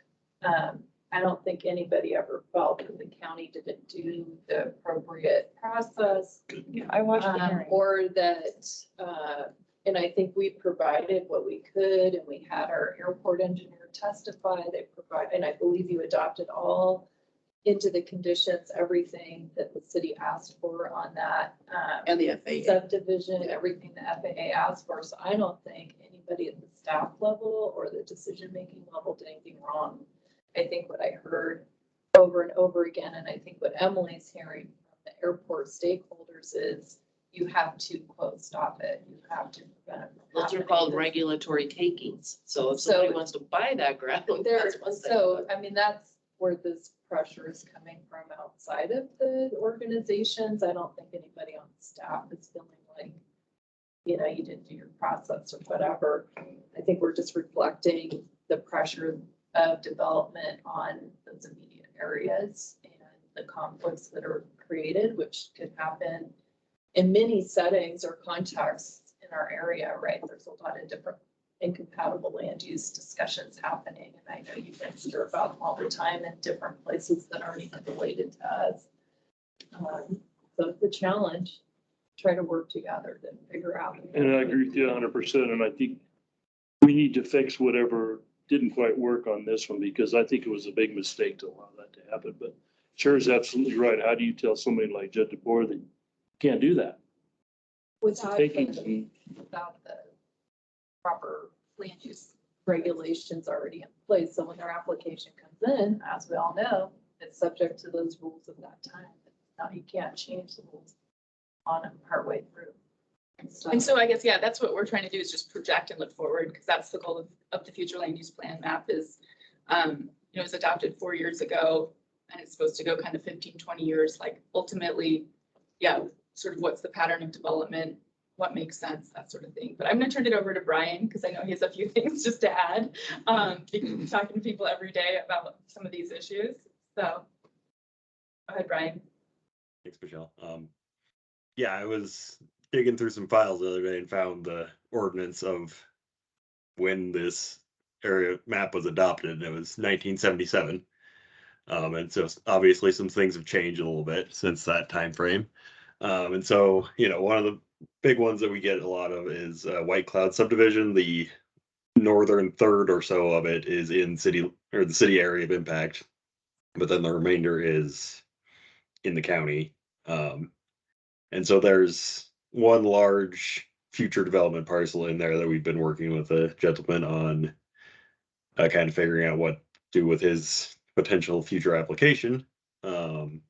G: I don't think anybody ever felt that the county didn't do the appropriate process.
U: I watched the hearing.
G: Or that, and I think we provided what we could, and we had our airport engineer testify. They provide, and I believe you adopted all into the conditions, everything that the city asked for on that.
N: And the FAA.
G: Subdivision, everything the FAA asked for. So I don't think anybody at the staff level or the decision-making level did anything wrong. I think what I heard over and over again, and I think what Emily's hearing from the airport stakeholders is you have to quote, stop it. You have to prevent it from
N: Those are
G: happening.
N: called regulatory takings. So if somebody wants to buy that ground, that's one thing.
G: So, I mean, that's where this pressure is coming from outside of the organizations. I don't think anybody on staff is feeling like, you didn't do your process or whatever. I think we're just reflecting the pressure of development on those immediate areas and the conflicts that are created, which could happen in many settings or contexts in our area, right? There's a lot of different incompatible land use discussions happening. And I know you guys hear about them all the time in different places that aren't even related to us. So it's a challenge, try to work together to figure out.
D: And I agree with you 100%. And I think we need to fix whatever didn't quite work on this one, because I think it was a big mistake to allow that to happen. But Cher is absolutely right. How do you tell somebody like Judge DeBoer that you can't do that?
G: Without
D: Taking
G: the proper land use regulations already in place. So when their application comes in, as we all know, it's subject to those rules of that time. Now you can't change the rules on it partway through.
E: And so I guess, yeah, that's what we're trying to do, is just project and look forward, because that's the goal of the future land use plan map is, it was adopted 4 years ago, and it's supposed to go kind of 15, 20 years, like ultimately, yeah, sort of what's the pattern of development, what makes sense, that sort of thing. But I'm gonna turn it over to Brian, because I know he has a few things just to add, because I'm talking to people every day about some of these issues. So go ahead, Brian.
L: Thanks, Michelle. Yeah, I was digging through some files the other day and found the ordinance of when this area map was adopted, and it was 1977. And so obviously some things have changed a little bit since that time frame. And so, one of the big ones that we get a lot of is White Cloud subdivision. The northern third or so of it is in the city area of impact, but then the remainder is in the county. And so there's one large future development parcel in there that we've been working with a gentleman on kind of figuring out what to do with his potential future application. And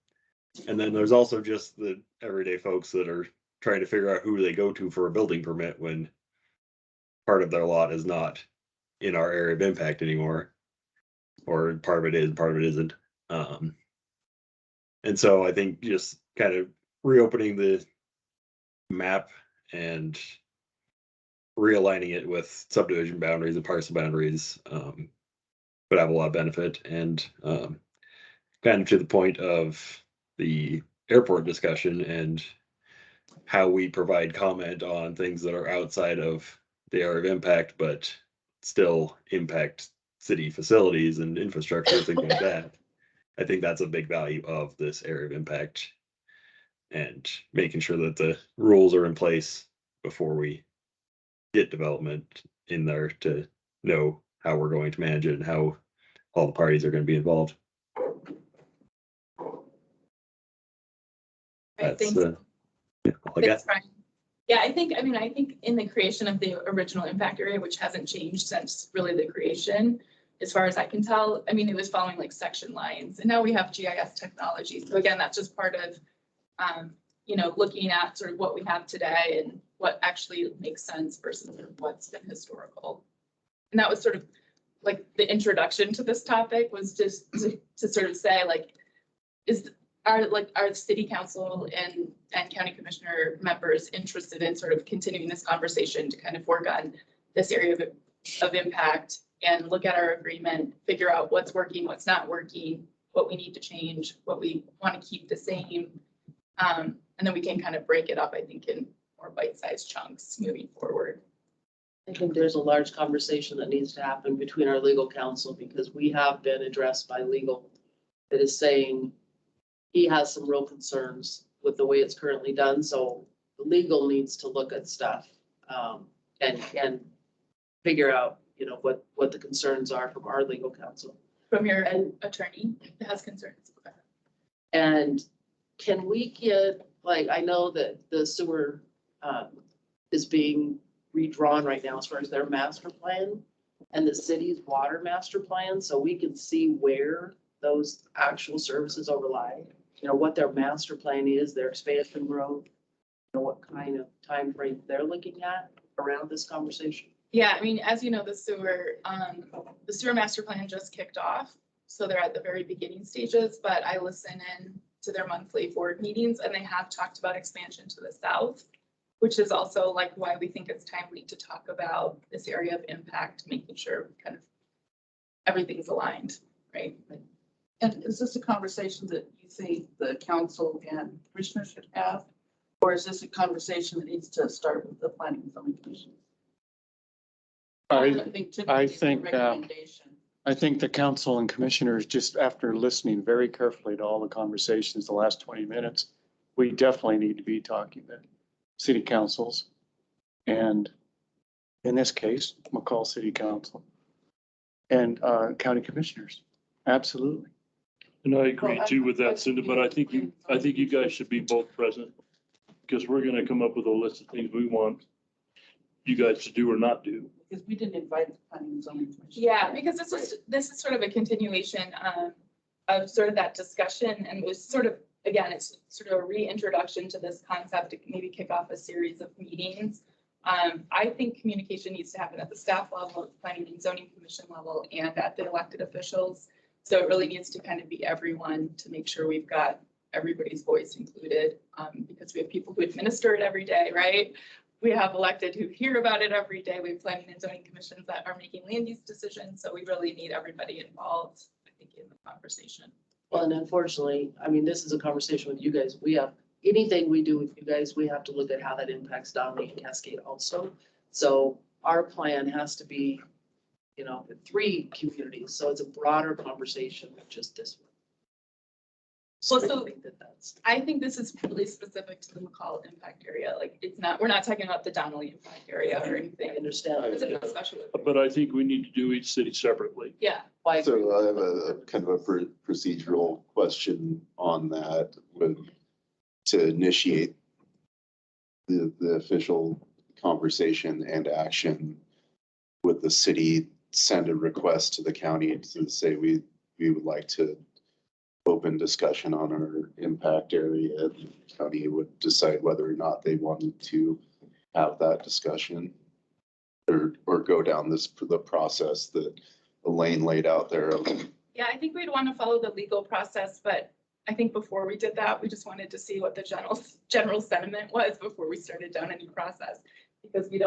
L: then there's also just the everyday folks that are trying to figure out who they go to for a building permit when part of their lot is not in our area of impact anymore, or part of it is, part of it isn't. And so I think just kind of reopening the map and realigning it with subdivision boundaries and parcel boundaries would have a lot of benefit. And kind of to the point of the airport discussion and how we provide comment on things that are outside of the area of impact, but still impact city facilities and infrastructure, things like that. I think that's a big value of this area of impact, and making sure that the rules are in place before we get development in there to know how we're going to manage it and how all the parties are going to be involved. That's all I got.
E: Thanks, Brian. Yeah, I think in the creation of the original impact area, which hasn't changed since really the creation, as far as I can tell, it was following like section lines, and now we have GIS technology. So again, that's just part of, looking at sort of what we have today and what actually makes sense versus what's been historical. And that was sort of like the introduction to this topic, was just to sort of say, like, are city council and county commissioner members interested in sort of continuing this conversation to kind of work on this area of impact and look at our agreement, figure out what's working, what's not working, what we need to change, what we want to keep the same. And then we can kind of break it up, I think, in more bite-sized chunks moving forward.
N: I think there's a large conversation that needs to happen between our legal counsel, because we have been addressed by legal that is saying he has some real concerns with the way it's currently done. So the legal needs to look at stuff and figure out, you know, what the concerns are from our legal counsel.
E: From your attorney that has concerns.
N: And can we get, like, I know that the sewer is being redrawn right now as far as their master plan and the city's water master plan, so we can see where those actual services overlap. You know, what their master plan is, their expansion growth, you know, what kind of time frame they're looking at around this conversation.
E: Yeah, I mean, as you know, the sewer master plan just kicked off. So they're at the very beginning stages, but I listen in to their monthly board meetings, and they have talked about expansion to the south, which is also like why we think it's timely to talk about this area of impact, making sure kind of everything's aligned, right?
J: And is this a conversation that you think the council and commissioners should have? Or is this a conversation that needs to start with the planning and zoning commission?
V: I
J: typically it's a
V: think
J: recommendation.
V: I think the council and commissioners, just after listening very carefully to all the conversations the last 20 minutes, we definitely need to be talking to city councils and, in this case, McCall City Council and county commissioners. Absolutely.
D: And I agree too with that, Cindy, but I think you guys should be both present, because we're gonna come up with a list of things we want you guys to do or not do.
J: Because we didn't invite the planning and zoning commission.
E: Yeah, because this is sort of a continuation of sort of that discussion, and was sort of, again, it's sort of a reintroduction to this concept to maybe kick off a series of meetings. I think communication needs to happen at the staff level, at the planning and zoning commission level, and at the elected officials. So it really needs to kind of be everyone to make sure we've got everybody's voice included, because we have people who administer it every day, right? We have elected who hear about it every day. We have planning and zoning commissions that are making land use decisions. So we really need everybody involved, I think, in the conversation.
N: Well, and unfortunately, I mean, this is a conversation with you guys. We have, anything we do with you guys, we have to look at how that impacts Donnelly and Cascade also. So our plan has to be, you know, 3 communities. So it's a broader conversation than just this one.
E: Well, so I think this is really specific to the McCall impact area. Like, it's not, we're not talking about the Donnelly impact area or anything.
N: I understand.
E: It's a special.
D: But I think we need to do each city separately.
E: Yeah.
Q: So I have a kind of a procedural question on that, to initiate the official conversation and action. Would the city send a request to the county to say we would like to open discussion on our impact area? The county would decide whether or not they wanted to have that discussion or go down the process that Elaine laid out there.
E: Yeah, I think we'd want to follow the legal process, but I think before we did that, we just wanted to see what the general sentiment was before we started down any process, because we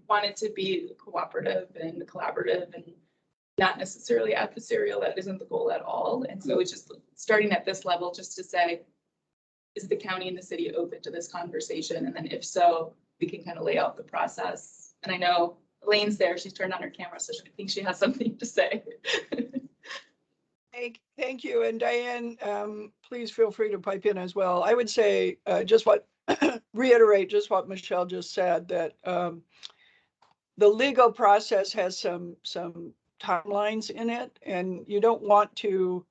E: want it to be cooperative and collaborative and not necessarily adversarial. That isn't the goal at all. And so it's just starting at this level just to say, is the county and the city open to this conversation? And then if so, we can kind of lay out the process. And I know Elaine's there. She's turned on her camera, so I think she has something to say.
T: Thank you. And Diane, please feel free to pipe in as well. I would say reiterate just what Michelle just said, that the legal process has some timelines in it, and you don't want to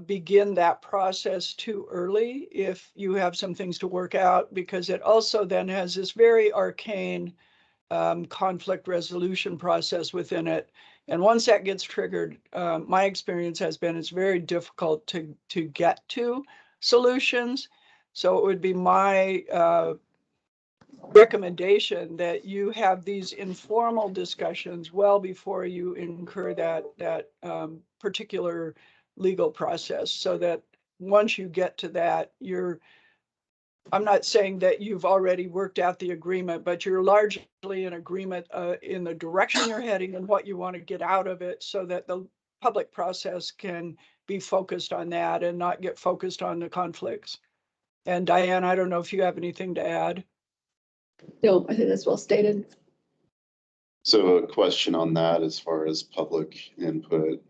T: begin that process too early if you have some things to work out, because it also then has this very arcane conflict resolution process within it. And once that gets triggered, my experience has been it's very difficult to get to solutions. So it would be my recommendation that you have these informal discussions well before you incur that particular legal process, so that once you get to that, you're I'm not saying that you've already worked out the agreement, but you're largely in agreement in the direction you're heading and what you want to get out of it so that the public process can be focused on that and not get focused on the conflicts. And Diane, I don't know if you have anything to add.
P: No, I think that's well stated.
Q: So a question on that, as far as public input,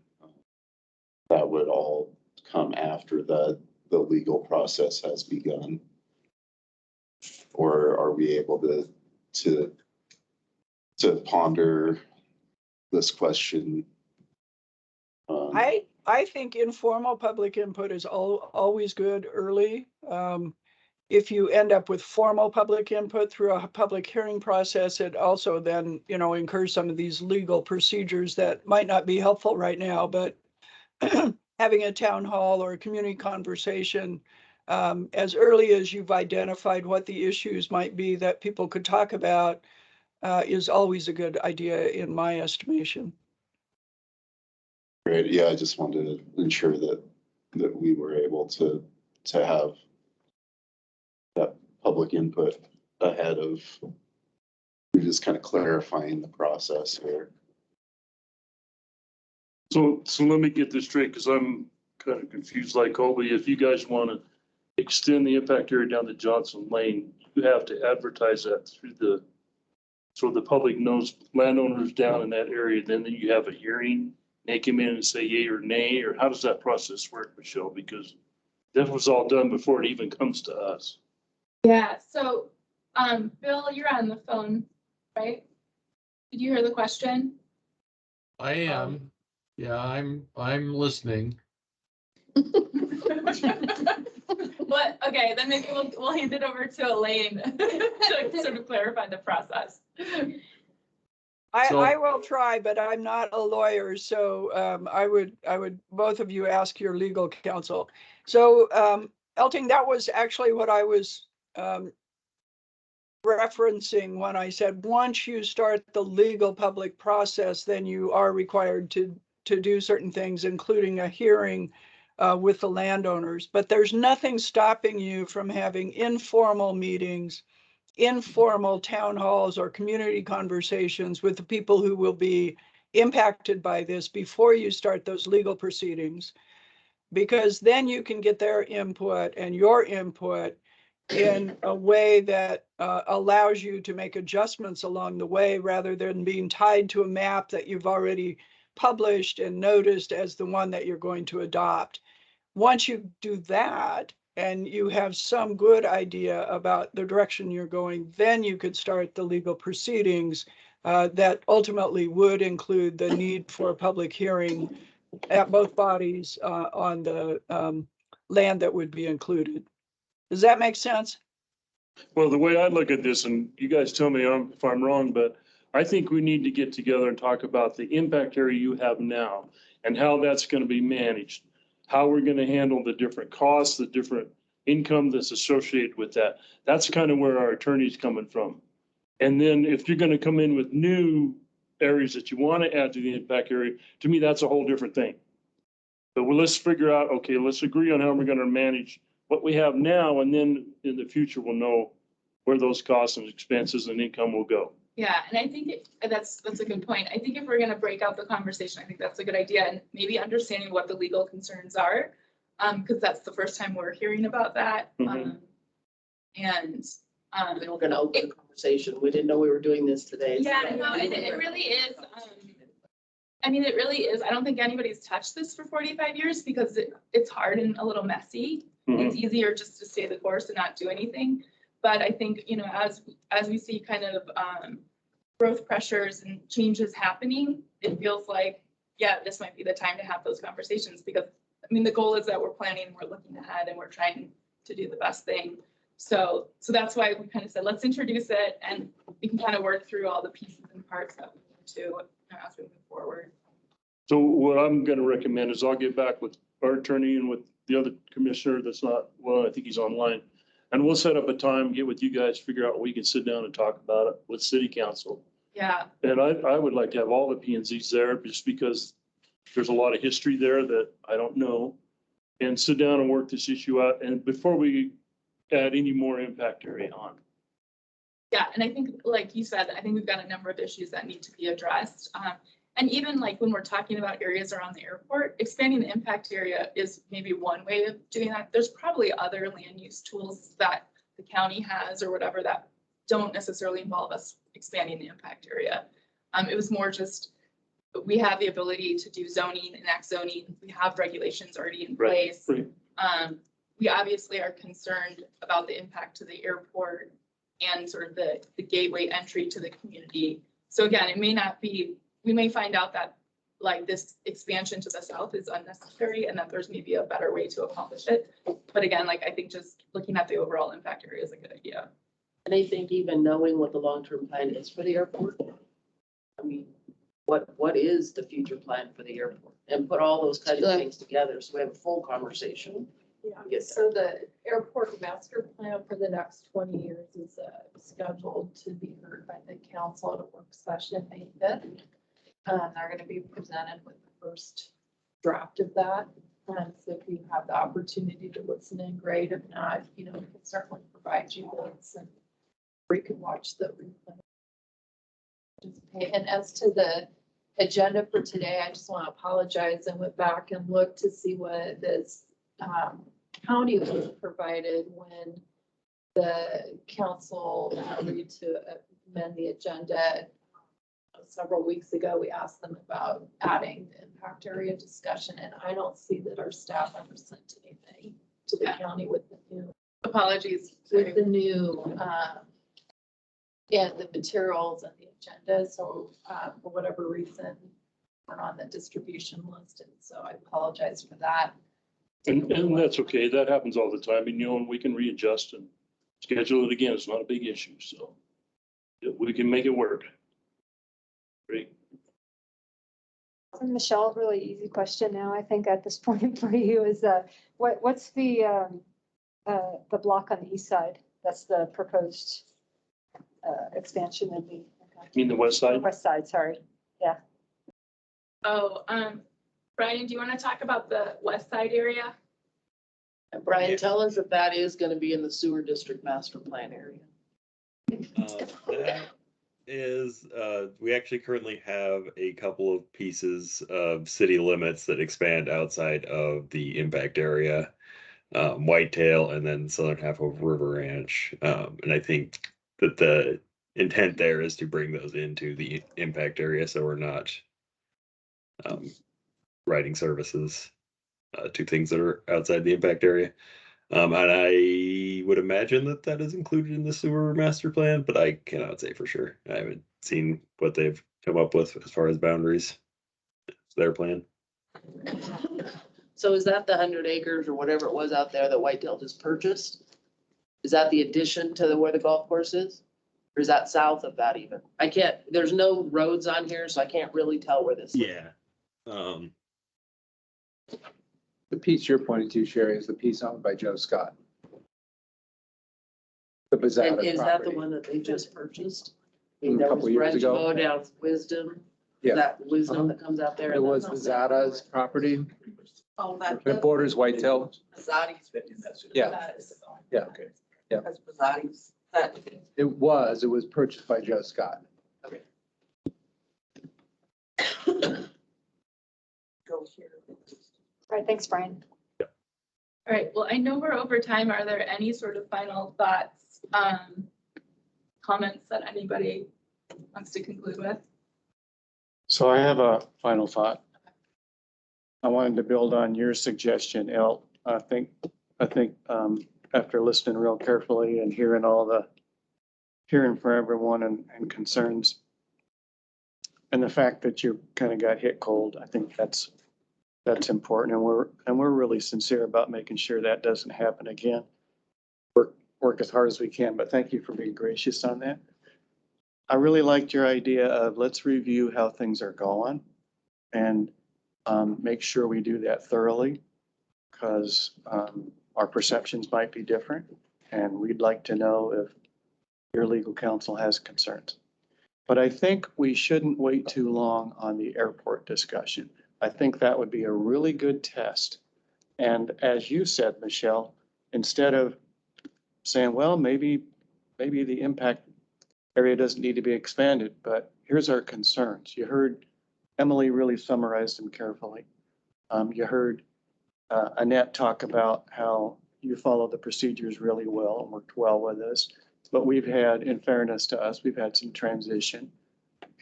Q: that would all come after the legal process has begun? Or are we able to ponder this question?
T: I think informal public input is always good early. If you end up with formal public input through a public hearing process, it also then, incurs some of these legal procedures that might not be helpful right now, but having a town hall or a community conversation as early as you've identified what the issues might be that people could talk about is always a good idea in my estimation.
Q: Great. Yeah, I just wanted to ensure that we were able to have that public input ahead of just kind of clarifying the process here.
D: So let me get this straight, because I'm kind of confused like Colby. If you guys want to extend the impact area down to Johnson Lane, you have to advertise that so the public knows, landowners down in that area, then you have a hearing, they come in and say yay or nay, or how does that process work, Michelle? Because that was all done before it even comes to us.
E: Yeah, so, Bill, you're on the phone, right? Did you hear the question?
K: I am. Yeah, I'm listening.
E: What? Okay, then maybe we'll hand it over to Elaine to sort of clarify the process.
T: I will try, but I'm not a lawyer, so I would both of you ask your legal counsel. So Elting, that was actually what I was referencing when I said once you start the legal public process, then you are required to do certain things, including a hearing with the landowners. But there's nothing stopping you from having informal meetings, informal town halls or community conversations with the people who will be impacted by this before you start those legal proceedings, because then you can get their input and your input in a way that allows you to make adjustments along the way rather than being tied to a map that you've already published and noticed as the one that you're going to adopt. Once you do that and you have some good idea about the direction you're going, then you could start the legal proceedings that ultimately would include the need for a public hearing at both bodies on the land that would be included. Does that make sense?
D: Well, the way I look at this, and you guys tell me if I'm wrong, but I think we need to get together and talk about the impact area you have now and how that's going to be managed, how we're going to handle the different costs, the different income that's associated with that. That's kind of where our attorney's coming from. And then if you're going to come in with new areas that you want to add to the impact area, to me, that's a whole different thing. But let's figure out, okay, let's agree on how we're going to manage what we have now, and then in the future, we'll know where those costs and expenses and income will go.
E: Yeah, and I think that's a good point. I think if we're gonna break out the conversation, I think that's a good idea, and maybe understanding what the legal concerns are, because that's the first time we're hearing about that.
N: And we're gonna open the conversation. We didn't know we were doing this today.
E: Yeah, no, it really is. I mean, it really is. I don't think anybody's touched this for 45 years because it's hard and a little messy. It's easier just to stay the course and not do anything. But I think, as we see kind of growth pressures and changes happening, it feels like, yeah, this might be the time to have those conversations because, I mean, the goal is that we're planning, we're looking ahead, and we're trying to do the best thing. So that's why we kind of said, let's introduce it and we can kind of work through all the pieces and parts that we need to as we move forward.
D: So what I'm going to recommend is I'll get back with our attorney and with the other commissioner that's not, well, I think he's online. And we'll set up a time, get with you guys, figure out we can sit down and talk about it with city council.
E: Yeah.
D: And I would like to have all the P&Zs there just because there's a lot of history there that I don't know. And sit down and work this issue out. And before we add any more impact area on.
E: Yeah, and I think, like you said, I think we've got a number of issues that need to be addressed. And even like when we're talking about areas around the airport, expanding the impact area is maybe one way of doing that. There's probably other land use tools that the county has or whatever that don't necessarily involve us expanding the impact area. It was more just, we have the ability to do zoning, enact zoning. We have regulations already in place.
D: Right.
E: We obviously are concerned about the impact to the airport and sort of the gateway entry to the community. So again, it may not be, we may find out that like this expansion to the south is unnecessary and that there's maybe a better way to accomplish it. But again, like I think just looking at the overall impact area is a good idea.
N: And I think even knowing what the long-term plan is for the airport, I mean, what is the future plan for the airport? And put all those kinds of things together so we have a full conversation.
G: Yeah, so the airport master plan for the next 20 years is scheduled to be heard by the council at a work session May 5th. They're going to be presented with the first draft of that. So if you have the opportunity to listen and grade, if not, you know, we can certainly provide you notes and we can watch the replay. And as to the agenda for today, I just want to apologize. I went back and looked to see what this county was provided when the council agreed to amend the agenda. Several weeks ago, we asked them about adding the impact area discussion, and I don't see that our staff ever sent anything to the county with the new.
E: Apologies.
G: With the new, and the materials and the agenda, so for whatever reason, we're on the distribution list, and so I apologize for that.
D: And that's okay. That happens all the time. And you know, and we can readjust and schedule it again. It's not a big issue. So yeah, we can make it work. Great.
I: And Michelle, really easy question now, I think at this point for you is, what's the block on the east side? That's the proposed expansion in the.
D: You mean the west side?
I: West side, sorry. Yeah.
E: Oh, Brian, do you want to talk about the west side area?
N: And Brian, tell us if that is going to be in the sewer district master plan area.
L: That is, we actually currently have a couple of pieces of city limits that expand outside of the impact area. Whitetail and then southern half of River Ranch. And I think that the intent there is to bring those into the impact area so we're not writing services to things that are outside the impact area. And I would imagine that that is included in the sewer master plan, but I cannot say for sure. I haven't seen what they've come up with as far as boundaries. It's their plan.
N: So is that the 100 acres or whatever it was out there that Whitetail just purchased? Is that the addition to where the golf course is? Or is that south of that even? I can't, there's no roads on here, so I can't really tell where this is.
L: Yeah.
M: The piece you're pointing to, Sherry, is the piece owned by Joe Scott. The
N: And
M: Bazata
N: is that the
M: property.
N: one that they just purchased?
M: A
N: There
M: couple
N: was
M: years ago.
N: Renjo down Wisdom.
M: Yeah.
N: That Wisdom that comes out there.
M: It was Bazata's property.
G: Oh, that.
M: It borders Whitetail.
G: Pizzati's.
M: Yeah. Yeah, okay. Yeah.
G: That's Pizzati's. That.
M: It was purchased by Joe Scott.
G: Go here.
I: All right, thanks, Brian.
E: All right, well, I know we're over time. Are there any sort of final thoughts, comments that anybody wants to conclude with?
V: So I have a final thought. I wanted to build on your suggestion, El. I think after listening real carefully and hearing from everyone and concerns, and the fact that you kind of got hit cold, I think that's important, and we're really sincere about making sure that doesn't happen again. Work as hard as we can, but thank you for being gracious on that. I really liked your idea of let's review how things are going and make sure we do that thoroughly, because our perceptions might be different, and we'd like to know if your legal counsel has concerns. But I think we shouldn't wait too long on the airport discussion. I think that would be a really good test. And as you said, Michelle, instead of saying, well, maybe the impact area doesn't need to be expanded, but here's our concerns. You heard Emily really summarized them carefully. You heard Annette talk about how you follow the procedures really well and worked well with us. But we've had, in fairness to us, we've had some transition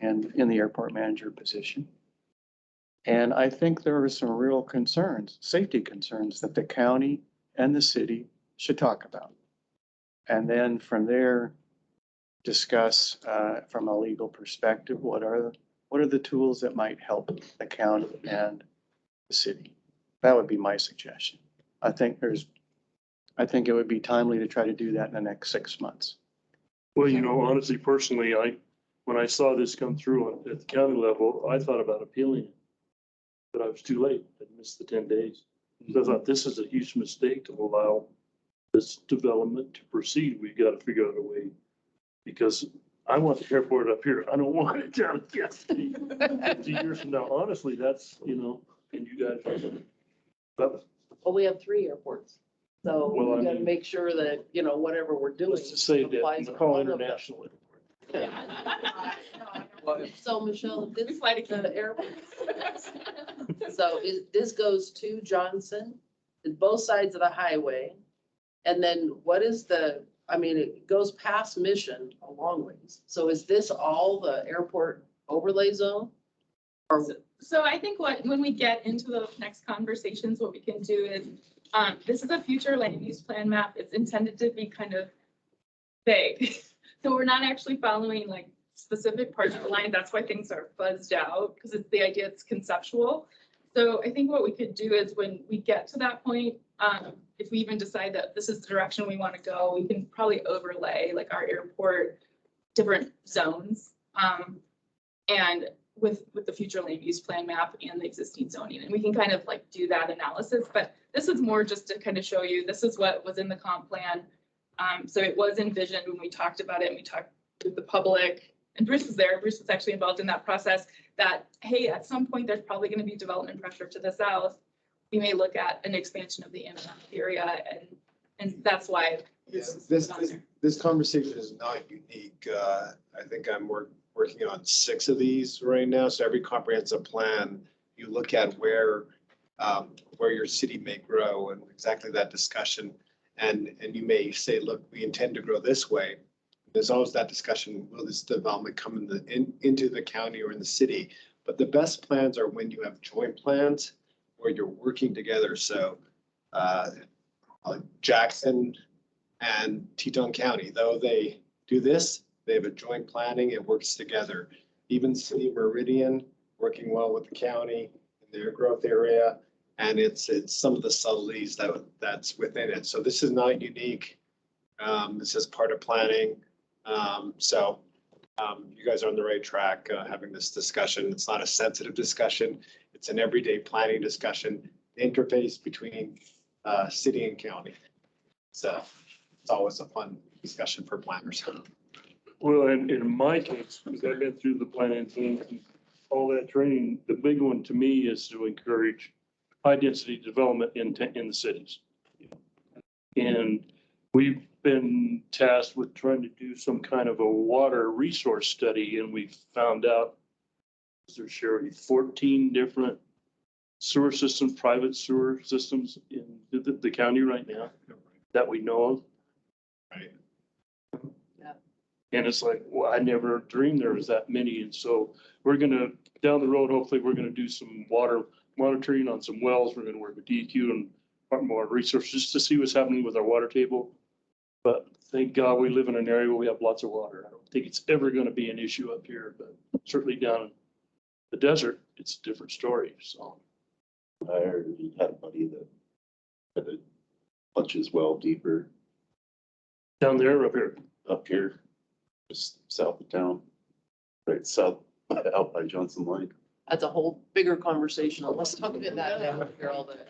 V: and in the airport manager position. And I think there are some real concerns, safety concerns that the county and the city should talk about. And then from there, discuss from a legal perspective, what are the tools that might help the county and the city? That would be my suggestion. I think it would be timely to try to do that in the next 6 months.
D: Well, you know, honestly, personally, when I saw this come through at the county level, I thought about appealing it. But I was too late. I missed the 10 days. So I thought this is a huge mistake to allow this development to proceed. We've got to figure out a way. Because I want the airport up here. I don't want it down at Cascade 50 years from now. Honestly, that's, you know, and you guys. But
N: Well, we have 3 airports. So
D: Well, I
N: we gotta
D: mean-
N: make sure that, you know, whatever we're doing.
D: let's just say that
N: applies to
D: McCall
N: all of them.
D: International.
N: So Michelle, this like the airport. So this goes to Johnson, both sides of the highway. And then what is it goes past Mission a long ways. So is this all the airport overlay zone? Or
E: So I think when we get into those next conversations, what we can do is, this is a future land use plan map. It's intended to be kind of vague. So we're not actually following like specific parts of the line. That's why things are fuzzed out, because it's the idea it's conceptual. So I think what we could do is when we get to that point, if we even decide that this is the direction we want to go, we can probably overlay like our airport different zones. And with the future land use plan map and the existing zoning, and we can kind of like do that analysis. But this is more just to kind of show you, this is what was in the comp plan. So it was envisioned when we talked about it, and we talked with the public, and Bruce was there. Bruce was actually involved in that process, that, hey, at some point, there's probably going to be development pressure to the south. We may look at an expansion of the impact area, and that's why
C: This conversation is not unique. I think I'm working on 6 of these right now. So every comprehensive plan, you look at where your city may grow and exactly that discussion. And you may say, look, we intend to grow this way. There's always that discussion, will this development come into the county or in the city? But the best plans are when you have joint plans where you're working together. So Jackson and Teton County, though they do this, they have a joint planning, it works together. Even City Meridian, working well with the county in their growth area. And it's some of the subtleties that's within it. So this is not unique. This is part of planning. You guys are on the right track having this discussion. It's not a sensitive discussion. It's an everyday planning discussion, interface between city and county. So it's always a fun discussion for planners.
D: Well, and in my case, because I've been through the planning team, and all that training, the big one to me is to encourage high density development in the cities. And we've been tasked with trying to do some kind of a water resource study, and we found out there's Sherry 14 different sewer systems, private sewer systems in the county right now that we know of.
C: Right.
N: Yeah.
D: And it's like, well, I never dreamed there was that many. And so we're gonna, down the road, hopefully we're gonna do some water monitoring on some wells. We're gonna work with DEQ and Department of Water Resources just to see what's happening with our water table. But thank God we live in an area where we have lots of water. I don't think it's ever gonna be an issue up here, but certainly down in the desert, it's a different story, so.
Q: I already had a buddy that punches well deeper.
D: Down there or up here?
Q: Up here, just south of town, right south, out by Johnson Line.
N: That's a whole bigger conversation. Let's talk about that now. Hear all that.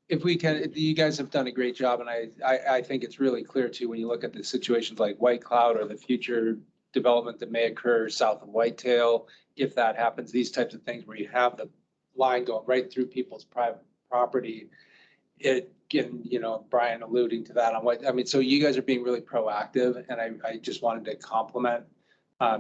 M: If we can, you guys have done a great job, and I think it's really clear too, when you look at the situations like White Cloud or the future development that may occur south of Whitetail, if that happens, these types of things where you have the line going right through people's private property. it, and, you know, Brian alluding to that on what, I mean, so you guys are being really proactive, and I just wanted to compliment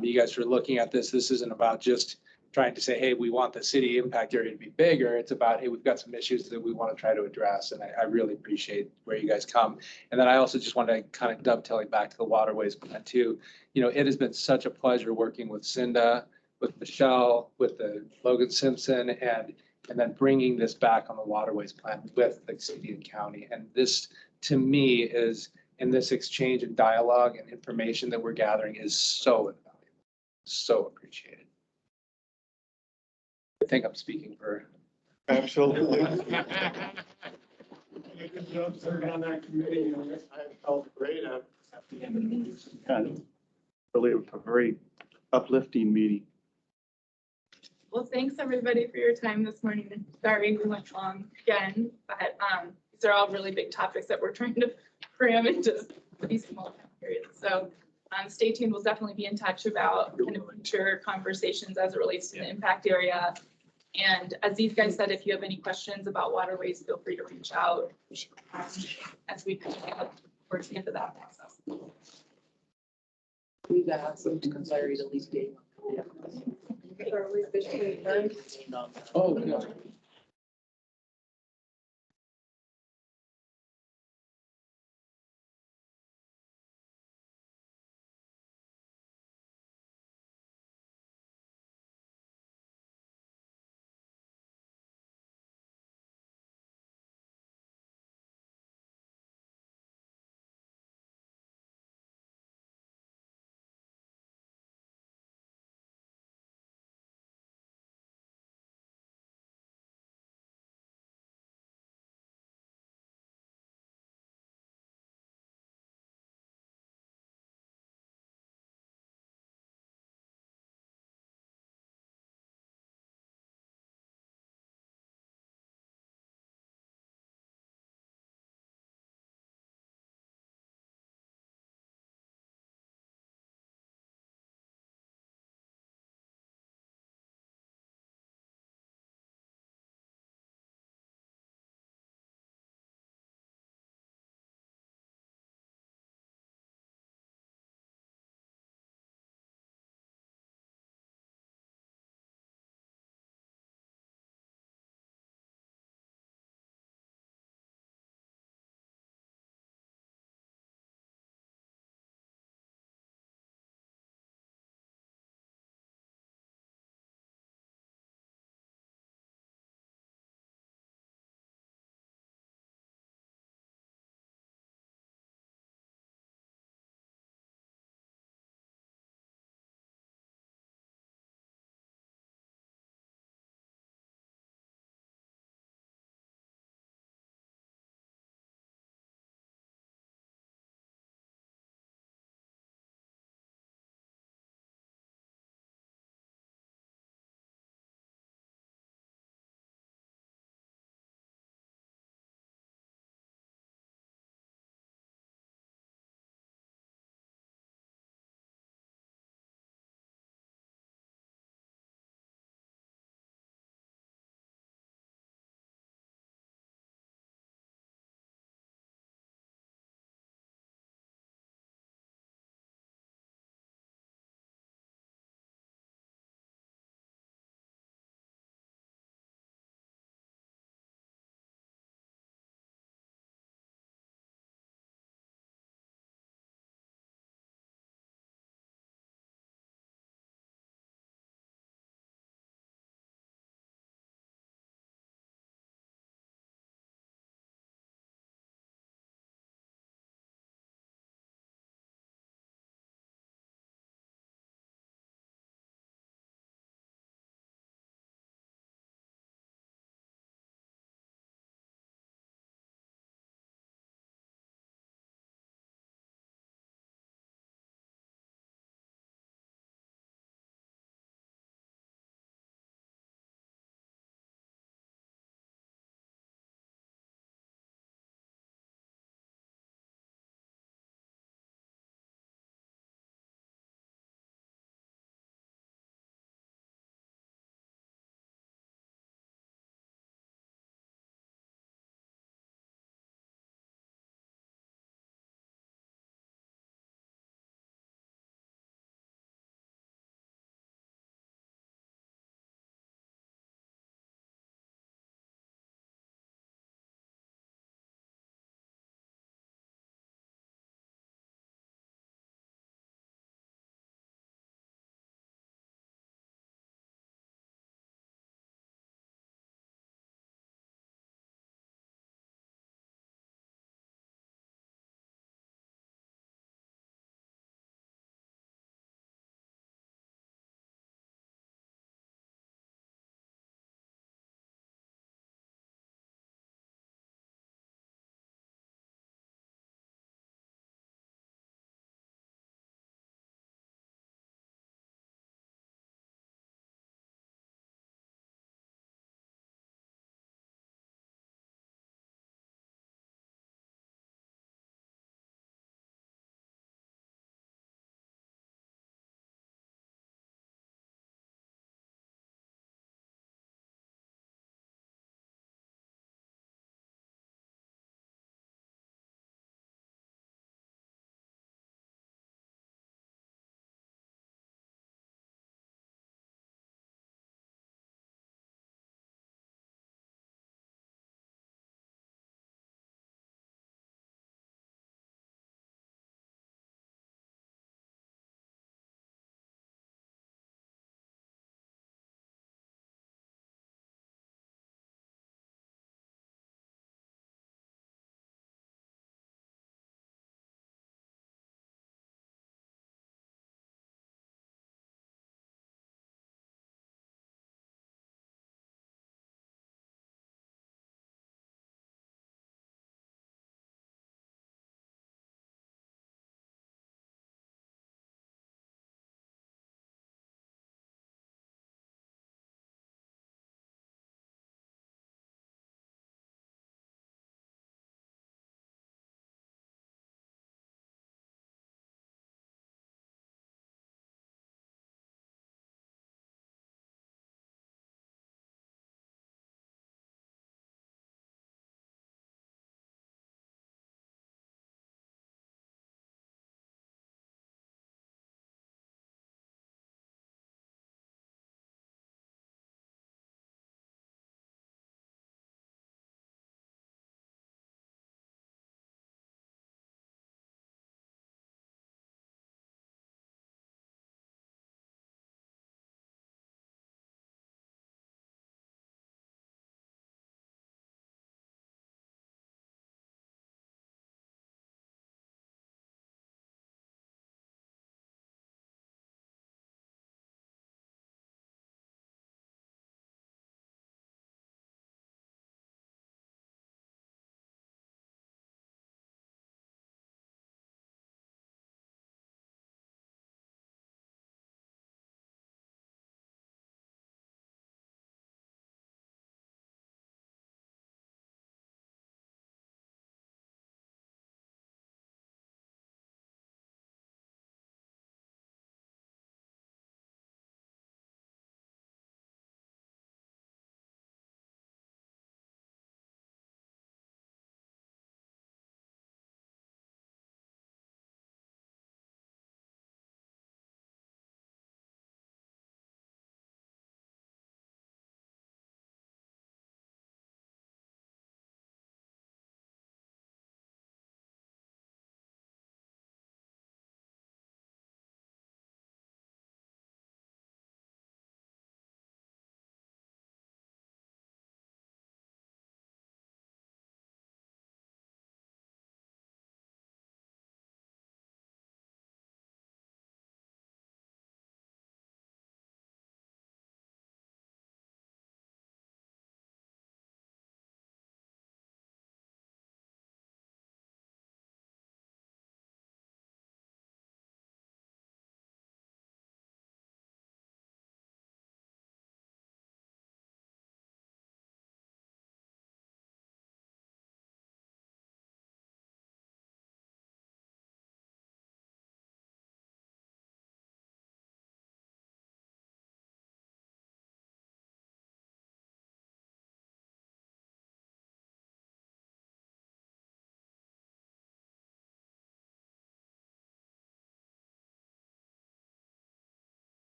M: you guys for looking at this. This isn't about just trying to say, hey, we want the city impact area to be bigger. It's about, hey, we've got some issues that we want to try to address, and I really appreciate where you guys come. And then I also just want to kind of dovetailing back to the Waterways plan too. You know, it has been such a pleasure working with Cinda, with Michelle, with the Logan Simpson, and then bringing this back on the Waterways plan with the city and county. And this, to me, is, in this exchange and dialogue and information that we're gathering, is so invaluable, so appreciated. I think I'm speaking for.
C: Absolutely. Good job serving on that committee. I felt great at the end of it.
V: Kind of really a very uplifting meeting.
E: Well, thanks everybody for your time this morning. Sorry we went long again, but these are all really big topics that we're trying to cram into these small time periods. So stay tuned. We'll definitely be in touch about kind of future conversations as it relates to the impact area. And as these guys said, if you have any questions about Waterways, feel free to reach out as we kind of get towards the end of that process.
N: We've asked Larry to leave game.
G: Are we officially done?
N: Oh, no.